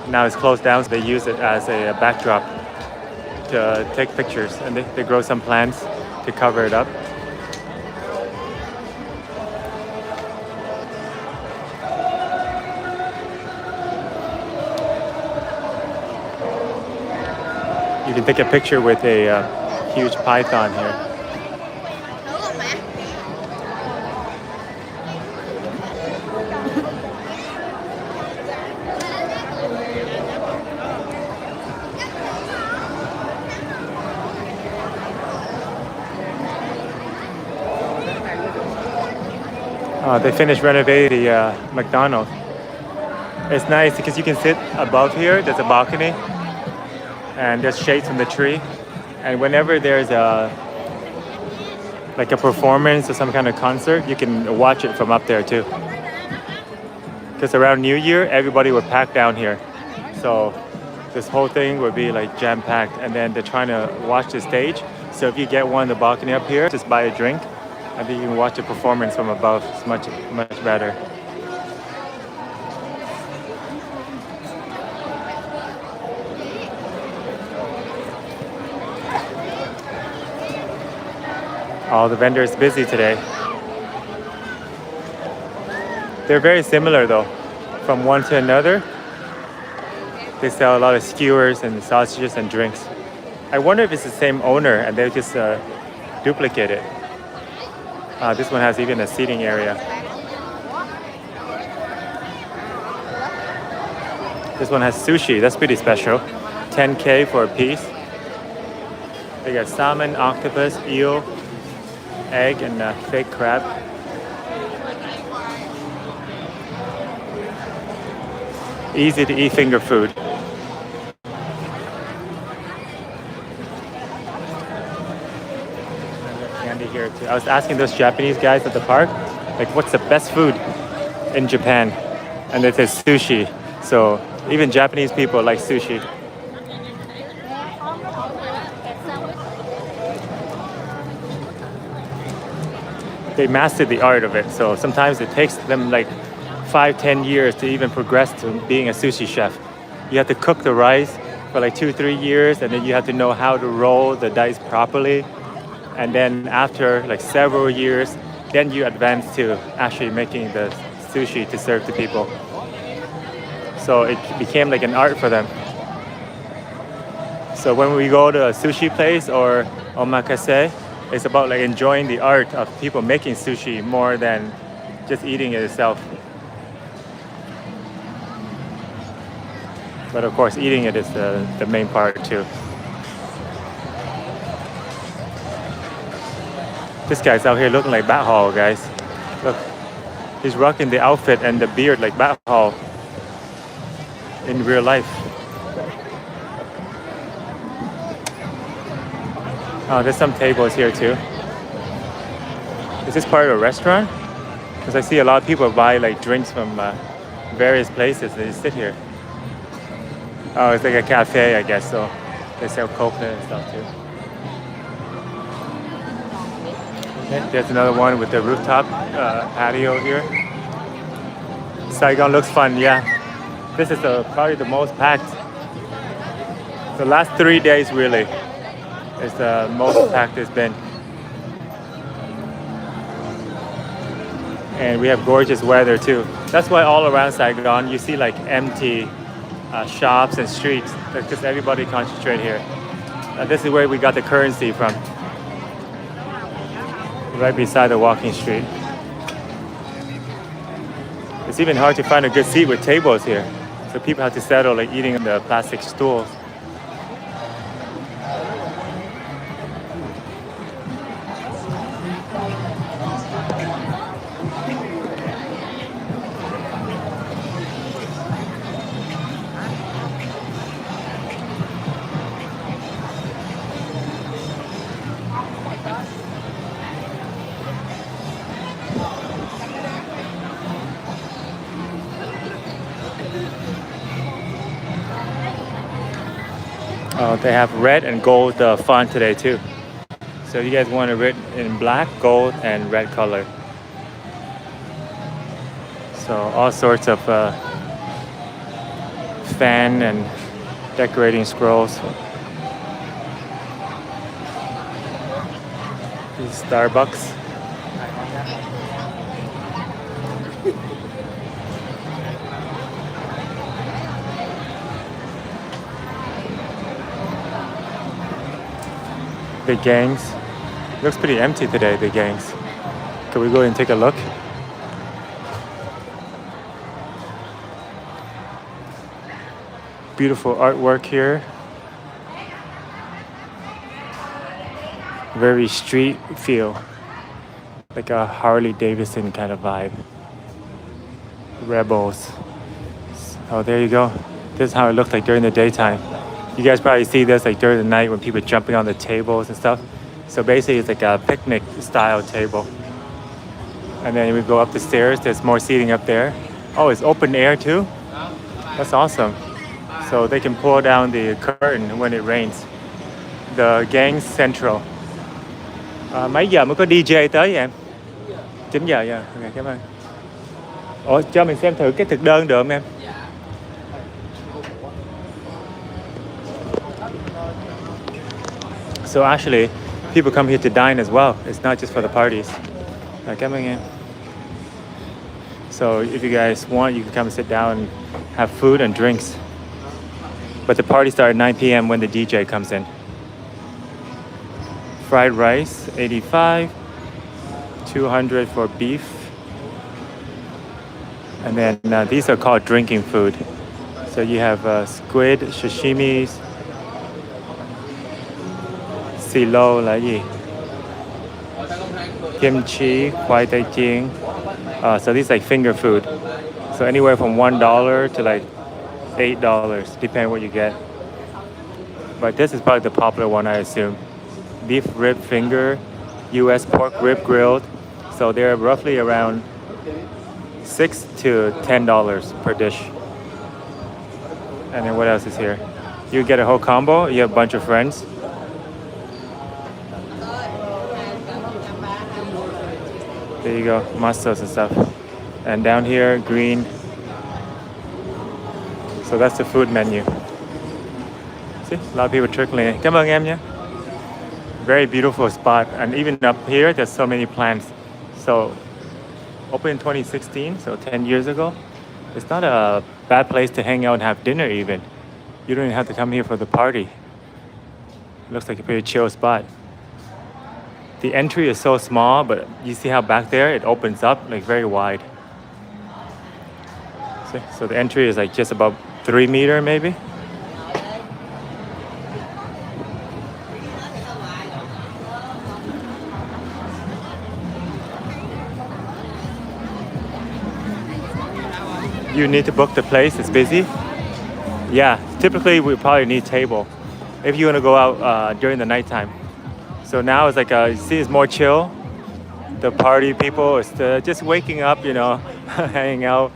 Now it's closed down, so they use it as a backdrop to take pictures, and they grow some plants to cover it up. You can take a picture with a huge python here. They finished renovating the McDonald's. It's nice because you can sit above here. There's a balcony, and there's shades from the tree. And whenever there's a performance or some kind of concert, you can watch it from up there too. Because around New Year, everybody would pack down here, so this whole thing would be like jam-packed. And then they're trying to watch the stage. So if you get one on the balcony up here, just buy a drink, and then you can watch the performance from above. It's much better. All the vendors busy today. They're very similar though, from one to another. They sell a lot of skewers and sausages and drinks. I wonder if it's the same owner and they just duplicate it. This one has even a seating area. This one has sushi. That's pretty special. 10K for a piece. They got salmon, octopus, eel, egg, and fake crab. Easy to eat finger food. Candy here too. I was asking those Japanese guys at the park, like, what's the best food in Japan? And they said sushi. So even Japanese people like sushi. They mastered the art of it, so sometimes it takes them like 5-10 years to even progress to being a sushi chef. You have to cook the rice for like 2-3 years, and then you have to know how to roll the dice properly. And then after like several years, then you advance to actually making the sushi to serve to people. So it became like an art for them. So when we go to a sushi place or omakase, it's about like enjoying the art of people making sushi more than just eating it itself. But of course, eating it is the main part too. This guy's out here looking like Bat Hall, guys. Look, he's rocking the outfit and the beard like Bat Hall in real life. Oh, there's some tables here too. Is this part of a restaurant? Because I see a lot of people buy like drinks from various places. They just sit here. Oh, it's like a cafe, I guess. So they sell coconut and stuff too. Okay, there's another one with the rooftop patio here. Saigon looks fun, yeah. This is probably the most packed. The last 3 days really is the most packed it's been. And we have gorgeous weather too. That's why all around Saigon you see like empty shops and streets, because everybody concentrate here. This is where we got the currency from. Right beside the walking street. It's even hard to find a good seat with tables here. So people have to settle like eating on the plastic stools. So they have red and gold font today too. So you guys want it written in black, gold, and red color. So all sorts of fan and decorating scrolls. These Starbucks. The gangs. Looks pretty empty today, the gangs. Can we go and take a look? Beautiful artwork here. Very street feel. Like a Harley Davidson kind of vibe. Rebels. Oh, there you go. This is how it looked like during the daytime. You guys probably see this like during the night when people are jumping on the tables and stuff. So basically it's like a picnic style table. And then we go up the stairs, there's more seating up there. Oh, it's open air too? That's awesome. So they can pull down the curtain when it rains. The Gang Central. Mấy giờ mới có DJ tới vậy em? 9 giờ nha. Ok, cảm ơn. Ủa, cho mình xem thử cái thực đơn được không em? So actually, people come here to dine as well. It's not just for the parties. Cảm ơn em. So if you guys want, you can come and sit down and have food and drinks. But the party starts at 9 p.m. when the DJ comes in. Fried rice, 85. 200 for beef. And then these are called drinking food. So you have squid, sashimis, silo là gì? Kimchi, khoai tây chiên. So these like finger food. So anywhere from $1 to like $8, depending what you get. But this is probably the popular one, I assume. Beef rib finger, U.S. pork rib grilled. So they're roughly around $6 to $10 per dish. And then what else is here? You get a whole combo. You have a bunch of friends. There you go, muscles and stuff. And down here, green. So that's the food menu. See, a lot of people trickling in. Cảm ơn em nhé. Very beautiful spot. And even up here, there's so many plants. So, opened in 2016, so 10 years ago. It's not a bad place to hang out and have dinner even. You don't even have to come here for the party. It looks like a pretty chill spot. The entry is so small, but you see how back there it opens up like very wide. See? So the entry is like just about 3 meters maybe. You need to book the place, it's busy. Yeah, typically we probably need table if you want to go out during the nighttime. So now it's like, you see it's more chill. The party people are just waking up, you know, hanging out.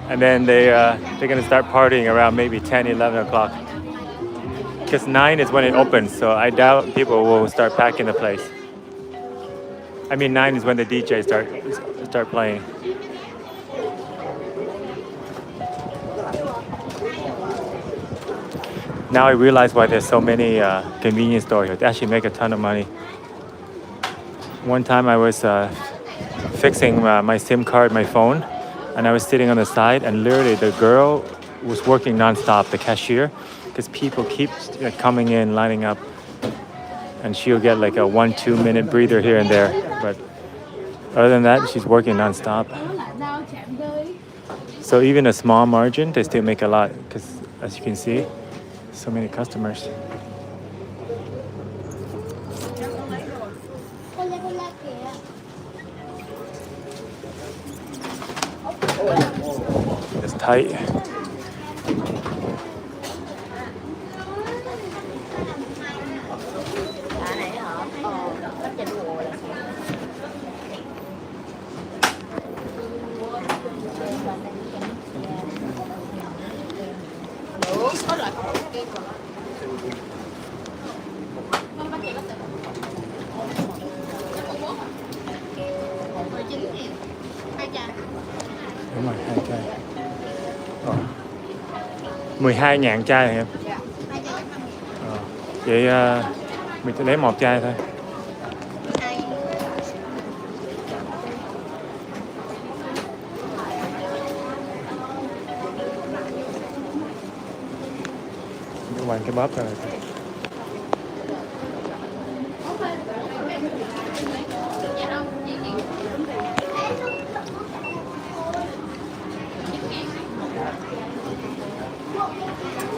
And then they're going to start partying around maybe 10, 11 o'clock. Because 9 is when it opens, so I doubt people will start packing the place. I mean 9 is when the DJ start playing. Now I realize why there's so many convenience stores here. They actually make a ton of money. One time I was fixing my SIM card, my phone, and I was sitting on the side, and literally the girl was working nonstop, the cashier, because people keep coming in, lining up, and she'll get like a 1-2 minute breather here and there. But other than that, she's working nonstop. So even a small margin, they still make a lot, because as you can see, so many customers. It's tight. 12.000 chai này em. Dạ. Vậy mình sẽ lấy một chai thôi. Quanh cái bóp rồi.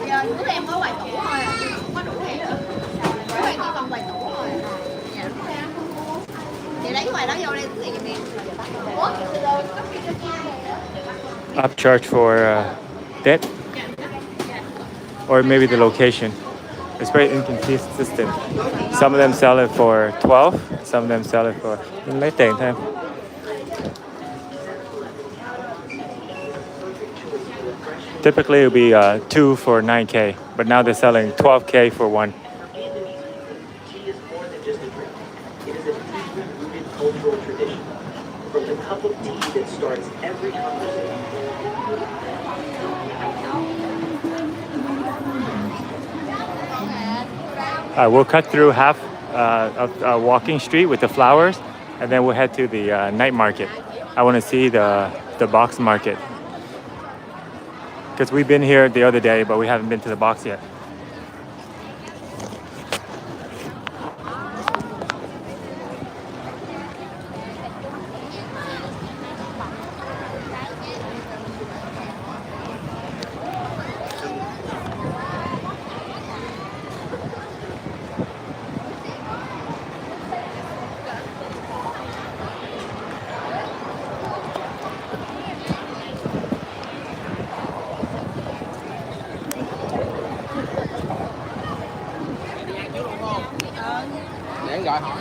Giờ nước em có quầy tủ thôi à, chứ không có đủ hàng nữa. Nước em chỉ còn quầy tủ thôi. Dạ. Chị lấy cái quầy đó vô đây thì giùm em. Upcharge for that, or maybe the location. It's very inconsistent. Some of them sell it for 12, some of them sell it for. Lấy tiền thêm. Typically it would be 2 for 9K, but now they're selling 12K for one. Cultural tradition, from the cup of tea that starts every conversation. We'll cut through half of walking street with the flowers, and then we'll head to the night market. I want to see the box market, because we've been here the other day, but we haven't been to the box yet. Để anh gọi hỏi.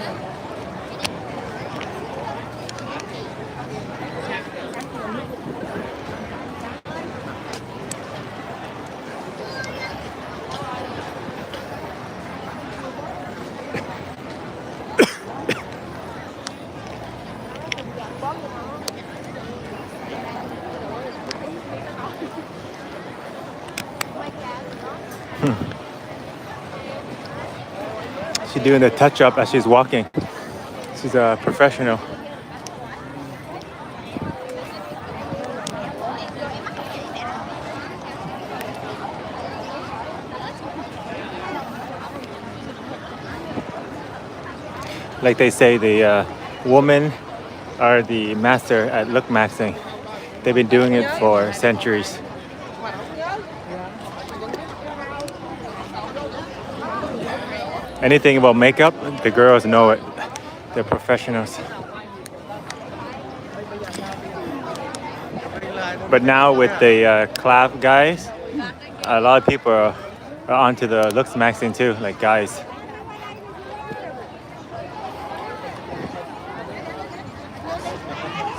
She's doing the touch up as she's walking. She's a professional. Like they say, the women are the master at look maxing. They've been doing it for centuries. Anything about makeup, the girls know it. They're professionals. But now with the club guys, a lot of people are onto the looks maxing too, like guys.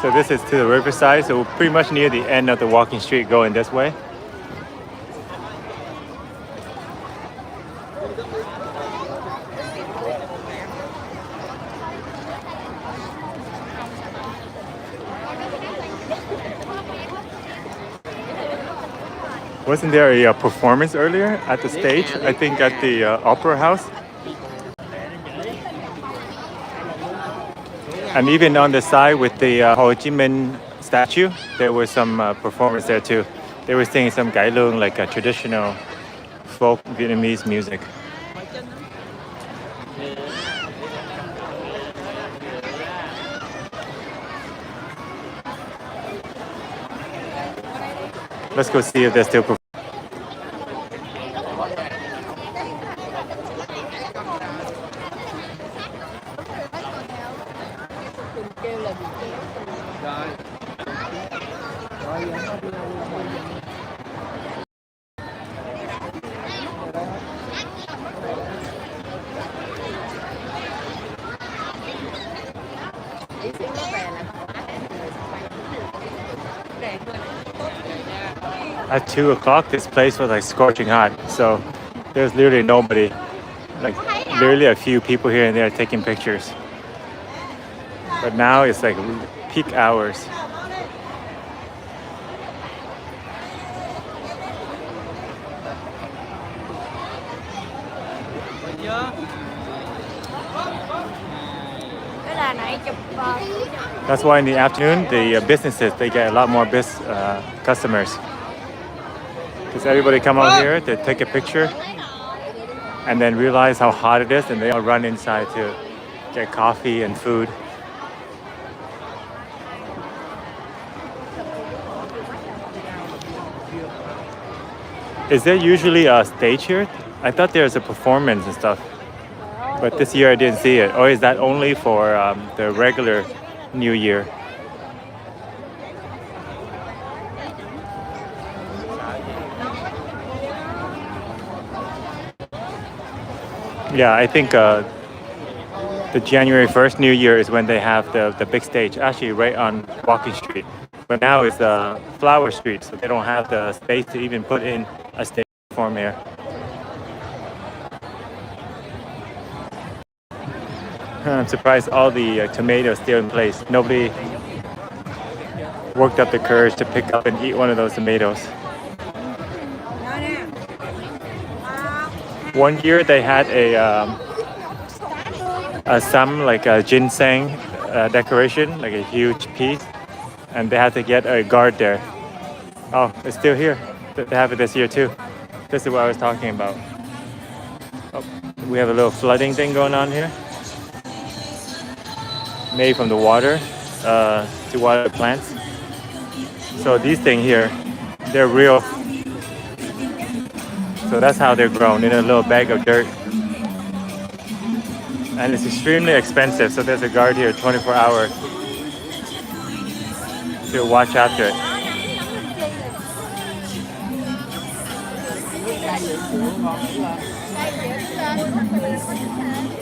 So this is to the riverside, so we're pretty much near the end of the walking street going this way. Wasn't there a performance earlier at the stage? I think at the Opera House. And even on the side with the Ho Chi Minh statue, there was some performance there too. They were singing some Gai Lung, like a traditional folk Vietnamese music. Let's go see if they're still performing. At 2 o'clock, this place was like scorching hot. So there's literally nobody, like literally a few people here and there taking pictures. But now it's like peak hours. nãy chụp That's why in the afternoon, the businesses, they get a lot more customers. Because everybody come out here to take a picture and then realize how hot it is, and they all run inside to get coffee and food. Is there usually a stage here? I thought there's a performance and stuff, but this year I didn't see it. Or is that only for the regular New Year? Yeah, I think the January 1st New Year is when they have the big stage, actually right on Walking Street. But now it's Flower Street, so they don't have the space to even put in a stage perform here. I'm surprised all the tomatoes still in place. Nobody worked up the courage to pick up and eat one of those tomatoes. One year they had some like a ginseng decoration, like a huge piece, and they had to get a guard there. Oh, it's still here. They have it this year too. This is what I was talking about. Oh, we have a little flooding thing going on here. Made from the water to water the plants. So these things here, they're real. So that's how they're grown, in a little bag of dirt. And it's extremely expensive, so there's a guard here 24 hours to watch after it.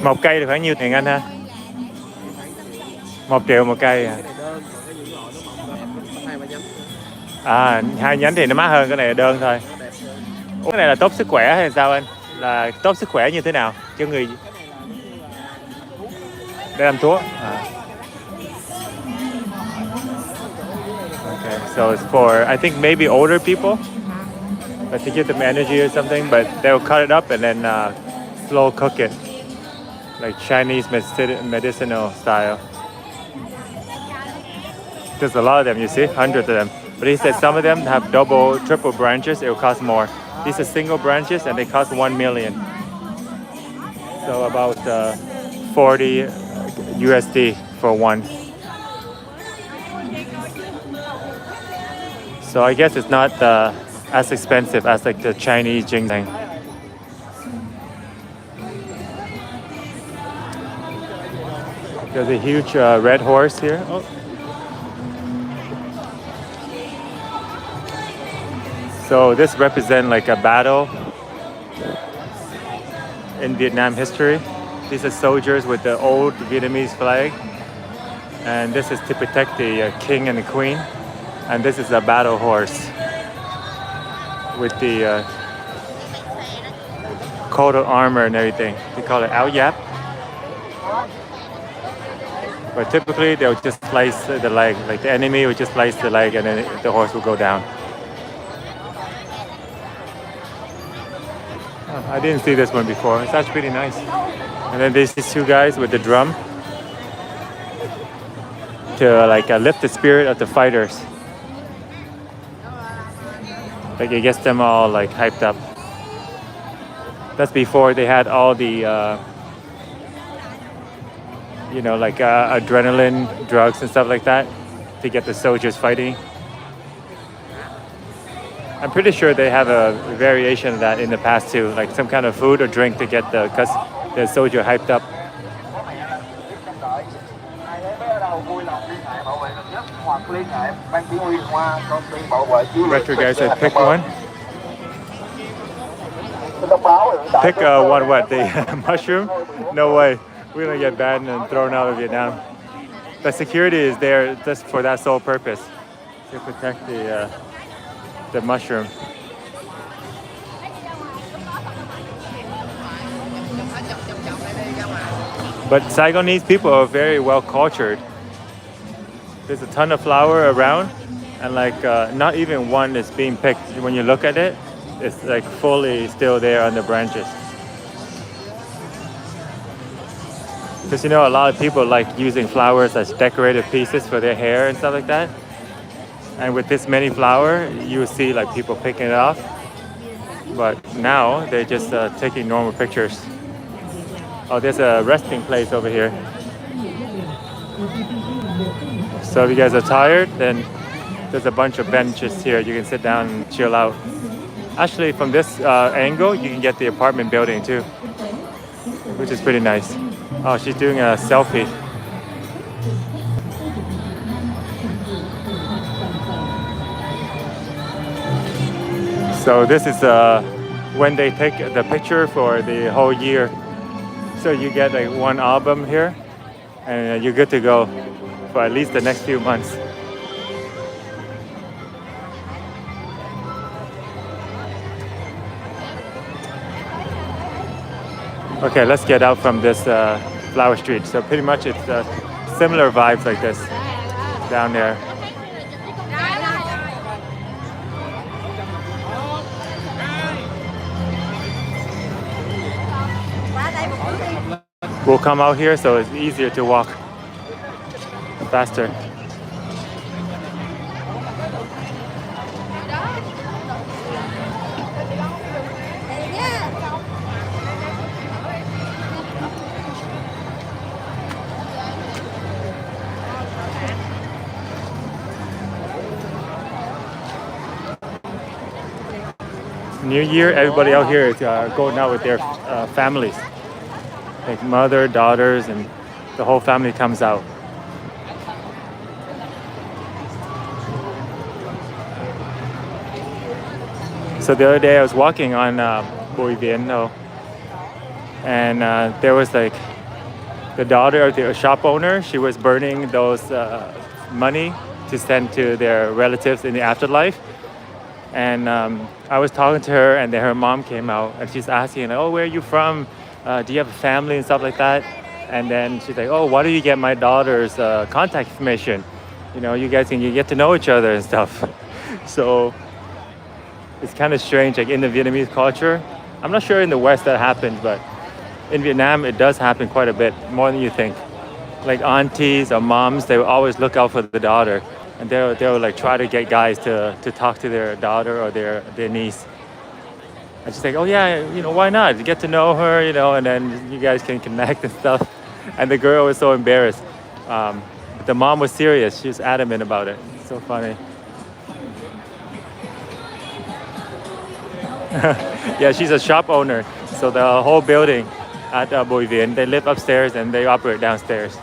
Một cây thì khoảng nhiêu tiền anh ha? 1 triệu một cây à? À, 2 nhánh thì nó mắc hơn, cái này là đơn thôi. Ủa, cái này là tốt sức khỏe hay sao anh? Là tốt sức khỏe như thế nào cho người để làm thuốc? À. Okay, so it's for I think maybe older people, but to give them energy or something. But they'll cut it up and then slow cook it, like Chinese medicinal style. There's a lot of them, you see, hundreds of them. But he said some of them have double, triple branches. It will cost more. These are single branches, and they cost 1 million. So about 40 USD for one. So I guess it's not as expensive as like the Chinese ginseng. There's a huge red horse here. Oh. So this represents like a battle in Vietnam history. These are soldiers with the old Vietnamese flag, and this is to protect the king and the queen. And this is a battle horse with the coat of armor and everything. They call it áo giáp. But typically they'll just slice the leg, like the enemy would just slice the leg and then the horse will go down. I didn't see this one before. It's actually pretty nice. And then there's these two guys with the drum to like lift the spirit of the fighters. Like it gets them all like hyped up. That's before they had all the you know, like adrenaline drugs and stuff like that to get the soldiers fighting. I'm pretty sure they have a variation of that in the past too, like some kind of food or drink to get the soldier hyped up. Retro guys said pick one. Pick one what? The mushroom? No way. We're gonna get banned and thrown out of Vietnam. The security is there just for that sole purpose, to protect the mushroom. But Saigonese people are very well cultured. There's a ton of flower around, and like not even one is being picked. When you look at it, it's like fully still there on the branches. Because you know, a lot of people like using flowers as decorative pieces for their hair and stuff like that. And with this many flower, you see like people picking it off. But now they're just taking normal pictures. Oh, there's a resting place over here. So if you guys are tired, then there's a bunch of benches here. You can sit down and chill out. Actually, from this angle, you can get the apartment building too, which is pretty nice. Oh, she's doing a selfie. So this is when they take the picture for the whole year. So you get like one album here, and you're good to go for at least the next few months. Okay, let's get out from this flower street. So pretty much it's similar vibes like this down there. We'll come out here so it's easier to walk faster. New Year, everybody out here is going out with their families. Like mother, daughters, and the whole family comes out. So the other day I was walking on Bùi Viện, and there was like the daughter of the shop owner. She was burning those money to send to their relatives in the afterlife. And I was talking to her, and then her mom came out, and she's asking, "Oh, where are you from? Do you have a family and stuff like that?" And then she's like, "Oh, why do you get my daughter's contact information? You know, you guys can get to know each other and stuff." So it's kind of strange, like in the Vietnamese culture. I'm not sure in the West that happens, but in Vietnam it does happen quite a bit, more than you think. Like aunties or moms, they will always look out for the daughter. And they'll like try to get guys to talk to their daughter or their niece. I just think, oh yeah, you know, why not? You get to know her, you know, and then you guys can connect and stuff. And the girl was so embarrassed. But the mom was serious. She was adamant about it. It's so funny. Yeah, she's a shop owner. So the whole building at Bùi Viện, they live upstairs and they operate downstairs.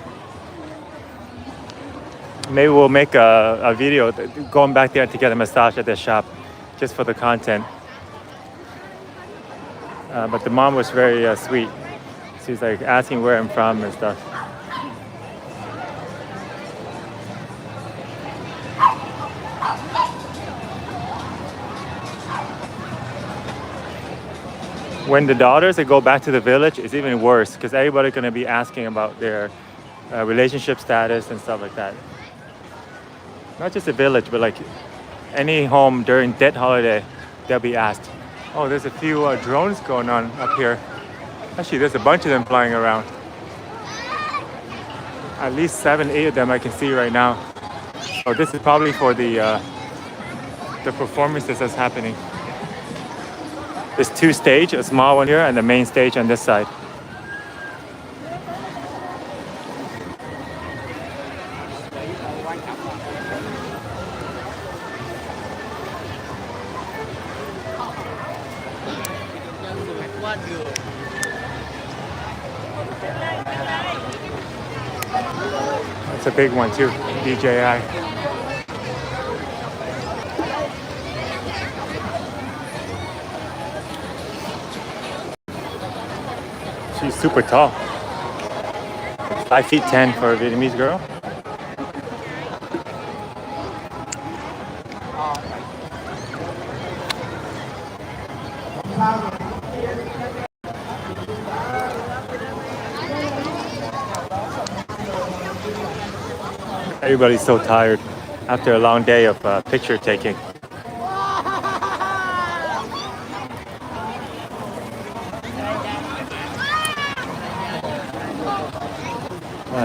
Maybe we'll make a video going back there to get a massage at their shop, just for the content. But the mom was very sweet. She's like asking where I'm from and stuff. When the daughters they go back to the village, it's even worse because everybody's gonna be asking about their relationship status and stuff like that. Not just a village, but like any home during Tet holiday, they'll be asked. Oh, there's a few drones going on up here. Actually, there's a bunch of them flying around. At least 7, 8 of them I can see right now. So this is probably for the performances that's happening. There's 2 stages, a small one here and the main stage on this side. It's a big one too, DJI. She's super tall. 5'10" for a Vietnamese girl. Everybody's so tired after a long day of picture taking.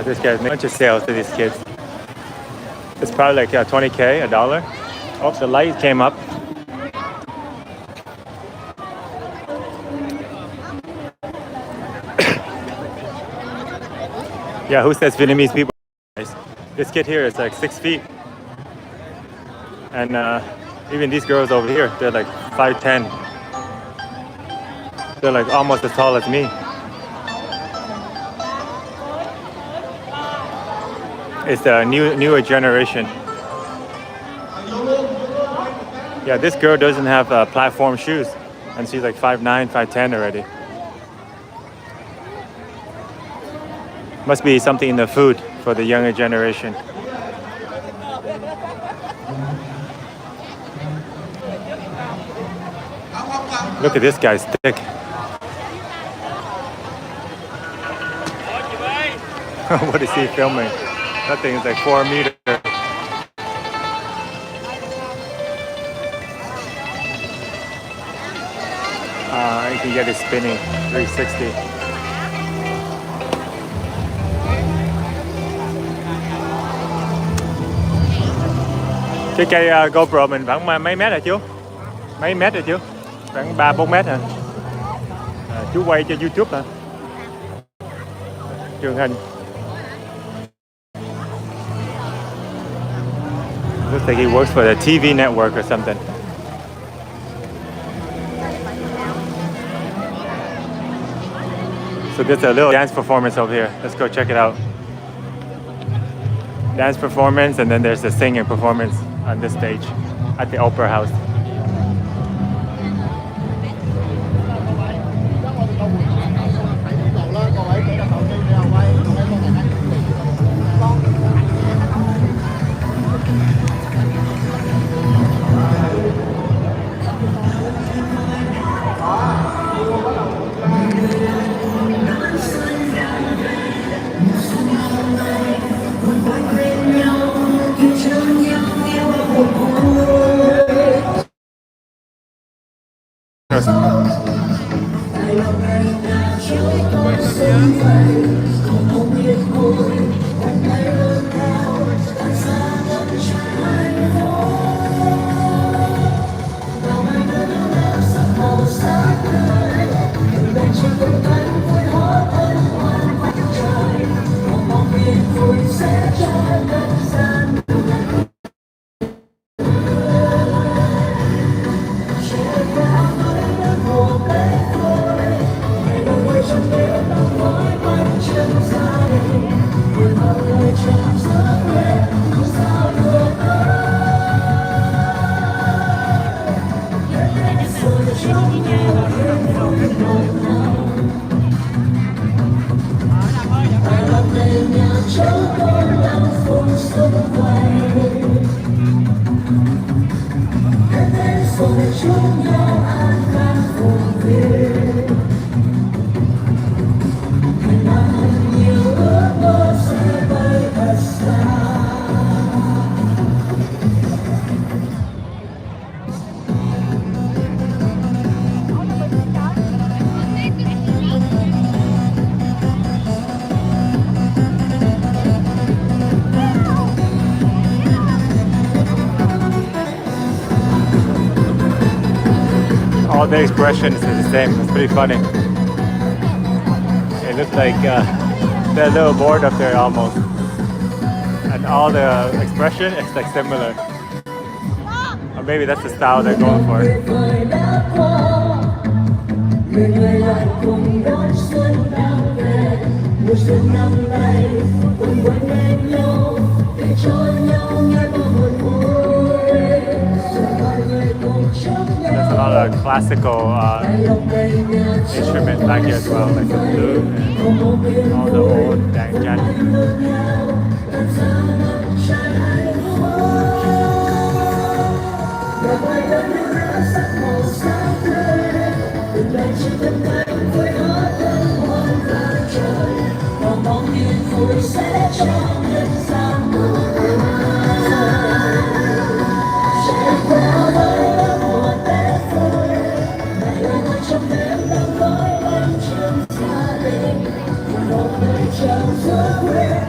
This guy's making a bunch of sales to these kids. It's probably like $20K, a dollar. Oh, the light came up. Yeah, who says Vietnamese people? This kid here is like 6 feet. And even these girls over here, they're like 5'10". They're like almost as tall as me. It's the newer generation. Yeah, this girl doesn't have platform shoes, and she's like 5'9", 5'10" already. Must be something in the food for the younger generation. Look at this guy's stick. What is he filming? That thing is like 4 meters. You can get it spinning 360. Cái cây GoPro mình khoảng mấy mét hả chú? Mấy mét rồi chú? Khoảng 3-4 mét hả? Chú quay cho YouTube hả? Truyền hình. Looks like he works for the TV network or something. So there's a little dance performance over here. Let's go check it out. Dance performance, and then there's the singing performance on this stage at the Opera House. All the expressions are the same. It's pretty funny. It looks like they're a little bored up there almost. And all the expression is like similar. Or maybe that's the style they're going for. There's a lot of classical instruments back here as well, like the flute and all the old dang. Hãy subscribe cho kênh Ghiền Mì Gõ để không bỏ lỡ những video hấp dẫn.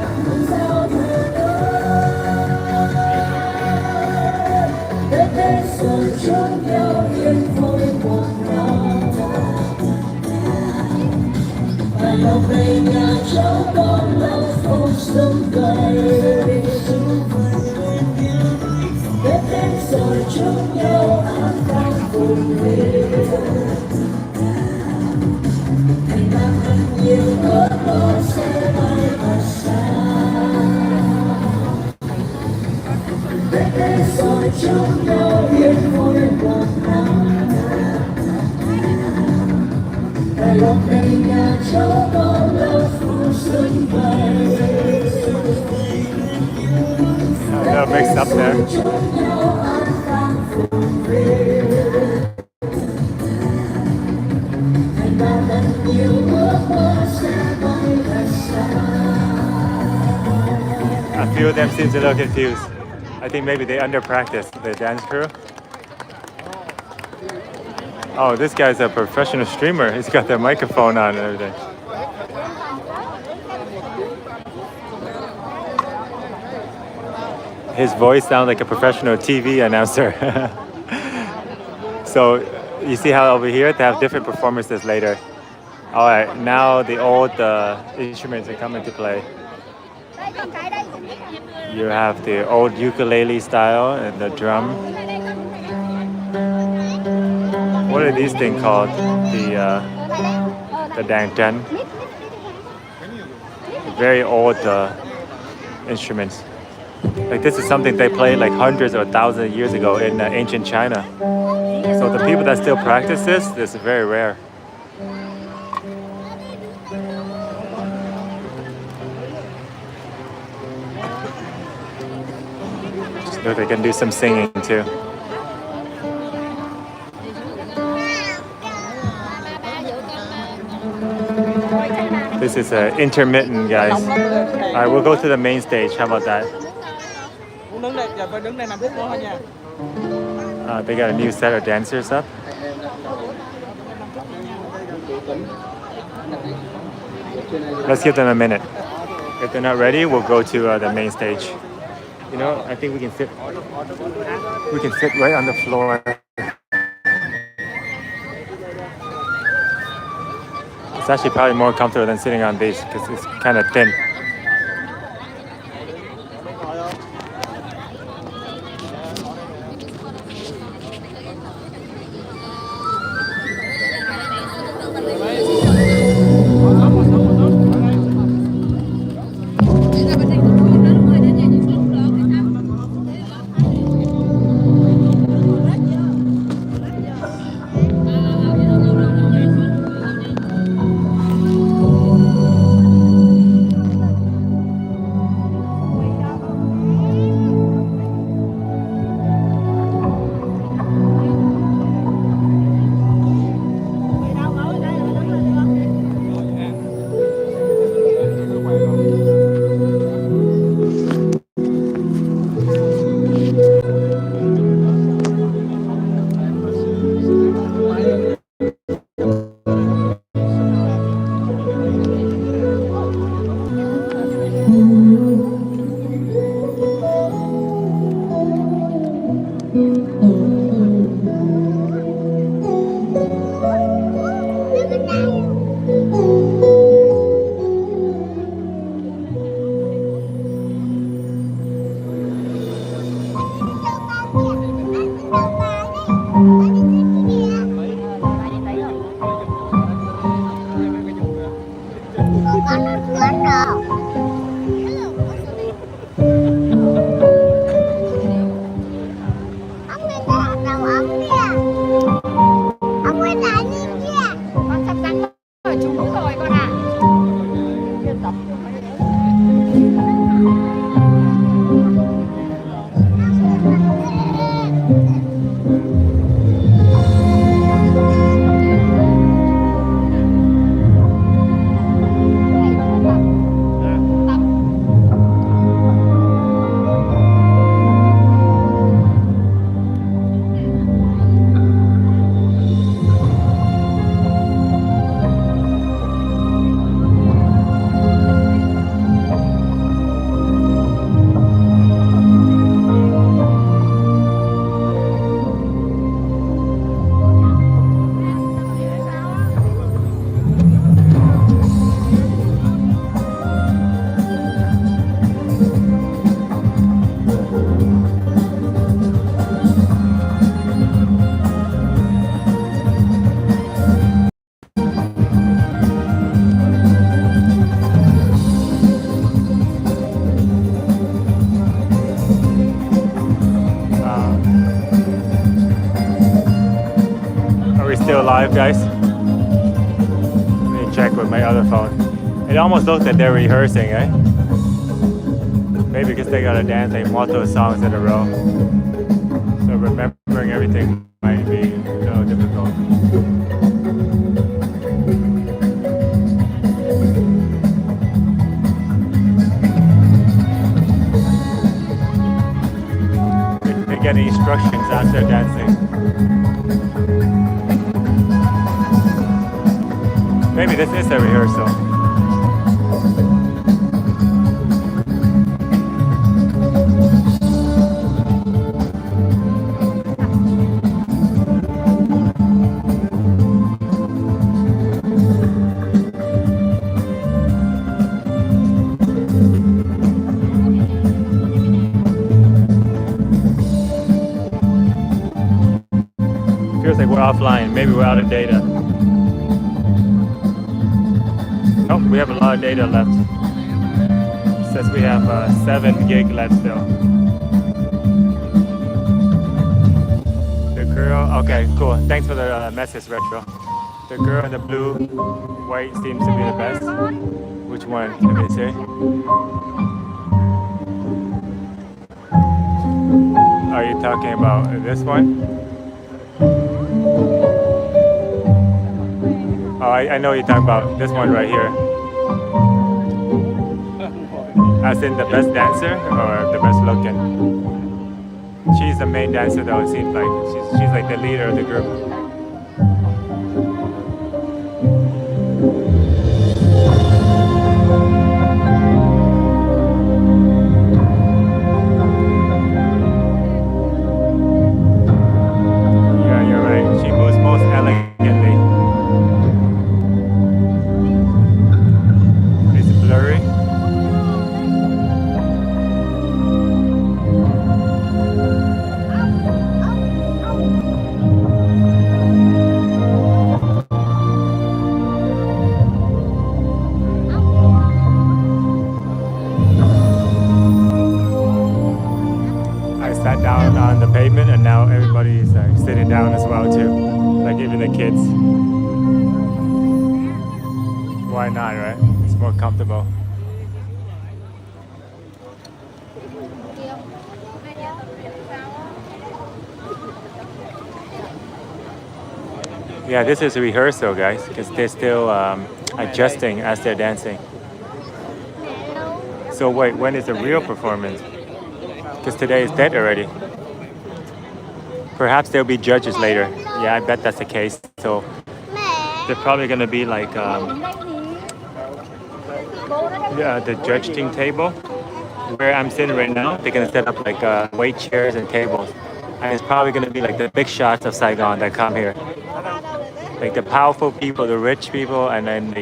A little mixed up there. A few of them seems a little confused. I think maybe they under practice, the dance crew. Oh, this guy's a professional streamer. He's got their microphone on and everything. His voice sounds like a professional TV announcer. So you see how over here they have different performances later. All right, now the old instruments are coming to play. You have the old ukulele style and the drum. What are these things called? The dangtan. Very old instruments. Like this is something they played like hundreds or thousands of years ago in ancient China. So the people that still practice this is very rare. So they can do some singing too. This is intermittent, guys. All right, we'll go to the main stage. How about that? They got a new set of dancers up. Let's give them a minute. If they're not ready, we'll go to the main stage. You know, I think we can sit. We can sit right on the floor. It's actually probably more comfortable than sitting on these because it's kind of thin. live, guys? Let me check with my other phone. It almost looks like they're rehearsing, eh? Maybe because they gotta dance like multiple songs in a row. So remembering everything might be a little difficult. They're getting instructions as they're dancing. Maybe this is a rehearsal. Feels like we're offline. Maybe we're out of data. Oh, we have a lot of data left. It says we have 7 gig left still. The girl, okay, cool. Thanks for the message, Retro. The girl in the blue, white seems to be the best. Which one? Let me see. Are you talking about this one? Oh, I know you're talking about this one right here. As in the best dancer or the best looking? She's the main dancer though, it seems like. She's like the leader of the group. Yeah, you're right. She moves most elegantly. It's blurry. I sat down on the pavement and now everybody's sitting down as well too. Like even the kids. Why not, right? It's more comfortable. Yeah, this is a rehearsal, guys, because they're still adjusting as they're dancing. So wait, when is the real performance? Because today is dead already. Perhaps there'll be judges later. Yeah, I bet that's the case. So they're probably gonna be like the judging table. Where I'm sitting right now, they're gonna set up like weight chairs and tables. And it's probably gonna be like the big shots of Saigon that come here. Like the powerful people, the rich people, and then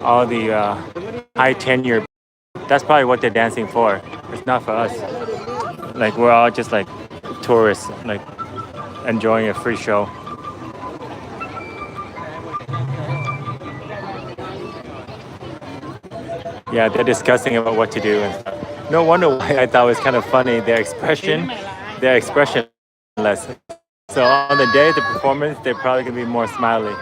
all the high tenure. That's probably what they're dancing for. It's not for us. Like we're all just like tourists, like enjoying a free show. Yeah, they're discussing about what to do and stuff. No wonder why I thought it was kind of funny. They're expressionless. So on the day of the performance, they're probably gonna be more smiley.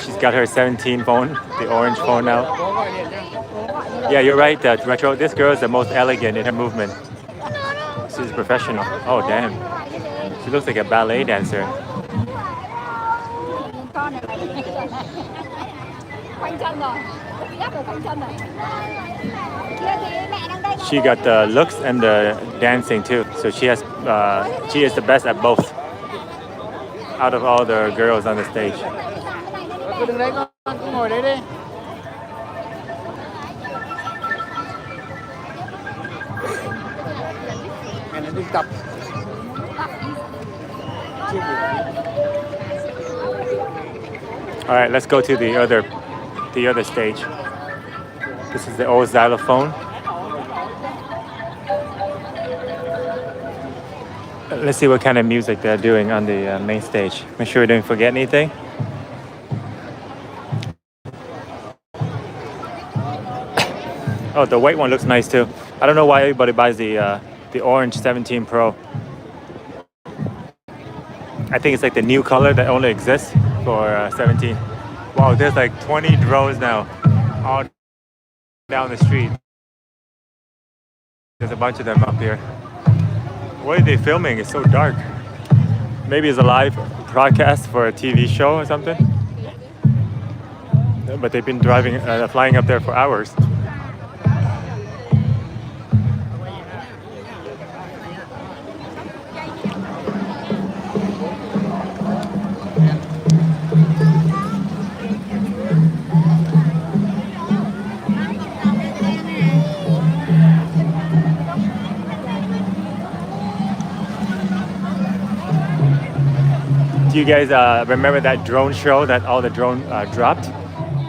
She's got her 17 phone, the orange phone out. Yeah, you're right, Retro. This girl is the most elegant in her movement. She's professional. Oh, damn. She looks like a ballet dancer. She got the looks and the dancing too. So she is the best at both. Out of all the girls on the stage. All right, let's go to the other stage. This is the old xylophone. Let's see what kind of music they're doing on the main stage. Make sure we don't forget anything. Oh, the white one looks nice too. I don't know why everybody buys the orange 17 Pro. I think it's like the new color that only exists for 17. Wow, there's like 20 drones now all down the street. There's a bunch of them up here. What are they filming? It's so dark. Maybe it's a live broadcast for a TV show or something. But they've been flying up there for hours. Do you guys remember that drone show that all the drone dropped?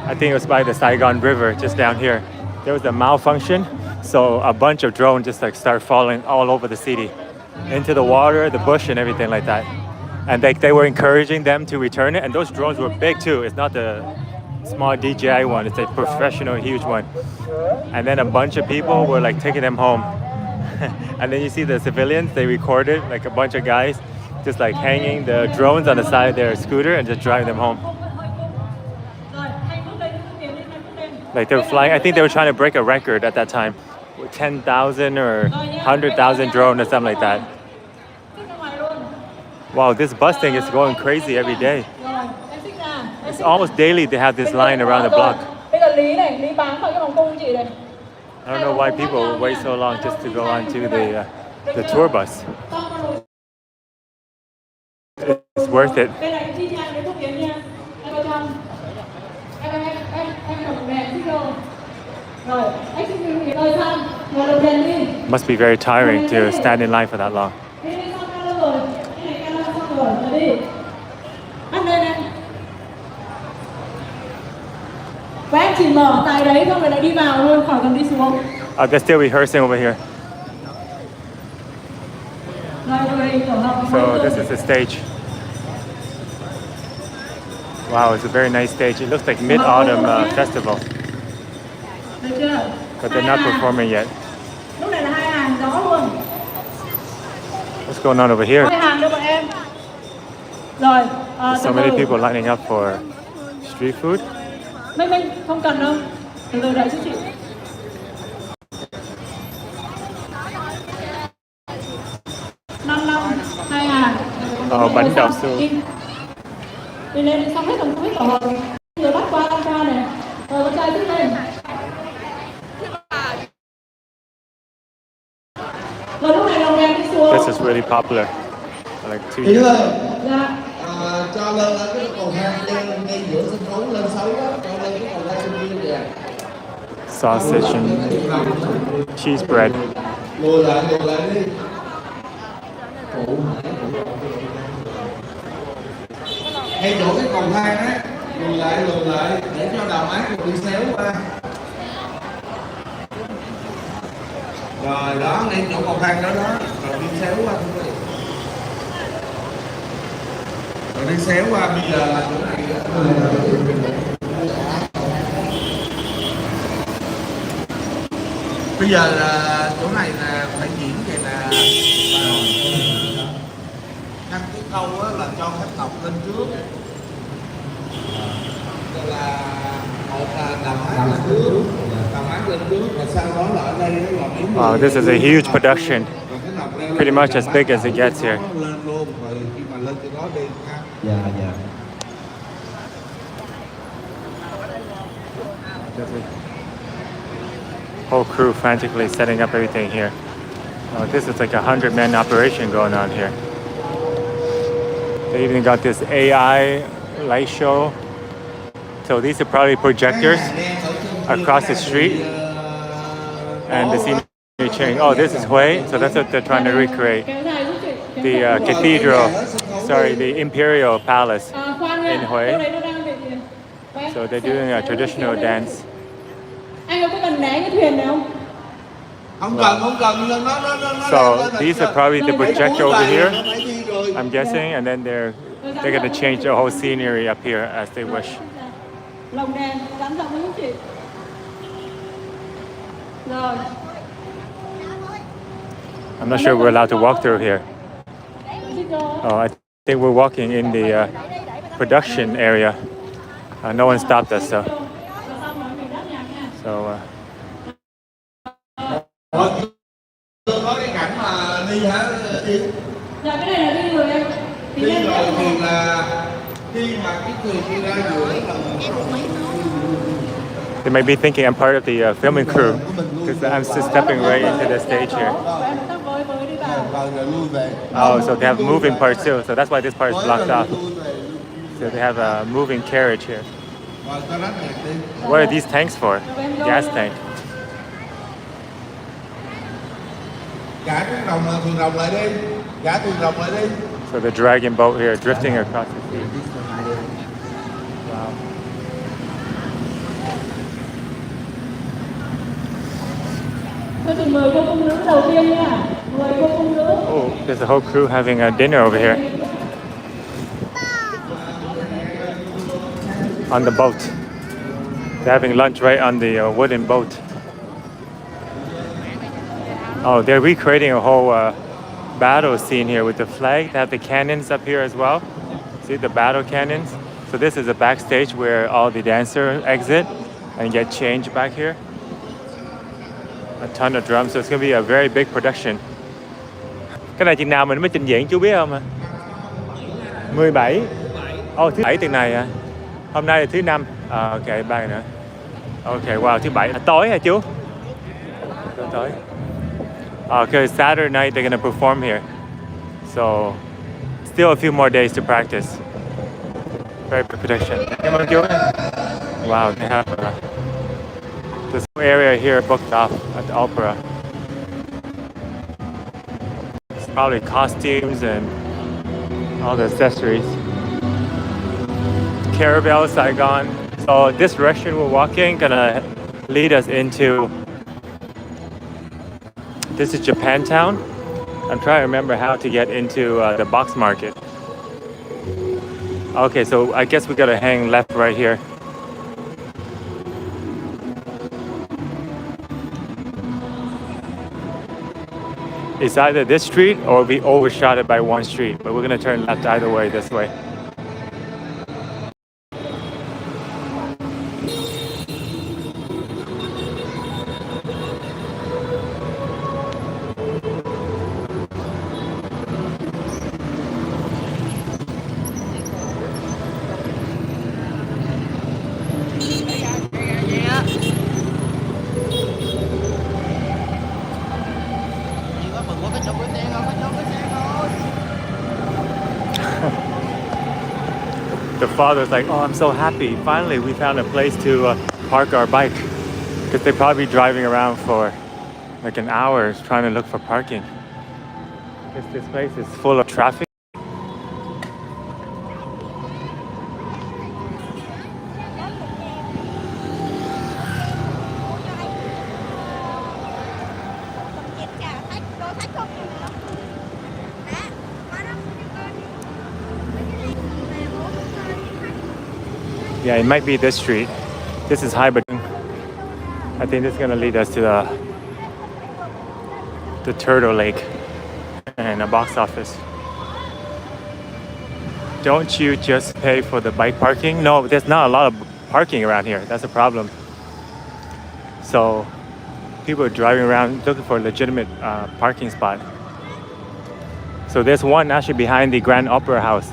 I think it was by the Saigon River, just down here. There was a malfunction, so a bunch of drones just like start falling all over the city, into the water, the bush, and everything like that. And they were encouraging them to return it, and those drones were big too. It's not the small DJI one; it's a professional, huge one. And then a bunch of people were like taking them home. And then you see the civilians; they recorded like a bunch of guys just like hanging the drones on the side of their scooter and just driving them home. Like they were flying, I think they were trying to break a record at that time. 10,000 or 100,000 drones or something like that. Wow, this bus thing is going crazy every day. It's almost daily they have this line around the block. I don't know why people wait so long just to go onto the tour bus. It's worth it. Must be very tiring to stand in line for that long. Oh, they're still rehearsing over here. So this is the stage. Wow, it's a very nice stage. It looks like Mid-Autumn Festival. But they're not performing yet. What's going on over here? There's so many people lining up for street food. Oh, bánh đậu su. Đi lên xong hết rồi, không biết tổ hợp. Người bắt qua con trai này. Rồi con trai tiếp lên. Rồi lúc này đồng đèn đi xuống. This is really popular. Like 2 Chị years. ơi, Dạ. cho lên cái cầu thang ngay giữa sân khấu lên 6 đó, cho lên cái cầu thang bên kia kìa. Sausage and cheese bread. Lùi lại đi. Ngay chỗ cái cầu thang á, lùi lại để cho đào mát được đi xéo qua. Rồi đó, ngay chỗ cầu thang đó, rồi đi xéo qua thôi. Rồi đi xéo qua, bây giờ là chỗ này. Bây giờ là chỗ này là phải diễn vậy là năm cái câu á là cho khách đọc lên trước. Rồi là một là đào mát lên trước, và sau đó là ở đây nó là miếng. Wow, this is a huge production. Pretty much as big as it gets here. Lên luôn, rồi khi mà lên cái đó đi ha. Dạ. Whole crew frantically setting up everything here. This is like a 100-man operation going on here. They even got this AI light show. So these are probably projectors across the street. And the scenery change. Oh, this is Hue. So that's what they're trying to recreate. The the Imperial Palace in Hue. So they're doing a traditional dance. Anh có cần né cái thuyền này không? Không cần. So these are probably the projector over here, I'm guessing, and then they're going to change the whole scenery up here as they wish. Lồng đèn gắn rộng với chị. Rồi. I'm not sure we're allowed to walk through here. Oh, think we're walking in the production area. No one stopped us, so có cái cảnh mà đi hả Yến? Dạ cái này là đi người em. Đi rồi thì là khi mà cái người kia ra giữa là they may be thinking I'm part of the filming crew because I'm just stepping right into the stage here. Oh, so they have moving parts too. So that's why this part is blocked off. So they have a moving carriage here. What are these tanks for? Gas tank. Gã cái thuyền rồng lại đi. Gã thuyền rồng lại đi. So the dragon boat here drifting across the sea. Wow. Mời cô công nữ đầu tiên nha. Mời cô công nữ. Oh, there's a whole crew having a dinner over here. On the boat. They're having lunch right on the wooden boat. Oh, they're recreating a whole battle scene here with the flag. They have the cannons up here as well. See the battle cannons? So this is a backstage where all the dancers exit and get changed back here. A ton of drums, so it's gonna be a very big production. Cái này chừng nào mình mới trình diễn chú biết không ạ? 17. Oh, thứ 7 tuần này à? Hôm nay là thứ 5. Ok, 3 ngày nữa. Ok, wow, thứ 7. Tối hả chú? Tối. Okay, Saturday night they're gonna perform here. So, still a few more days to practice. Very big production. Cảm ơn chú. Wow, they have this area here booked off at the opera. It's probably costumes and all the accessories. Caravel, Saigon. So this direction we're walking gonna lead us into. This is Japantown. I'm trying to remember how to get into the box market. Okay, so I guess we gotta hang left right here. It's either this street or we overshot it by one street, but we're gonna turn left either way, this way. The father's like, oh, I'm so happy. Finally, we found a place to park our bike. Because they'd probably be driving around for like an hour trying to look for parking. Because this place is full of traffic. Yeah, it might be this street. This is Hybrid. I think this is gonna lead us to the Turtle Lake and a box office. Don't you just pay for the bike parking? No, there's not a lot of parking around here. That's a problem. So people are driving around looking for a legitimate parking spot. So there's one actually behind the Grand Opera House.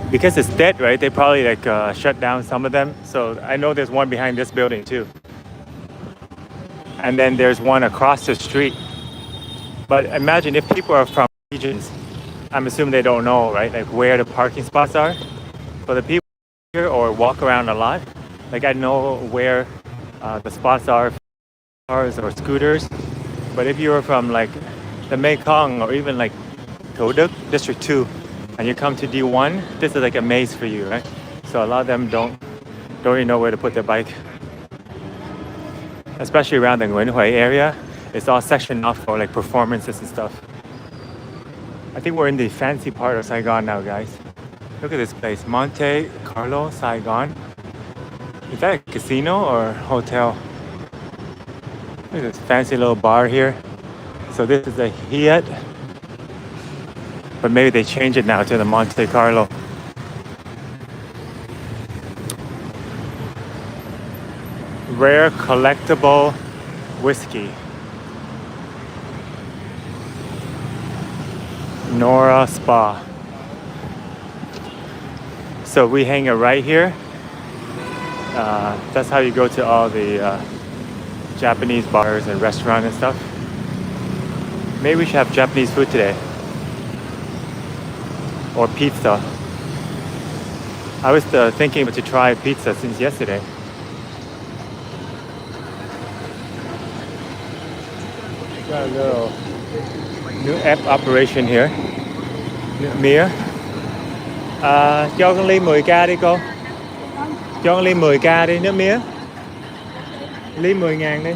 Because it's dead, right? They probably like shut down some of them. So I know there's one behind this building too. And then there's one across the street. But imagine if people are from regions, I'm assuming they don't know, right? Like where the parking spots are. For the people here or walk around a lot, like I know where the spots are for cars or scooters. But if you're from like the Mekong or even like Thủ Đức, District 2, and you come to D1, this is like a maze for you, right? So a lot of them don't really know where to put their bike. Especially around the Nguyen Hue area, it's all sectioned off for like performances and stuff. I think we're in the fancy part of Saigon now, guys. Look at this place, Monte Carlo, Saigon. Is that a casino or hotel? Look at this fancy little bar here. So this is a Fiat, but maybe they changed it now to the Monte Carlo. Rare collectible whiskey. Nora Spa. So we hang it right here. That's how you go to all the Japanese bars and restaurants and stuff. Maybe we should have Japanese food today. Or pizza. I was thinking to try pizza since yesterday. Got a little new app operation here. Mía. Cho con ly 10k đi cô. Cho con ly 10k đi nước mía. Ly 10.000 đi.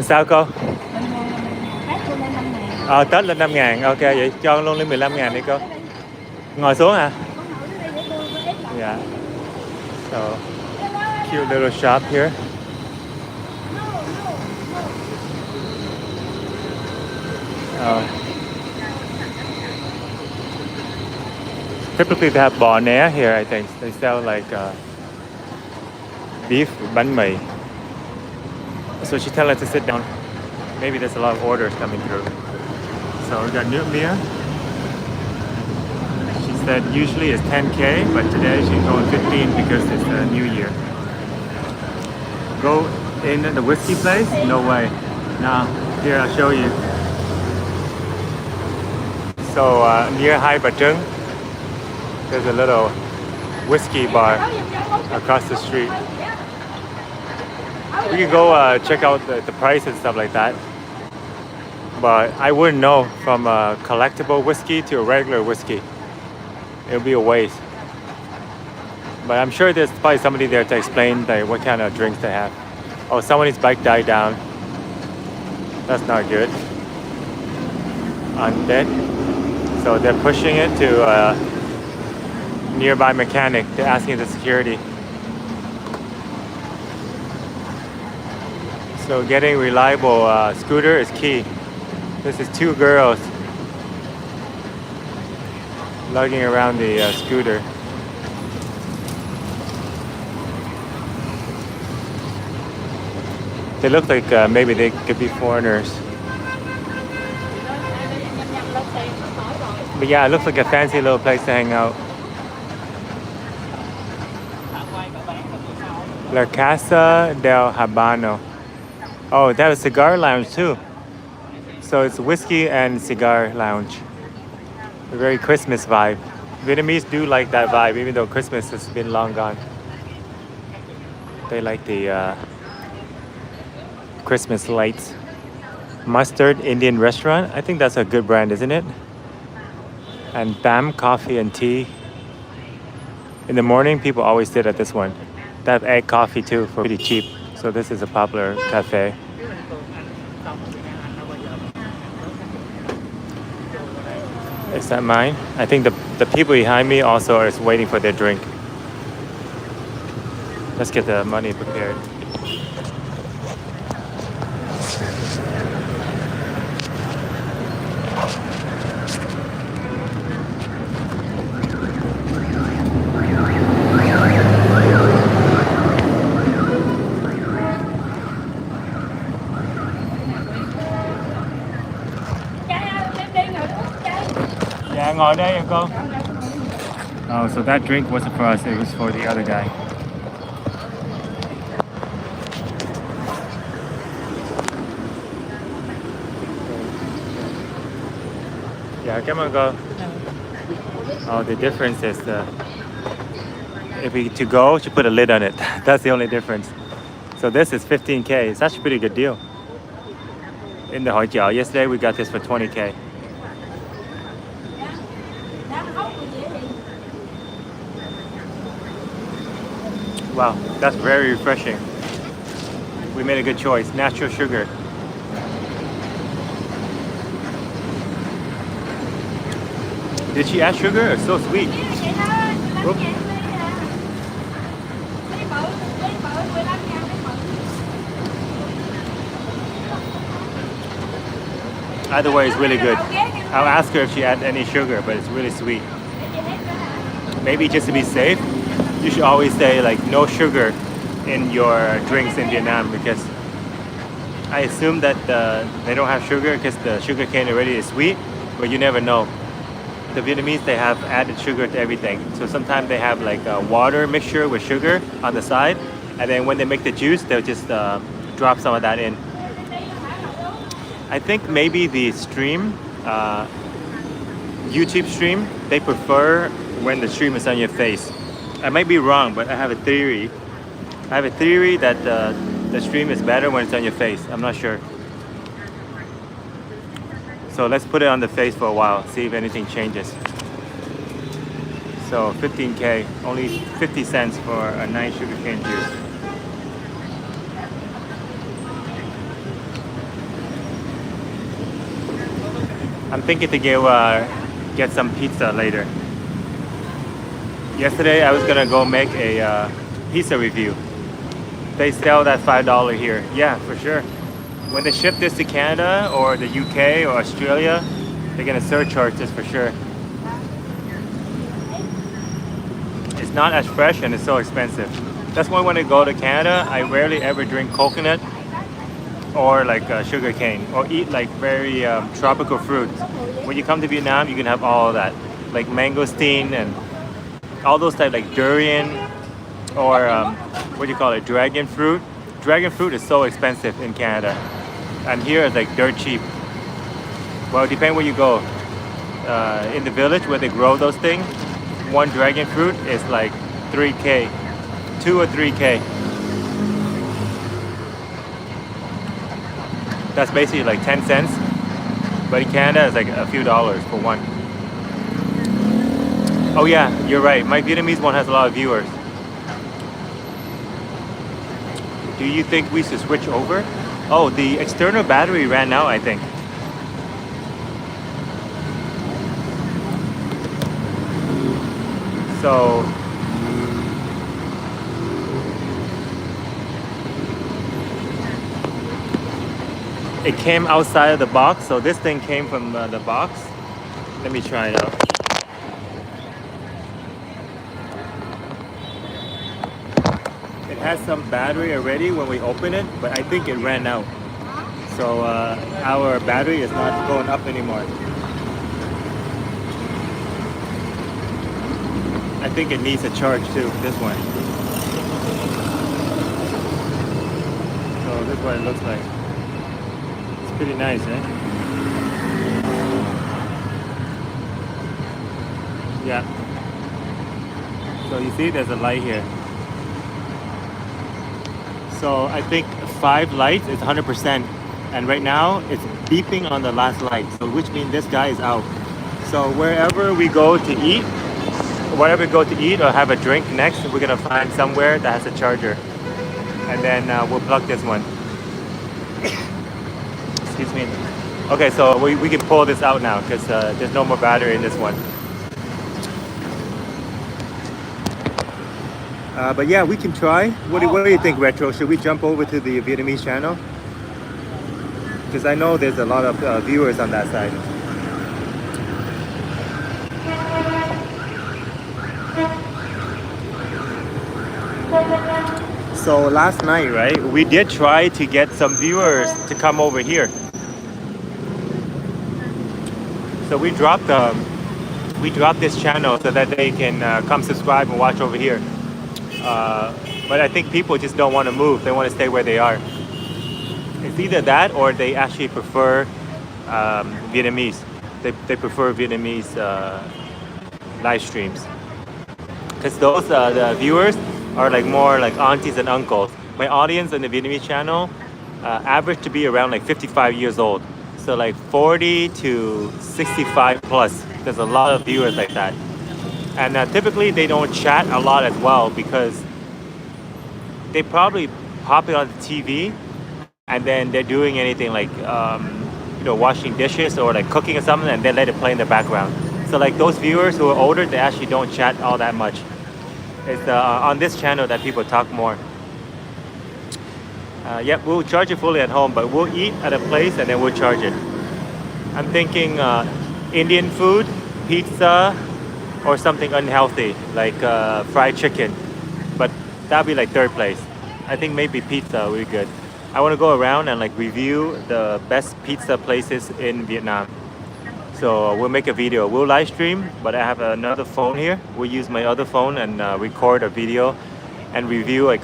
Sao cô? Tết lên 5.000. Ok vậy cho con luôn ly 15.000 đi cô. Ngồi xuống hả? Yeah. So cute little shop here. Typically they have bò né here, I think. They sell like beef bánh mì. So she telling us to sit down. Maybe there's a lot of orders coming through. So we got nước mía. She said usually it's 10k, but today she's going 15 because it's the new year. Go in the whiskey place? No way. Nah, here I'll show you. So near Hai Bà Trưng, there's a little whiskey bar across the street. We could go check out the price and stuff like that. But I wouldn't know from a collectible whiskey to a regular whiskey. It would be a waste. But I'm sure there's probably somebody there to explain like, what kind of drinks they have. Oh, somebody's bike died down. That's not good. Undead. So they're pushing it to a nearby mechanic. They're asking the security. So getting reliable scooter is key. This is two girls lugging around the scooter. They look like maybe they could be foreigners. But yeah, it looks like a fancy little place to hang out. La Casa del Habano. Oh, they have a cigar lounge too. So it's whiskey and cigar lounge. A very Christmas vibe. Vietnamese do like that vibe, even though Christmas has been long gone. They like the Christmas lights. Mustard Indian restaurant. I think that's a good brand, isn't it? And Bam coffee and tea. In the morning, people always sit at this one. They have egg coffee too for pretty cheap. So this is a popular cafe. Is that mine? I think the people behind me also are waiting for their drink. Let's get the money prepared. Dạ ngồi đây à cô. Oh, so that drink wasn't for us, it was for the other guy. Yeah, cảm ơn cô. Oh, the difference is if we to go, you put a lid on it. That's the only difference. So this is 15k. It's actually a pretty good deal. In the Hoi Jiao, yesterday we got this for 20k. Wow, that's very refreshing. We made a good choice. Natural sugar. Did she add sugar? It's so sweet. Oops. Either way, it's really good. I'll ask her if she add any sugar, but it's really sweet. Maybe just to be safe, you should always say like no sugar in your drinks in Vietnam, because I assume that they don't have sugar because the sugar cane already is sweet, but you never know. The Vietnamese, they have added sugar to everything. So sometimes they have like a water mixture with sugar on the side, and then when they make the juice, they'll just drop some of that in. I think maybe the stream, YouTube stream, they prefer when the stream is on your face. I might be wrong, but I have a theory. I have a theory that the stream is better when it's on your face. I'm not sure. So let's put it on the face for a while, see if anything changes. So 15K, only 50 cents for a nice sugarcane juice. I'm thinking to get some pizza later. Yesterday I was gonna go make a pizza review. They sell that $5 here. Yeah, for sure. When they ship this to Canada or the UK or Australia, they're gonna surcharge this for sure. It's not as fresh and it's so expensive. That's why when I go to Canada, I rarely ever drink coconut or like sugar cane or eat like very tropical fruits. When you come to Vietnam, you can have all of that, like mangosteen and all those type like durian or what do you call it, dragon fruit. Dragon fruit is so expensive in Canada, and here it's like dirt cheap. Well, it depends where you go. In the village where they grow those things, one dragon fruit is like 3K, 2 or 3K. That's basically like 10 cents, but in Canada it's like a few dollars for one. Oh yeah, you're right. My Vietnamese one has a lot of viewers. Do you think we should switch over? Oh, the external battery ran out, I think. So it came outside of the box, so this thing came from the box. Let me try it out. It has some battery already when we open it, but I think it ran out. So our battery is not going up anymore. I think it needs a charge too, this one. So this is what it looks like. It's pretty nice, eh? Yeah. So you see there's a light here. So I think 5 lights is 100%, and right now it's beeping on the last light, so which means this guy is out. So wherever we go to eat, or have a drink next, we're gonna find somewhere that has a charger, and then we'll plug this one. Excuse me. Okay, so we can pull this out now because there's no more battery in this one. But yeah, we can try. What do you think, Retro? Should we jump over to the Vietnamese channel? Because I know there's a lot of viewers on that side. So last night, right, we did try to get some viewers to come over here. So we dropped this channel so that they can come subscribe and watch over here. But I think people just don't want to move. They want to stay where they are. It's either that or they actually prefer Vietnamese. They prefer Vietnamese live streams. Because those the viewers are like more like aunties and uncles. My audience on the Vietnamese channel average to be around like 55 years old. So like 40 to 65 plus. There's a lot of viewers like that. And typically they don't chat a lot as well because they probably pop it on the TV and then they're doing anything like washing dishes or like cooking or something, and they let it play in the background. So like those viewers who are older, they actually don't chat all that much. It's on this channel that people talk more. Yep, we'll charge it fully at home, but we'll eat at a place and then we'll charge it. I'm thinking Indian food, pizza, or something unhealthy like fried chicken. But that'll be like third place. I think maybe pizza would be good. I want to go around and like review the best pizza places in Vietnam. So we'll make a video. We'll live stream, but I have another phone here. We'll use my other phone and record a video and review like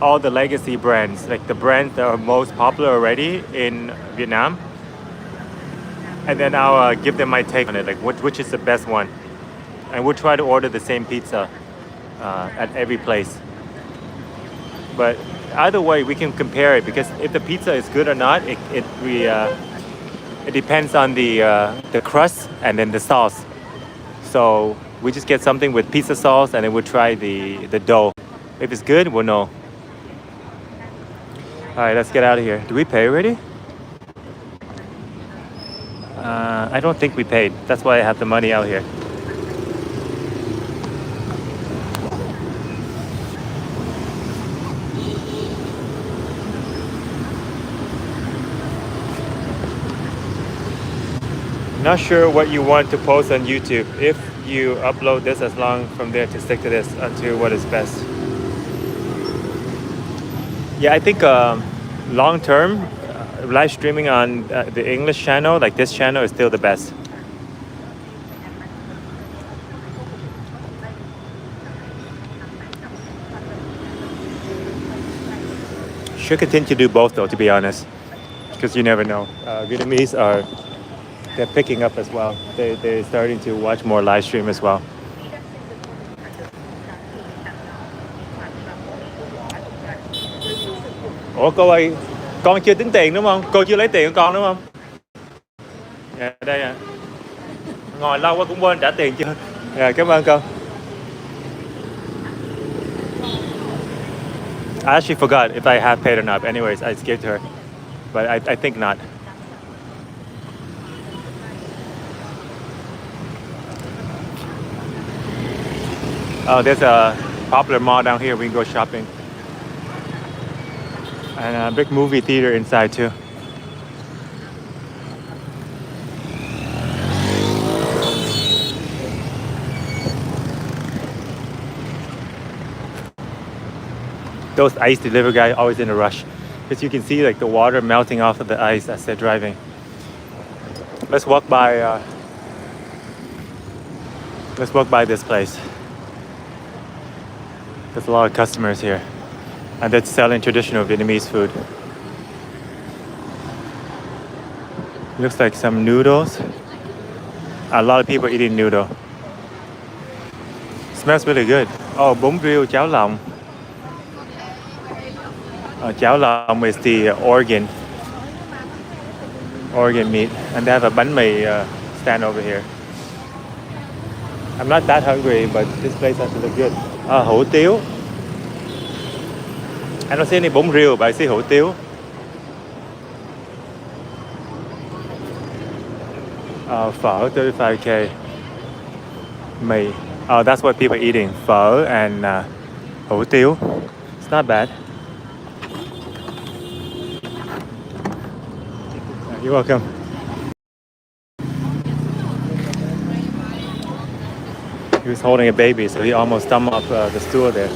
all the legacy brands, like the brands that are most popular already in Vietnam. And then I'll give them my take on it, like which is the best one. And we'll try to order the same pizza at every place. But either way, we can compare it because if the pizza is good or not, it depends on the crust and then the sauce. So we just get something with pizza sauce and then we'll try the dough. If it's good, we'll know. All right, let's get out of here. Do we pay already? I don't think we paid. That's why I have the money out here. Not sure what you want to post on YouTube. If you upload this as long from there to stick to this until what is best. Yeah, I think long term, live streaming on the English channel, like this channel, is still the best. Should continue to do both though, to be honest, because you never know. Vietnamese they're picking up as well. They're starting to watch more live stream as well. Ủa cô ơi, con chưa tính tiền đúng không? Cô chưa lấy tiền của con đúng không? Dạ, đây à. Ngồi lâu quá cũng quên trả tiền chưa? Dạ, cảm ơn cô. I actually forgot if I have paid or not. Anyways, I skipped her. But I think not. Oh, there's a popular mall down here. We can go shopping. And a big movie theater inside too. Those ice delivery guys always in a rush because you can see like the water melting off of the ice as they're driving. Let's walk by this place. There's a lot of customers here and they're selling traditional Vietnamese food. Looks like some noodles. A lot of people eating noodle. Smells really good. Oh, bún riêu cháo lòng. Cháo lòng is the organ meat, and they have a bánh mì stand over here. I'm not that hungry, but this place has to look good. Hủ tiếu. I don't see any bún riêu, but I see hủ tiếu. Phở 35k. Mì. Oh, that's what people are eating. Phở and hủ tiếu. It's not bad. You're welcome. He was holding a baby, so he almost stumbled off the stool there.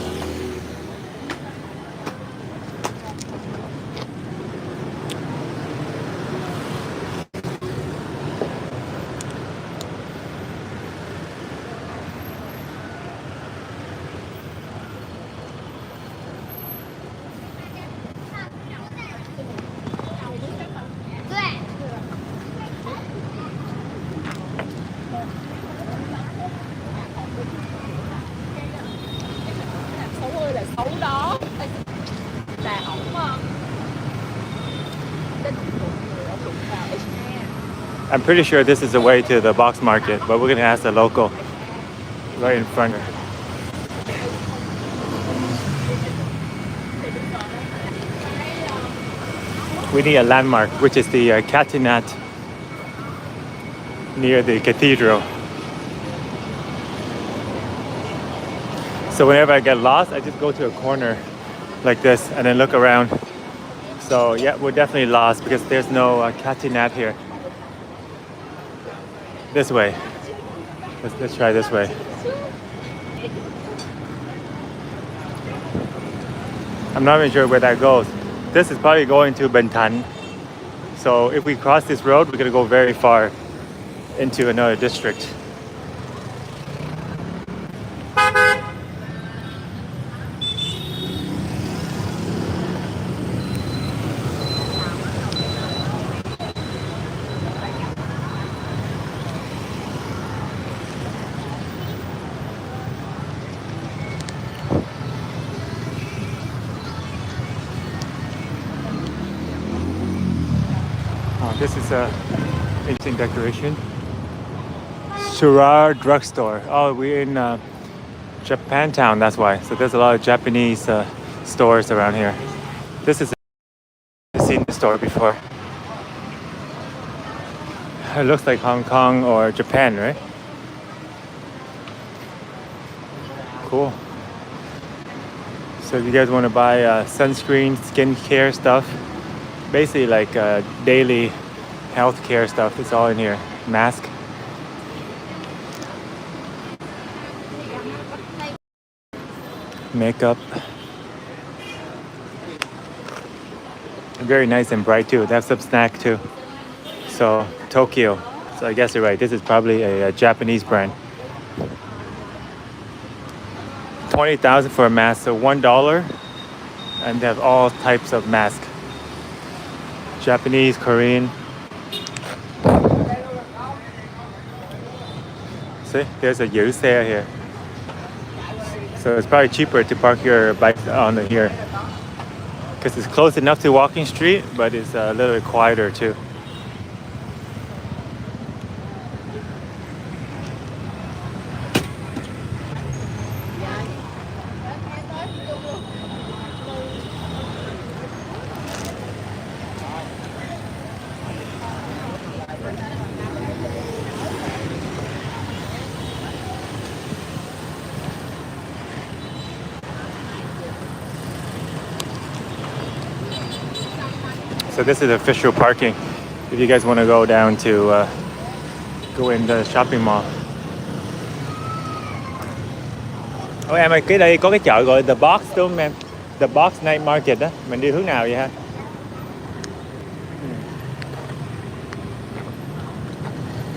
I'm pretty sure this is the way to the box market, but we're gonna ask the local right in front. We need a landmark, which is the Catinat near the cathedral. So whenever I get lost, I just go to a corner like this and then look around. So yeah, we're definitely lost because there's no Catinat here. This way. Let's try this way. I'm not even sure where that goes. This is probably going to Ben Thanh. So if we cross this road, we're gonna go very far into another district. This is a interesting decoration. Surar drugstore. Oh, we're in Japantown, that's why. So there's a lot of Japanese stores around here. This is I've seen the store before. It looks like Hong Kong or Japan, right? Cool. So if you guys want to buy sunscreen, skincare stuff, basically like daily healthcare stuff, it's all in here. Mask. Makeup. Very nice and bright too. They have some snack too. So Tokyo. So I guess you're right. This is probably a Japanese brand. 20,000 for a mask, so $1, and they have all types of masks. Japanese, Korean. See, there's a giữ xe here. So it's probably cheaper to park your bike on here because it's close enough to walking street, but it's a little bit quieter too. So this is official parking if you guys want to go down to go in the shopping mall. Ôi em ơi, cái đây có cái chợ gọi The Box đúng không em? The Box Night Market đó. Mình đi hướng nào vậy ha?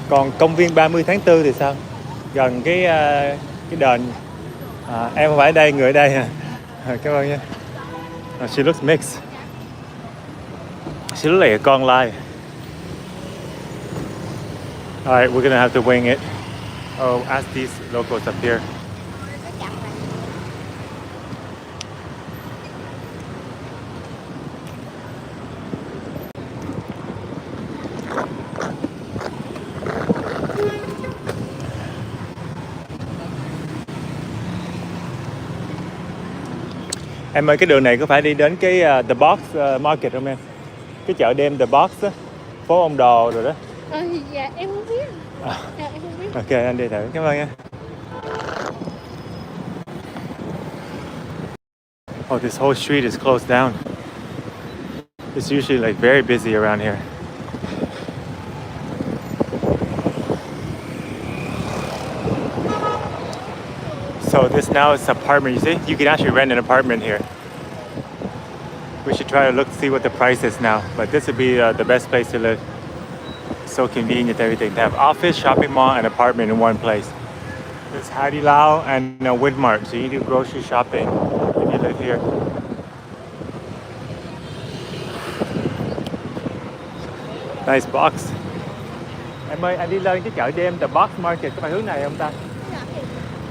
Còn công viên 30 tháng 4 thì sao? Gần cái đền. Em không phải ở đây, người ở đây hả? Cảm ơn nha. She looks mixed. She looks like a con lai. Alright, we're gonna have to wing it. Oh, ask these locals up here. Em ơi, cái đường này có phải đi đến cái The Box Market không em? Cái chợ đêm The Box á, phố ông Đồ rồi đó. Dạ em không biết. Dạ em không biết. Ok, anh đi thử. Cảm ơn nha. Oh, this whole street is closed down. It's usually like very busy around here. So this now is apartment. You see, you can actually rent an apartment here. We should try to see what the price is now. But this would be the best place to live. So convenient, everything. They have office, shopping mall, and apartment in one place. There's Hai Di Lao and Winmart. So you do grocery shopping if you live here. Nice box. Em ơi, anh đi lên cái chợ đêm The Box Market, có phải hướng này không ta?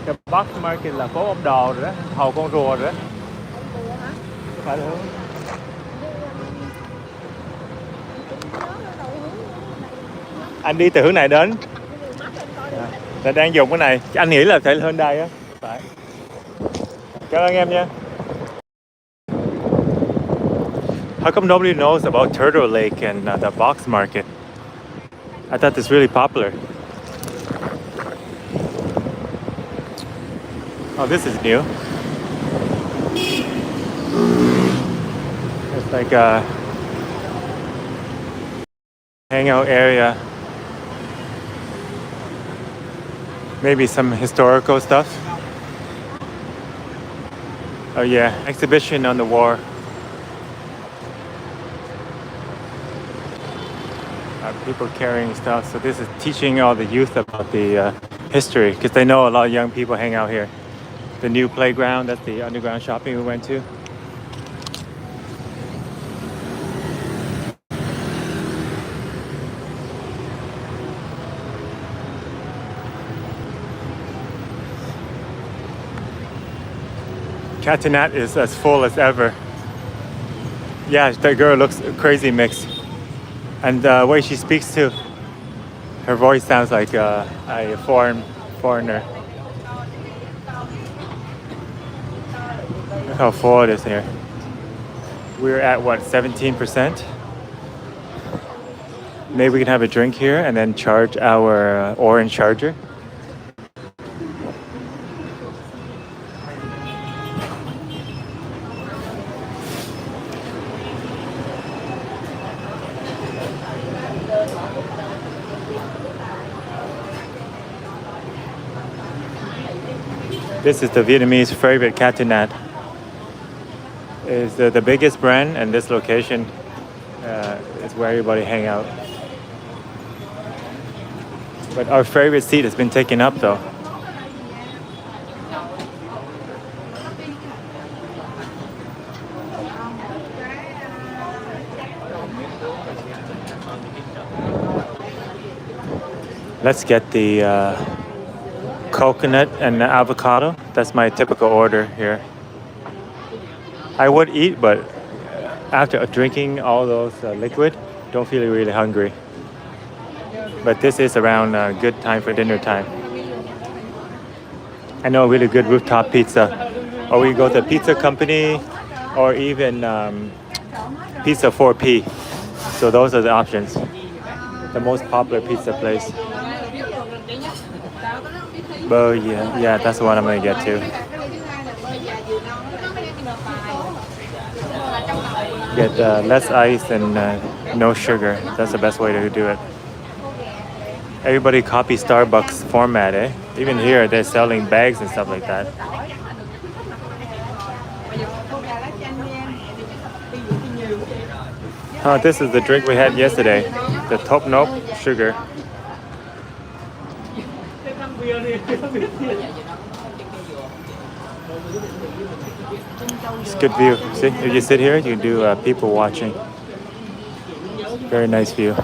The Box Market là phố ông Đồ rồi đó, Hồ Con Rùa rồi đó. Phải hướng. Anh đi từ hướng này đến. Là đang dùng cái này. Anh nghĩ là phải hơn đây á. Phải. Cảm ơn em nha. How come nobody knows about Turtle Lake and the Box Market? I thought this was really popular. Oh, this is new. It's like a hangout area. Maybe some historical stuff. Oh yeah, exhibition on the war. People carrying stuff. So this is teaching all the youth about the history, because they know a lot of young people hang out here. The new playground, that's the underground shopping we went to. Catinat is as full as ever. Yeah, that girl looks crazy mixed. And the way she speaks too. Her voice sounds like a foreigner. Look how full it is here. We're at what, 17%? Maybe we can have a drink here and then charge our orange charger. This is the Vietnamese favorite Catinat. It's the biggest brand, and this location is where everybody hang out. But our favorite seat has been taken up though. Let's get the coconut and the avocado. That's my typical order here. I would eat, but after drinking all those liquid, don't feel really hungry. But this is around a good time for dinner time. I know a really good rooftop pizza. Or we go to a pizza company, or even pizza 4P. So those are the options. The most popular pizza place. But yeah, that's the one I'm gonna get to. Get less ice and no sugar. That's the best way to do it. Everybody copies Starbucks format, eh? Even here, they're selling bags and stuff like that. This is the drink we had yesterday. The top note sugar. It's good view. See, if you sit here, you can do people watching. Very nice view.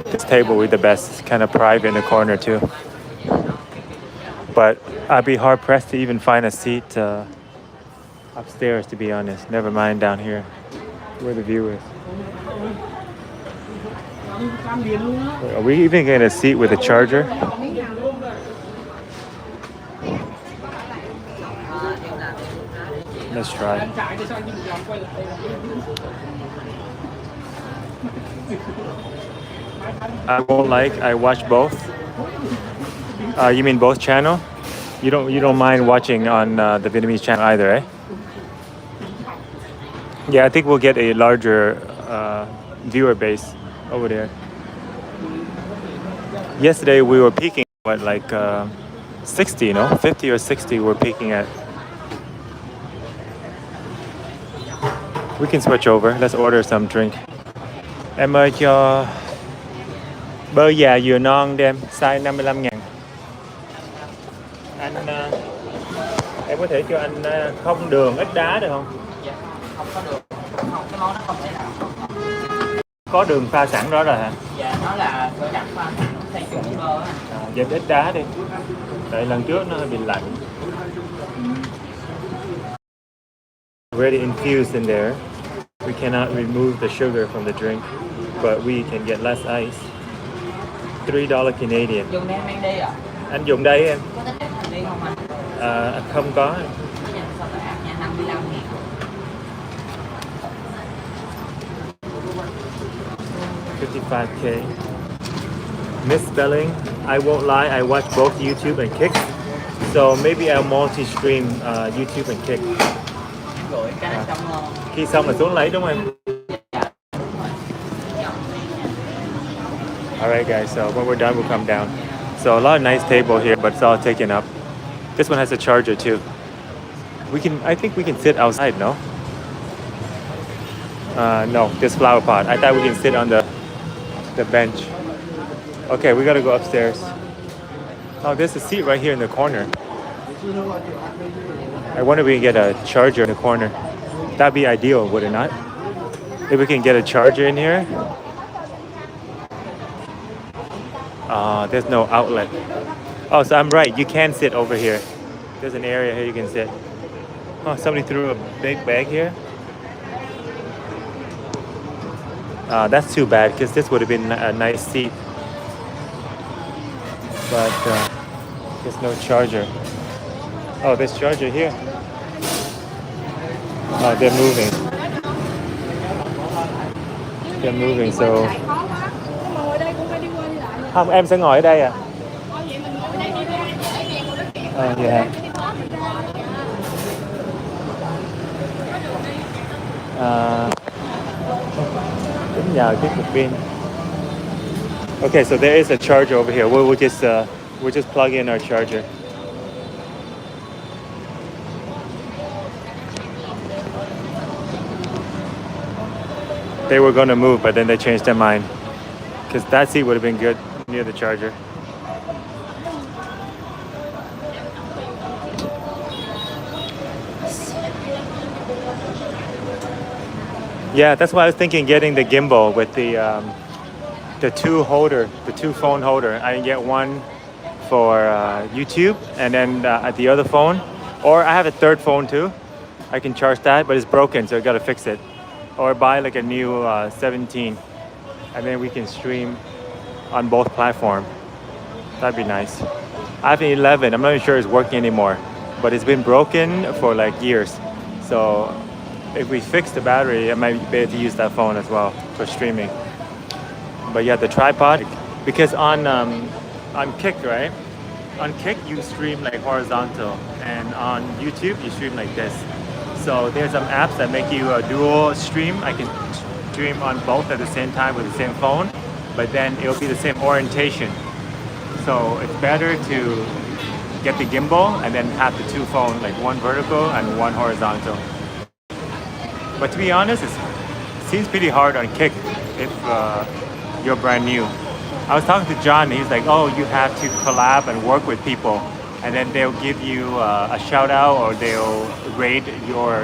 This table with the best. It's kind of private in the corner too. But I'd be hard pressed to even find a seat upstairs, to be honest. Never mind down here, where the view is. Are we even getting a seat with a charger? Let's try. I won't like. I watch both. You mean both channel? You don't mind watching on the Vietnamese channel either, eh? Yeah, I think we'll get a larger viewer base over there. Yesterday we were peaking at like 60, 50 or 60 we're peaking at. We can switch over. Let's order some drink. Em ơi cho bơ già dừa non đi em, size 55.000. Anh em có thể cho anh không đường ít đá được không? Dạ, không có đường. Không, cái món nó không thể nào Có đường pha sẵn đó rồi hả? Dạ, nó là sữa đặc pha sẵn xay chung với bơ á. Vậy ít đá đi. Tại lần trước nó hơi bị lạnh. Already infused in there. We cannot remove the sugar from the drink, but we can get less ice. $3 Canadian. Dùng đi em đi ạ. Anh dùng đây em. Có thích em đi không anh? Không có. Nha, sao phải áp nha, 55.000. $55K. Misspelling. I won't lie. I watch both YouTube and Kick, so maybe I'll multi-stream YouTube and Kick. Rồi cái này xong rồi. Khi xong là xuống lấy đúng không em? Alright guys, so when we're done we'll come down. So a lot of nice table here, but it's all taken up. This one has a charger too. I think we can sit outside, no? No, this flower pot. I thought we can sit on the bench. Okay, we gotta go upstairs. Oh, there's a seat right here in the corner. I wonder if we can get a charger in the corner. That'd be ideal, would it not? If we can get a charger in here. There's no outlet. Oh, so I'm right. You can sit over here. There's an area here you can sit. Oh, somebody threw a big bag here. That's too bad because this would have been a nice seat. But there's no charger. Oh, there's charger here. Oh, they're moving. They're moving, so... Chạy khó quá. Ngồi ở đây cũng phải đi qua đi lại. Không, em sẽ ngồi ở đây ạ. Thôi vậy mình ngồi ở đây đi ra dễ kẹt một đất kẹt. Oh, yeah. Tính nhờ cái cục pin. Okay, so there is a charger over here. We'll just plug in our charger. They were going to move, but then they changed their mind because that seat would have been good near the charger. Yeah, that's why I was thinking getting the gimbal with the two phone holder. I can get one for YouTube and then at the other phone, or I have a third phone too. I can charge that, but it's broken, so I gotta fix it. Or buy like a new 17, and then we can stream on both platforms. That'd be nice. I have an 11. I'm not even sure it's working anymore, but it's been broken for like years. So if we fix the battery, I might be able to use that phone as well for streaming. But yeah, the tripod, because on Kick, right? On Kick you stream like horizontal, and on YouTube you stream like this. So there's some apps that make you a dual stream. I can stream on both at the same time with the same phone, but then it'll be the same orientation. So it's better to get the gimbal and then have the two phones, like one vertical and one horizontal. But to be honest, it seems pretty hard on Kick if you're brand new. I was talking to John, and he's like, oh, you have to collab and work with people, and then they'll give you a shout out or they'll rate your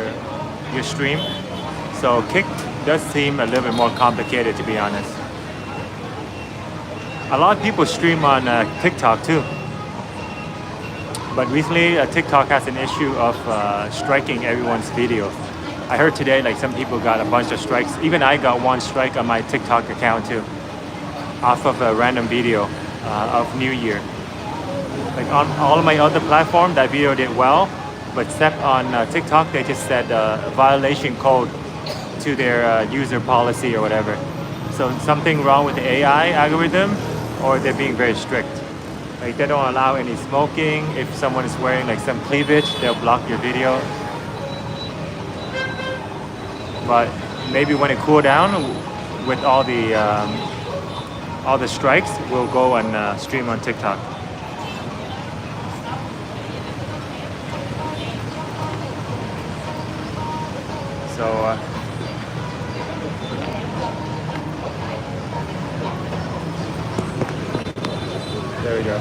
stream. So Kick does seem a little bit more complicated, to be honest. A lot of people stream on TikTok too. But recently TikTok has an issue of striking everyone's videos. I heard today like some people got a bunch of strikes. Even I got one strike on my TikTok account too, off of a random video of New Year. Like on all of my other platforms, that video did well, but except on TikTok, they just said violation code to their user policy or whatever. So something wrong with the AI algorithm, or they're being very strict. Like they don't allow any smoking. If someone is wearing like some cleavage, they'll block your video. But maybe when it cool down with all the strikes, we'll go and stream on TikTok. So there we go.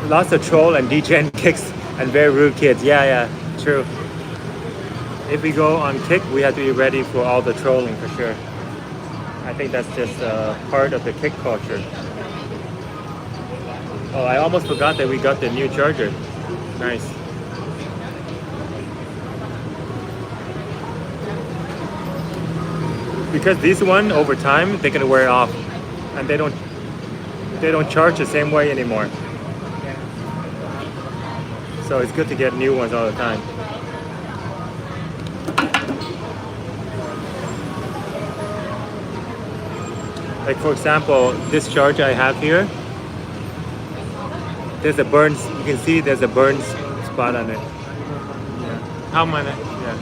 Lots of troll and degen kicks and very rude kids. Yeah, true. If we go on Kick, we have to be ready for all the trolling for sure. I think that's just part of the Kick culture. Oh, I almost forgot that we got the new charger. Nice. Because this one, over time, they're gonna wear off, and they don't charge the same way anymore. So it's good to get new ones all the time. Like for example, this charger I have here, there's a burn. You can see there's a burn spot on it. Yeah. How many? Yeah.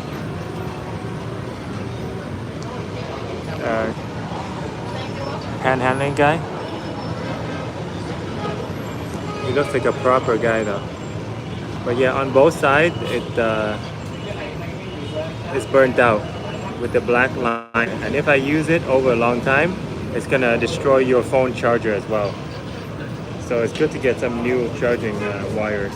Panhandling guy. looks like a proper guy though. But yeah, on both sides, it's burnt out with the black line. And if I use it over a long time, it's gonna destroy your phone charger as well. So it's good to get some new charging wires.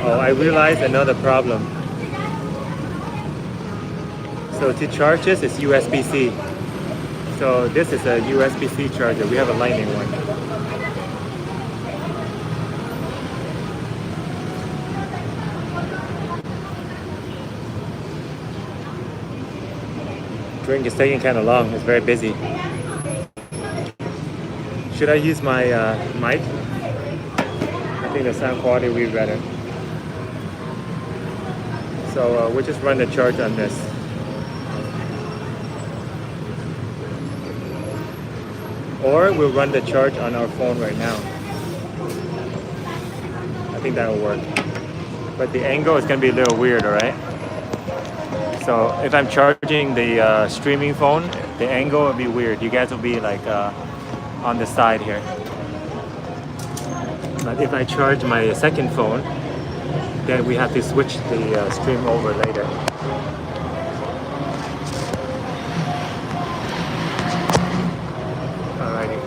Oh, I realized another problem. So to charge this, it's USB-C. So this is a USB-C charger. We have a Lightning one. Drink is taking kind of long. It's very busy. Should I use my mic? I think the sound quality will be better. So we'll just run the charge on this. Or we'll run the charge on our phone right now. I think that'll work. But the angle is gonna be a little weird, alright? So if I'm charging the streaming phone, the angle will be weird. You guys will be like on the side here. But if I charge my second phone, then we have to switch the stream over later. Alrighty.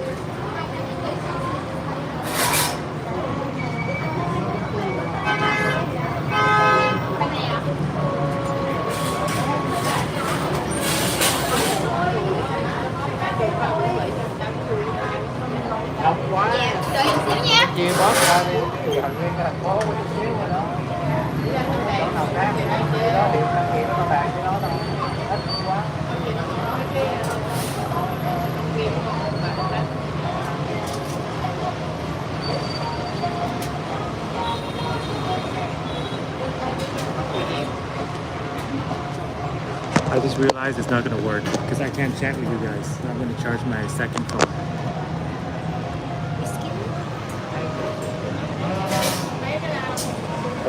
Chia bớt ra đi, thành nguyên cái thành phố một chút xíu rồi đó. Chỗ nào khác thì nó đó điện đăng ký nó bàn cho nó thôi. Ít quá. I just realized it's not gonna work because I can't chat with you guys. So I'm gonna charge my second phone.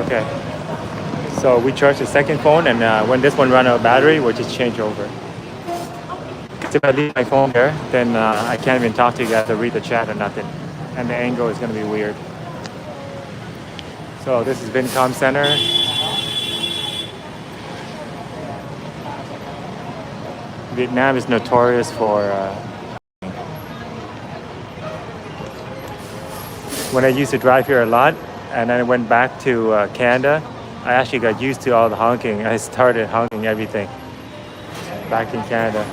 Okay, so we charge the second phone, and when this one runs out of battery, we'll just change over. Because if I leave my phone here, then I can't even talk to you guys or read the chat or nothing, and the angle is going to be weird. So this is Vincom Center. Vietnam is notorious for when I used to drive here a lot, and then I went back to Canada, I actually got used to all the honking. I started honking everything back in Canada.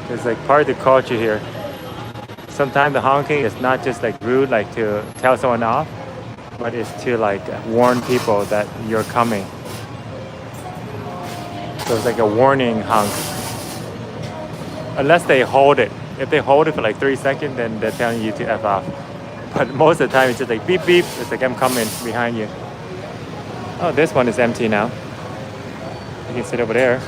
It's like part of the culture here. Sometimes the honking is not just like rude, like to tell someone off, but it's to like warn people that you're coming. So it's like a warning honk. Unless they hold it. If they hold it for like 3 seconds, then they're telling you to F off. But most of the time it's just like beep beep. It's like I'm coming behind you. Oh, this one is empty now. You can sit over there.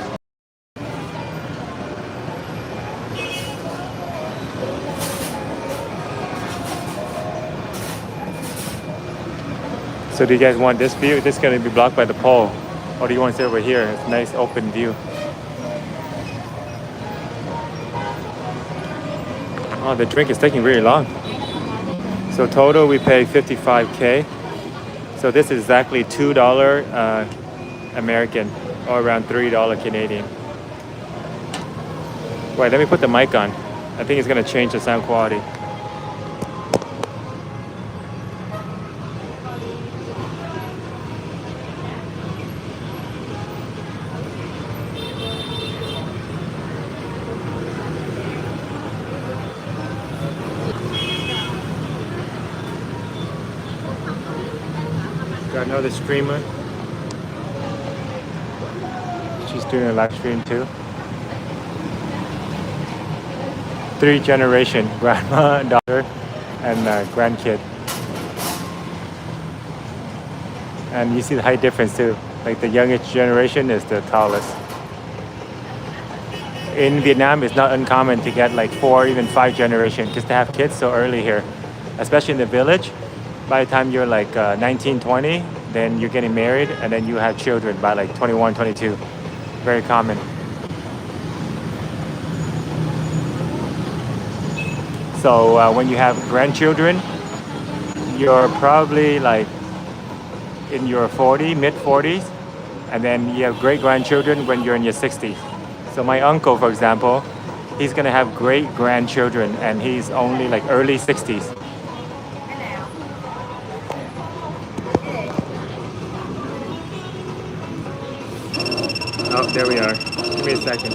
So do you guys want this view? This is going to be blocked by the pole. Or do you want to sit over here? It's a nice open view. Oh, the drink is taking really long. So total we pay 55K. So this is exactly $2 American, or around $3 Canadian. Wait, let me put the mic on. I think it's gonna change the sound quality. Got another streamer. She's doing a live stream too. 3 generation, grandma, daughter, and grandkid. And you see the height difference too. Like the youngest generation is the tallest. In Vietnam, it's not uncommon to get like 4, even 5 generations, because they have kids so early here, especially in the village. By the time you're like 19, 20, then you're getting married, and then you have children by like 21, 22. Very common. So when you have grandchildren, you're probably like in your 40, mid 40s, and then you have great grandchildren when you're in your 60s. So my uncle, for example, he's gonna have great grandchildren, and he's only like early 60s. Oh, there we are. Give me a second.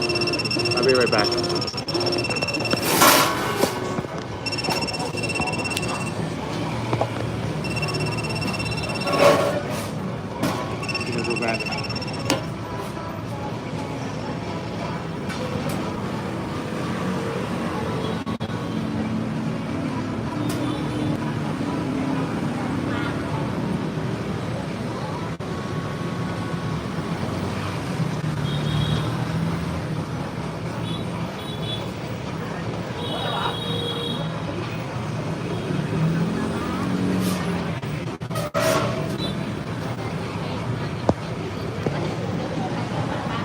I'll be right back. Go grab it.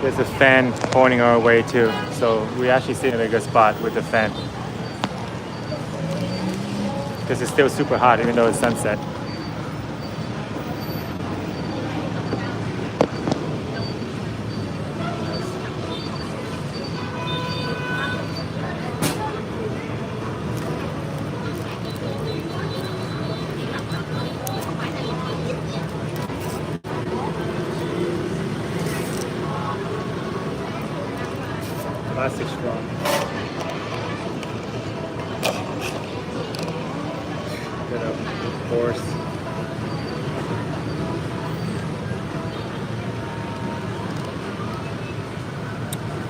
There's a fan pointing our way too, so we actually sit in a good spot with the fan. Because it's still super hot even though it's sunset. Plastic straw. Get up, of course.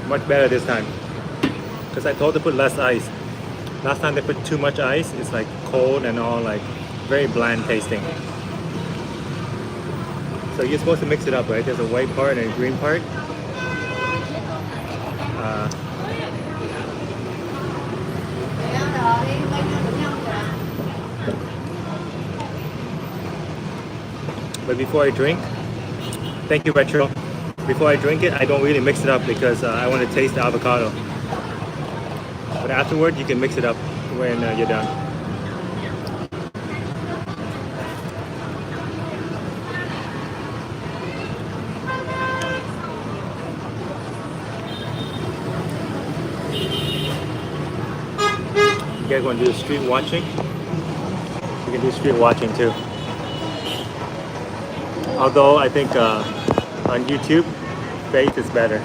Much better this time. Because I told to put less ice. Last time they put too much ice, it's like cold and all like very bland tasting. So you're supposed to mix it up, right? There's a white part and a green part. But before I drink, thank you, Retro. Before I drink it, I don't really mix it up because I want to taste the avocado. But afterward, you can mix it up when you're done. You guys want to do street watching? You can do street watching too. Although I think on YouTube, faith is better.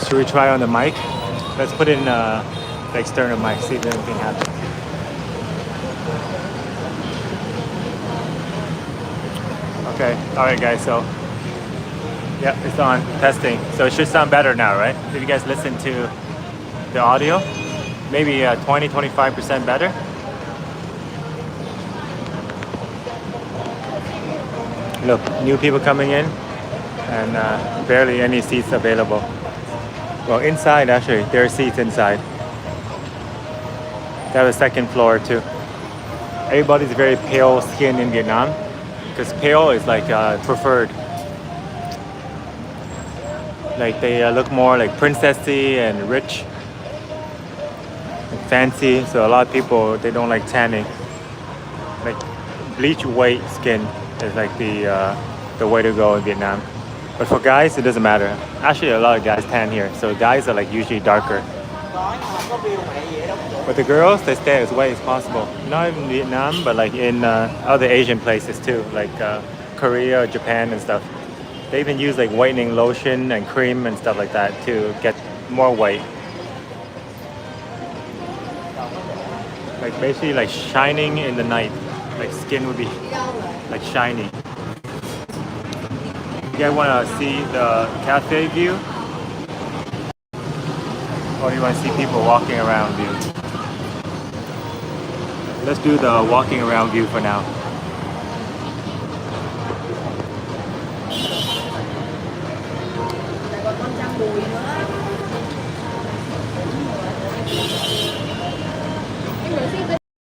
Should we try on the mic? Let's put in the external mic, see if anything happens. Okay, alright guys, so yeah, it's on, testing. So it should sound better now, right? If you guys listen to the audio, maybe 20-25% better. Look, new people coming in and barely any seats available. Well, inside actually, there are seats inside. They have a second floor too. Everybody's very pale skin in Vietnam because pale is like preferred. Like they look more like princessy and rich and fancy. So a lot of people, they don't like tanning. Like bleach white skin is like the way to go in Vietnam. But for guys, it doesn't matter. Actually, a lot of guys tan here, so guys are like usually darker. But the girls, they stay as white as possible. Not in Vietnam, but like in other Asian places too, like Korea, Japan and stuff. They even use like whitening lotion and cream and stuff like that to get more white. Like like basically like shining in the night. Like skin would be like shiny. You guys want to see the cafe view? Or do you want to see people walking around view? Let's do the walking around view for now. Còn con trăm đùi nữa. Em gửi xin bên 30.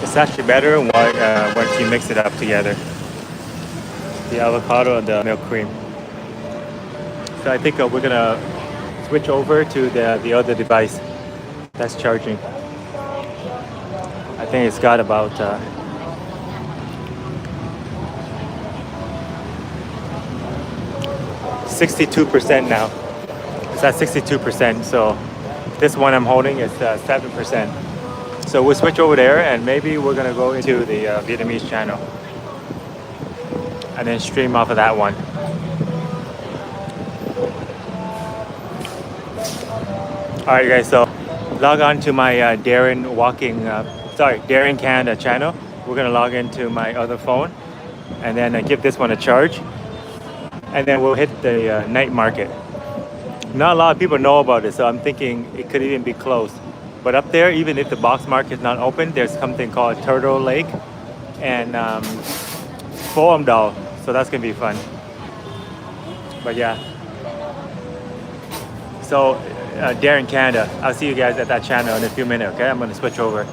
It's actually better once you mix it up together. The avocado and the milk cream. So I think we're gonna switch over to the other device that's charging. I think it's got about 62% now. It's at 62%. So this one I'm holding is 7%. So we'll switch over there and maybe we're gonna go into the Vietnamese channel and then stream off of that one. All right, guys. So log on to my Darren Darren Canada channel. We're gonna log into my other phone and then give this one a charge, and then we'll hit the night market. Not a lot of people know about it, so I'm thinking it could even be closed. But up there, even if the box market is not open, there's something called Turtle Lake and Foam Doll. So that's gonna be fun. But yeah. So Darren Canada, I'll see you guys at that channel in a few minutes, okay? I'm gonna switch over.